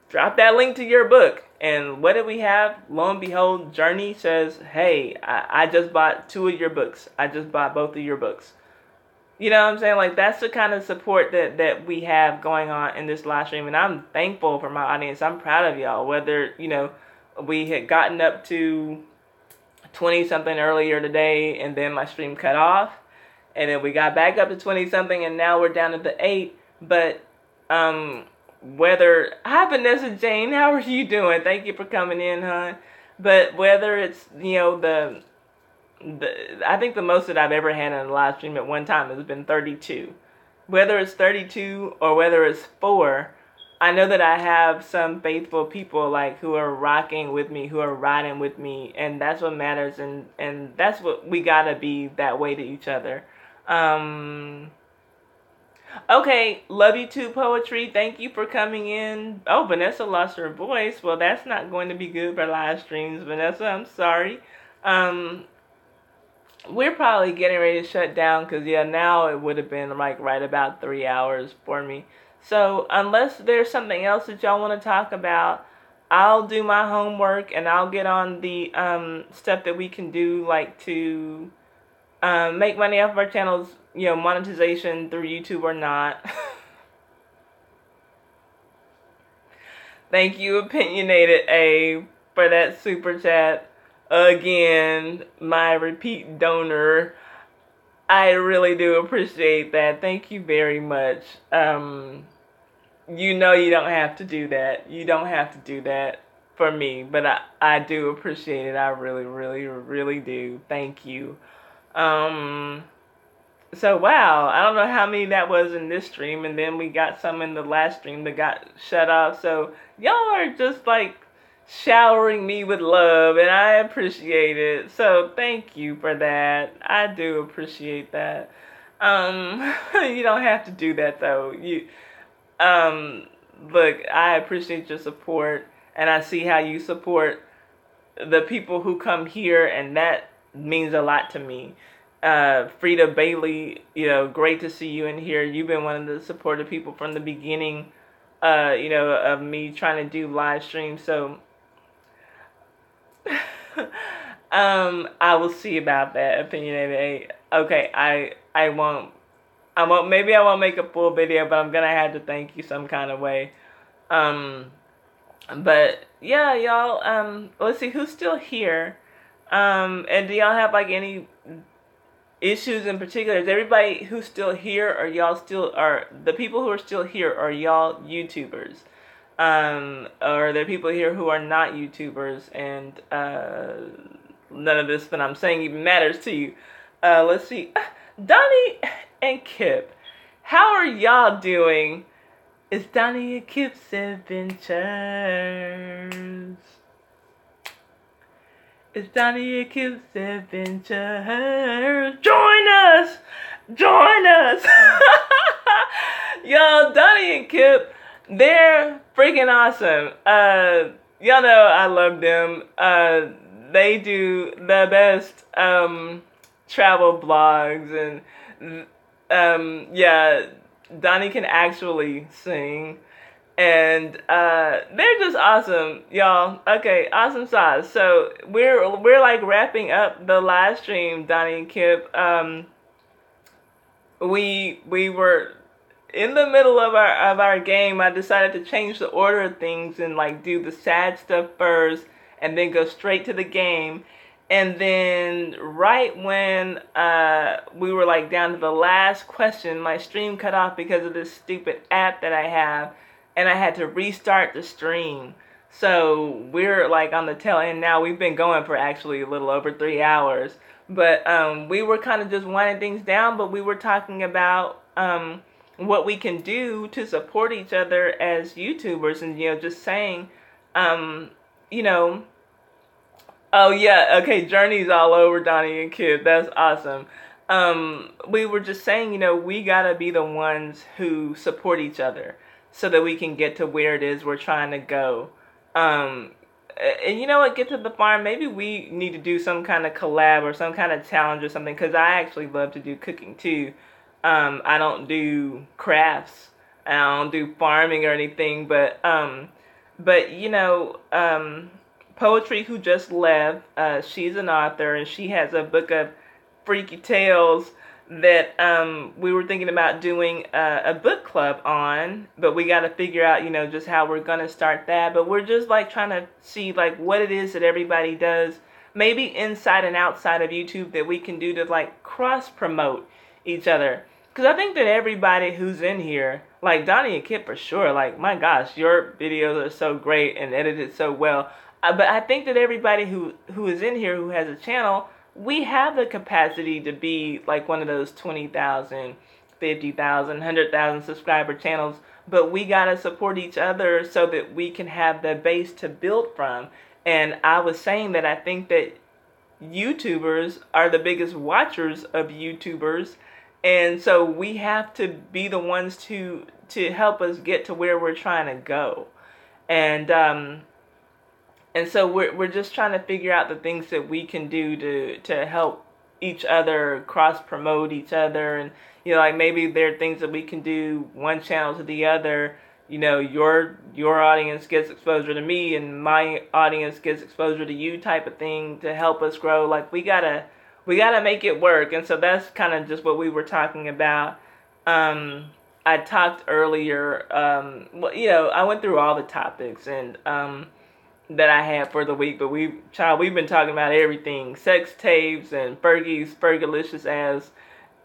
Drop that link to your book. And what did we have? Lo and behold, Journey says, hey, I just bought 2 of your books. I just bought both of your books. You know what I'm saying? Like, that's the kind of support that we have going on in this live stream. And I'm thankful for my audience. I'm proud of y'all. Whether, we had gotten up to 20-something earlier today, and then my stream cut off. And then we got back up to 20-something, and now we're down to the 8. But, hi, Vanessa Jane, how are you doing? Thank you for coming in, hon. But whether it's, I think the most that I've ever had in a live stream at one time has been 32. Whether it's 32 or whether it's 4, I know that I have some faithful people like who are rocking with me, who are riding with me, and that's what matters, and that's what we gotta be, that way to each other. Okay, love you too, Poetry. Thank you for coming in. Oh, Vanessa lost her voice. Well, that's not going to be good for live streams, Vanessa. I'm sorry. We're probably getting ready to shut down because, now it would have been like right about 3 hours for me. So unless there's something else that y'all want to talk about, I'll do my homework and I'll get on the stuff that we can do, like to make money off of our channels, monetization through YouTube or not. Thank you, Opinionated A, for that super chat. Again, my repeat donor. I really do appreciate that. Thank you very much. You don't have to do that. You don't have to do that for me, but I do appreciate it. I really, really, really do. Thank you. So, wow, I don't know how many that was in this stream, and then we got some in the last stream that got shut off. So, y'all are just like showering me with love, and I appreciate it. So thank you for that. I do appreciate that. You don't have to do that though. Look, I appreciate your support, and I see how you support the people who come here, and that means a lot to me. Frida Bailey, great to see you in here. You've been one of the supportive people from the beginning, of me trying to do live streams. So I will see about that, Opinionated. Okay, I won't, maybe I won't make a full video, but I'm gonna have to thank you some kind of way. But yeah, y'all, let's see who's still here. And do y'all have like any issues in particular? Is everybody who's still here, or the people who are still here, are y'all YouTubers? Or there are people here who are not YouTubers, and none of this that I'm saying even matters to you. Let's see. Downy and Kip, how are y'all doing? It's Downy and Kip's Adventures. It's Downy and Kip's Adventures. Join us! Join us! Yo, Downy and Kip, they're freaking awesome. Y'all know I love them. They do the best travel blogs, and yeah, Donnie can actually sing, and they're just awesome, y'all. Okay, awesome sauce. So we're like wrapping up the live stream, Donnie and Kip. We were in the middle of our game. I decided to change the order of things and like do the sad stuff first and then go straight to the game. And then right when we were like down to the last question, my stream cut off because of this stupid app that I have, and I had to restart the stream. So we're like on the tail end now. We've been going for actually a little over 3 hours. But we were kind of just winding things down, but we were talking about what we can do to support each other as YouTubers, and just saying, oh yeah, okay, Journey's all over Donnie and Kid. That's awesome. we were just saying, we gotta be the ones who support each other so that we can get to where it is we're trying to go. Um, and you know what, get to the farm. Maybe we need to do some kind of collab or some kind of challenge or something, because I actually love to do cooking too. I don't do crafts. I don't do farming or anything, but Poetry, who just left, she's an author, and she has a book of freaky tales that we were thinking about doing a book club on, but we got to figure out, just how we're going to start that. But we're just like trying to see like what it is that everybody does, maybe inside and outside of YouTube, that we can do to like cross promote each other. Because I think that everybody who's in here, like Downy and Kip for sure, like, my gosh, your videos are so great and edited so well. But I think that everybody who is in here who has a channel, we have the capacity to be like one of those 20,000, 50,000, 100,000 subscriber channels. But we got to support each other so that we can have the base to build from. And I was saying that I think that YouTubers are the biggest watchers of YouTubers. And so we have to be the ones to help us get to where we're trying to go. And so we're just trying to figure out the things that we can do to help each other, cross promote each other. And like maybe there are things that we can do one channel to the other. Your audience gets exposure to me and my audience gets exposure to you, type of thing, to help us grow. Like we gotta make it work. And so that's kind of just what we were talking about. I talked earlier, I went through all the topics and that I had for the week, but we've been talking about everything: sex tapes and Fergie's Fergalicious ass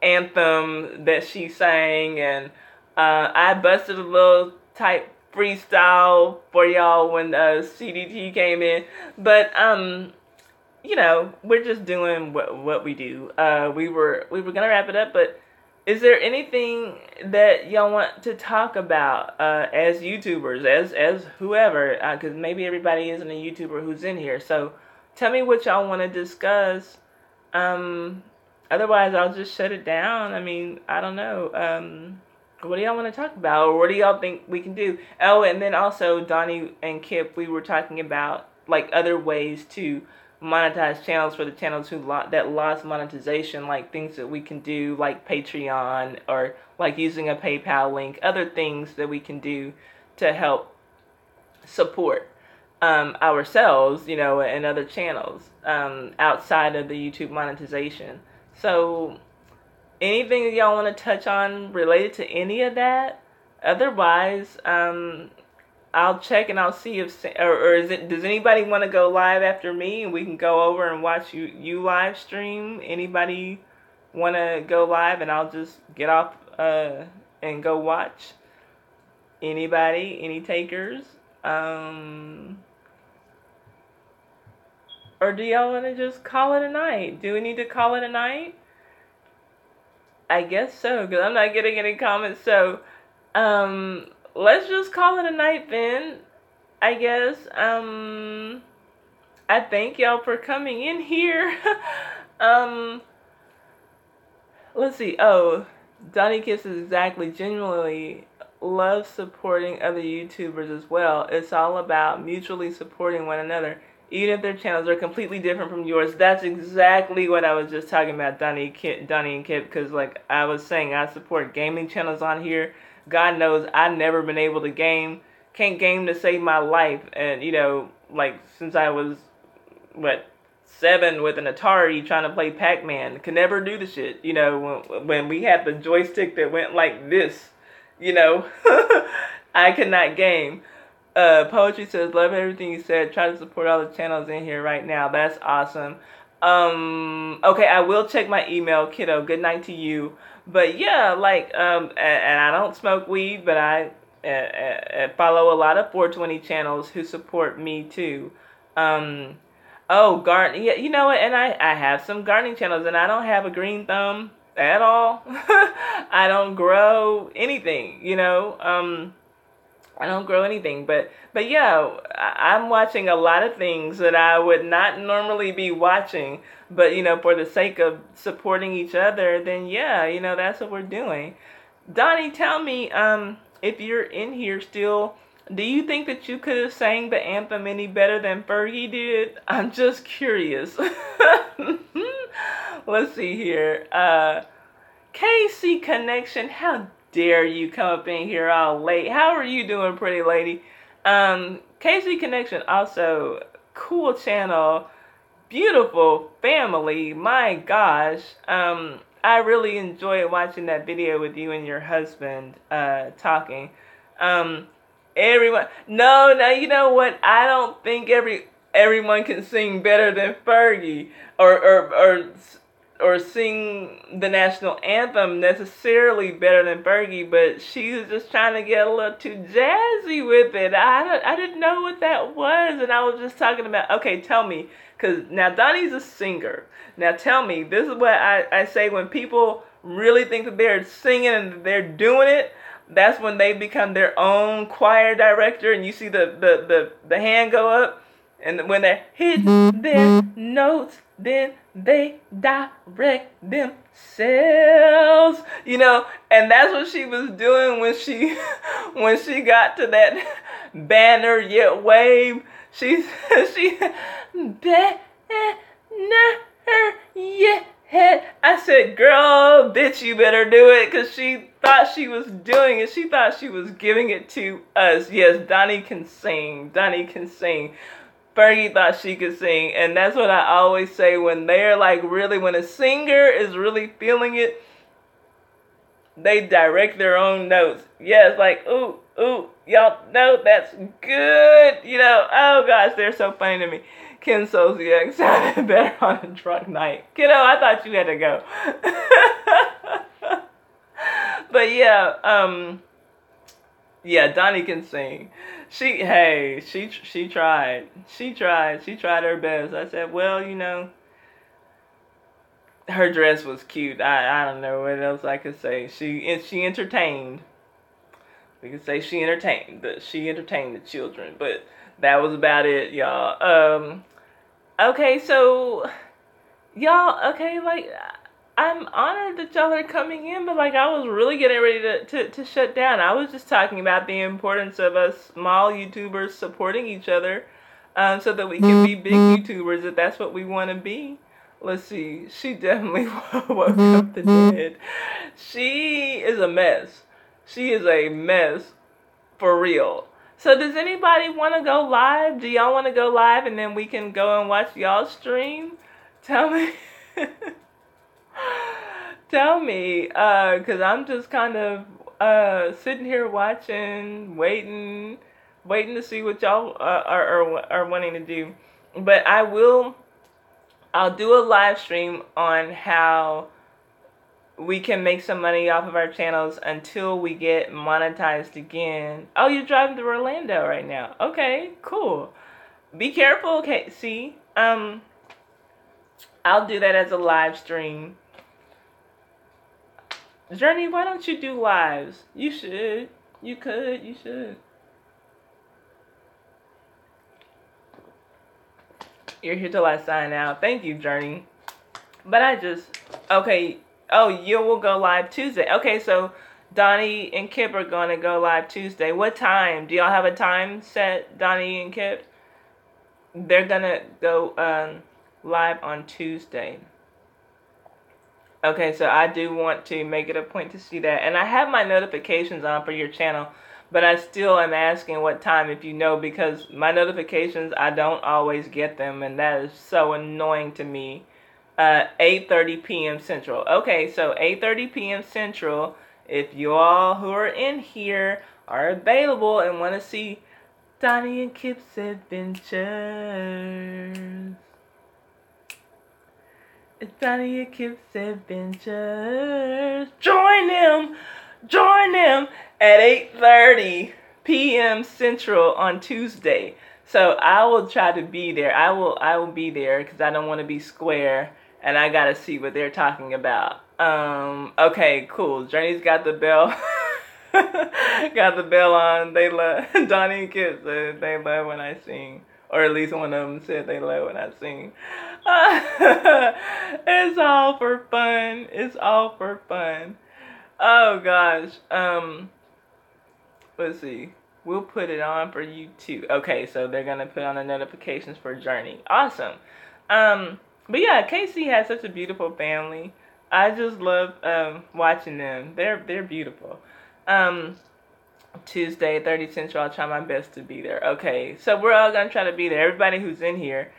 anthem that she sang, and I busted a little type freestyle for y'all when CDT came in. But we're just doing what we do. We were gonna wrap it up, but is there anything that y'all want to talk about as YouTubers, as whoever? Because maybe everybody isn't a YouTuber who's in here. So tell me what y'all want to discuss. Otherwise, I'll just shut it down. I mean, I don't know. What do y'all want to talk about, or what do y'all think we can do? Oh, and then also Downy and Kip, we were talking about like other ways to monetize channels for the channels that lost monetization, like things that we can do like Patreon, or like using a PayPal link, other things that we can do to help support ourselves, and other channels outside of the YouTube monetization. So anything that y'all want to touch on related to any of that? Otherwise, I'll check and I'll see if, or does anybody want to go live after me and we can go over and watch you live stream? Anybody want to go live and I'll just get off and go watch? Anybody? Any takers? Or do y'all want to just call it a night? Do we need to call it a night? I guess so, because I'm not getting any comments. So, let's just call it a night then, I guess. I thank y'all for coming in here. Let's see. Oh, Downy Kiss is exactly, genuinely love supporting other YouTubers as well. It's all about mutually supporting one another, even if their channels are completely different from yours. That's exactly what I was just talking about, Downy and Kip, because like I was saying, I support gaming channels on here. God knows I've never been able to game. Can't game to save my life. And, like since I was, 7 with an Atari trying to play Pac-Man. Could never do the shit. When we had the joystick that went like this, I could not game. Poetry says, love everything you said. Try to support all the channels in here right now. That's awesome. Okay, I will check my email, kiddo. Good night to you. But yeah, like, and I don't smoke weed, but I follow a lot of 420 channels who support me too. Gardening, yeah, you know what, and I have some gardening channels, and I don't have a green thumb at all. I don't grow anything, I don't grow anything, but yeah, I'm watching a lot of things that I would not normally be watching, but for the sake of supporting each other, then yeah, that's what we're doing. Donnie, tell me, if you're in here still, do you think that you could have sang the anthem any better than Fergie did? I'm just curious. Let's see here. KC Connection, how dare you come up in here all late? How are you doing, pretty lady? KC Connection, also cool channel, beautiful family. My gosh, I really enjoyed watching that video with you and your husband talking. Everyone, no, you know what? I don't think everyone can sing better than Fergie, or sing the national anthem necessarily better than Fergie, but she was just trying to get a little too jazzy with it. I didn't know what that was, and I was just talking about, okay, tell me, because now Donnie's a singer. Now tell me, this is what I say when people really think that they're singing and they're doing it. That's when they become their own choir director, and you see the hand go up. And when they hit their notes, then they direct themselves. And that's what she was doing when she got to that banner yet wave. She banner yet. I said, girl, bitch, you better do it, because she thought she was doing it. She thought she was giving it to us. Yes, Donnie can sing. Donnie can sing. Fergie thought she could sing, and that's what I always say when they're like really, when a singer is really feeling it, they direct their own notes. Yes, like, ooh, y'all know that's good. Oh gosh, they're so funny to me. Ken Sosiak sounded better on a drunk night. Kiddo, I thought you had to go. But yeah, Donnie can sing. She tried. She tried her best. I said, well, her dress was cute. I don't know what else I could say. She entertained. We could say she entertained the children, but that was about it, y'all. Okay, so y'all, okay, like, I'm honored that y'all are coming in, but like, I was really getting ready to shut down. I was just talking about the importance of us small YouTubers supporting each other, so that we can be big YouTubers if that's what we want to be. Let's see. She definitely woke up the dead. She is a mess. She is a mess for real. So does anybody want to go live? Do y'all want to go live and then we can go and watch y'all stream? Tell me. Tell me, because I'm just kind of sitting here watching, waiting to see what y'all are wanting to do. But I'll do a live stream on how we can make some money off of our channels until we get monetized again. Oh, you're driving to Orlando right now. Okay, cool. Be careful. Okay, see, I'll do that as a live stream. Journey, why don't you do lives? You should. You could. You should. You're here till I sign out. Thank you, Journey. But okay. Oh, you will go live Tuesday. Okay, so Donnie and Kip are going to go live Tuesday. What time? Do y'all have a time set, Donnie and Kip? They're going to go live on Tuesday. Okay, so I do want to make it a point to see that. And I have my notifications on for your channel, but I still am asking what time, if you know, because my notifications, I don't always get them, and that is so annoying to me. 8:30 p.m. Central. Okay, so 8:30 p.m. Central, if you all who are in here are available and want to see Donnie and Kip's adventures. It's Donnie and Kip's adventures. Join them at 8:30 p.m. Central on Tuesday. So I will try to be there. I will be there because I don't want to be square, and I gotta see what they're talking about. Okay, cool. Journey's got the bell. Got the bell on. They love Donnie and Kit said they love when I sing, or at least one of them said they love when I sing. It's all for fun. It's all for fun. Oh gosh. Let's see. We'll put it on for you too. Okay, so they're gonna put on the notifications for Journey. Awesome. But yeah, Casey has such a beautiful family. I just love watching them. They're beautiful. Tuesday, 30 Central. I'll try my best to be there. Okay, so we're all gonna try to be there. Everybody who's in here.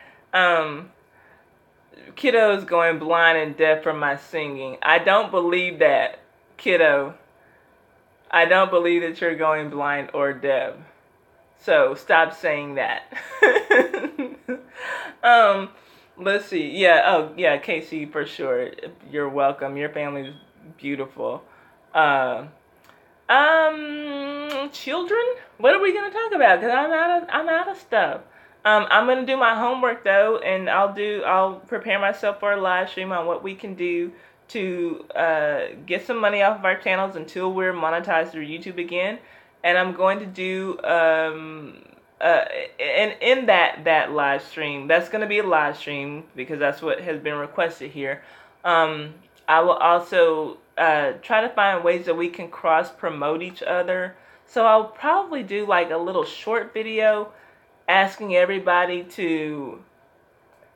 Kiddo is going blind and deaf from my singing. I don't believe that, kiddo. I don't believe that you're going blind or deaf. So stop saying that. Let's see. Yeah. Oh, yeah. Casey, for sure. You're welcome. Your family's beautiful. Children. What are we gonna talk about? Cause I'm out of stuff. I'm gonna do my homework though, and I'll prepare myself for a live stream on what we can do to get some money off of our channels until we're monetized through YouTube again. And I'm going to do in that live stream, that's going to be a live stream because that's what has been requested here. I will also try to find ways that we can cross promote each other. So I'll probably do like a little short video asking everybody to.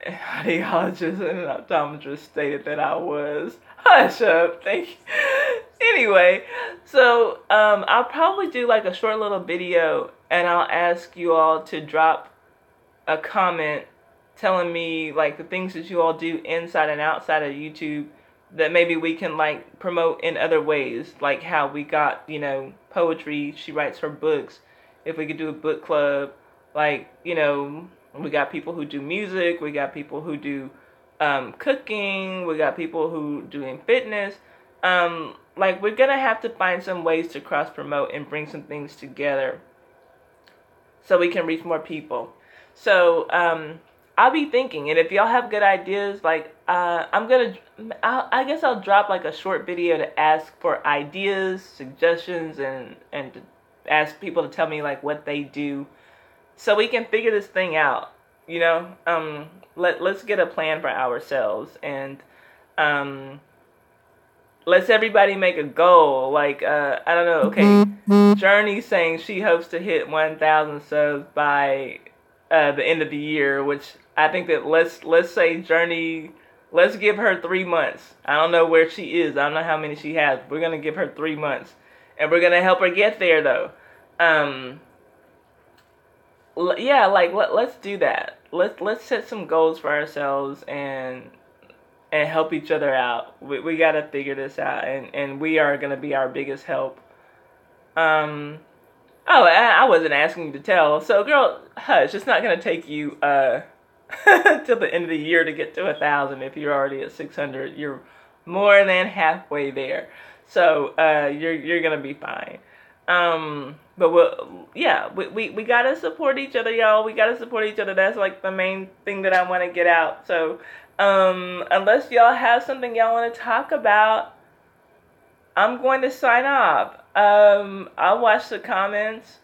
Audiologist and an optometrist stated that I was. Hush up, thank you. Anyway, so I'll probably do like a short little video and I'll ask you all to drop a comment telling me like the things that you all do inside and outside of YouTube that maybe we can like promote in other ways, like how we got, you know, poetry, she writes her books. If we could do a book club, like, you know, we got people who do music, we got people who do cooking, we got people who do in fitness. Like, we're going to have to find some ways to cross-promote and bring some things together so we can reach more people. So, I'll be thinking, and if y'all have good ideas, like, I guess I'll drop, like, a short video to ask for ideas, suggestions, and to ask people to tell me, like, what they do. So we can figure this thing out, you know. Let's get a plan for ourselves, and let's everybody make a goal. Like I don't know. Okay, Journey saying she hopes to hit 1,000 subs by the end of the year, which I think that let's say Journey. Let's give her 3 months. I don't know where she is. I don't know how many she has. We're gonna give her 3 months, and we're gonna help her get there though. Yeah, like let's do that. Let's set some goals for ourselves and help each other out. We gotta figure this out, and we are gonna be our biggest help. Oh, I wasn't asking you to tell. So, girl, hush. It's not gonna take you till the end of the year to get to 1,000. If you're already at 600, you're more than halfway there. So you're gonna be fine. But we gotta support each other, y'all. We gotta support each other. That's like the main thing that I want to get out. So, unless y'all have something y'all want to talk about, I'm going to sign off. I'll watch the comments.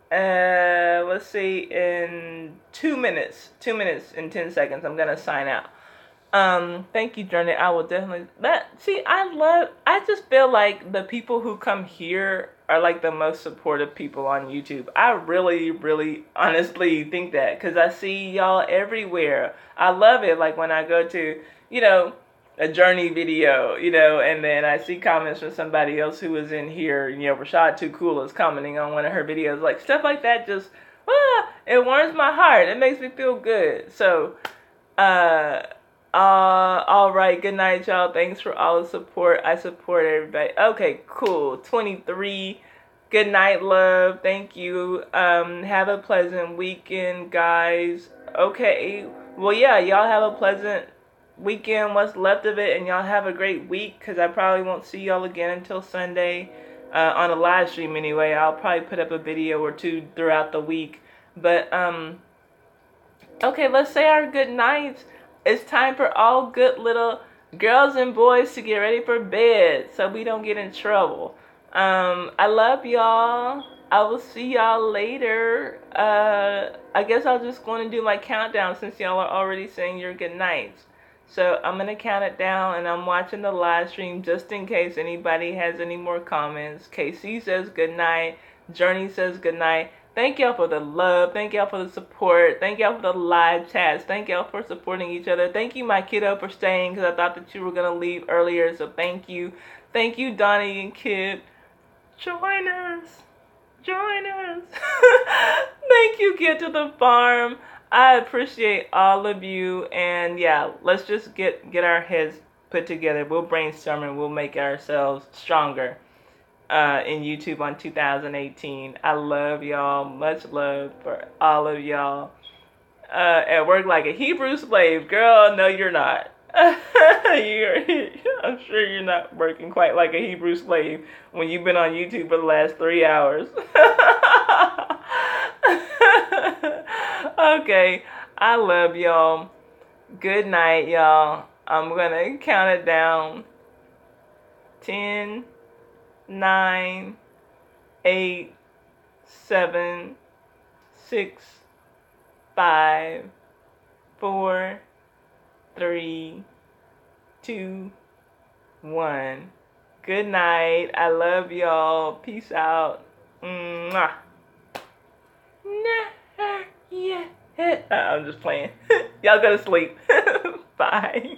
Let's see, in 2 minutes, 2 minutes and 10 seconds, I'm gonna sign out. Thank you, Journey. I will definitely I just feel like the people who come here are like the most supportive people on YouTube. I really, really honestly think that, because I see y'all everywhere. I love it. Like when I go to, you know, a Journey video, you know, and then I see comments from somebody else who was in here, you know, Rashad Too Cool is commenting on one of her videos, like stuff like that just, it warms my heart. It makes me feel good. So, all right, good night, y'all. Thanks for all the support. I support everybody. Okay, cool. 23. Good night, love. Thank you. Have a pleasant weekend, guys. Okay. Well, yeah, y'all have a pleasant weekend, what's left of it, and y'all have a great week, because I probably won't see y'all again until Sunday, on a live stream anyway. I'll probably put up a video or two throughout the week. But, okay, let's say our good nights. It's time for all good little girls and boys to get ready for bed so we don't get in trouble. I love y'all. I will see y'all later. I guess I'll just go and do my countdown since y'all are already saying your good nights. So I'm gonna count it down, and I'm watching the live stream just in case anybody has any more comments. KC says good night. Journey says good night. Thank y'all for the love. Thank y'all for the support. Thank y'all for the live chats. Thank y'all for supporting each other. Thank you, my kiddo, for staying because I thought that you were gonna leave earlier. So thank you. Thank you, Downy and Kid. Join us. Join us. Thank you, Get to the Farm. I appreciate all of you. And yeah, let's just get our heads put together. We'll brainstorm and we'll make ourselves stronger in YouTube on 2018. I love y'all. Much love for all of y'all. At work like a Hebrew slave. Girl, no, you're not. I'm sure you're not working quite like a Hebrew slave when you've been on YouTube for the last 3 hours. Okay, I love y'all. Good night, y'all. I'm gonna count it down. 10, 9, 8, 7, 6, 5, 4, 3, 2, 1. Good night. I love y'all. Peace out. Mwah. Yeah. I'm just playing. Y'all go to sleep. Bye.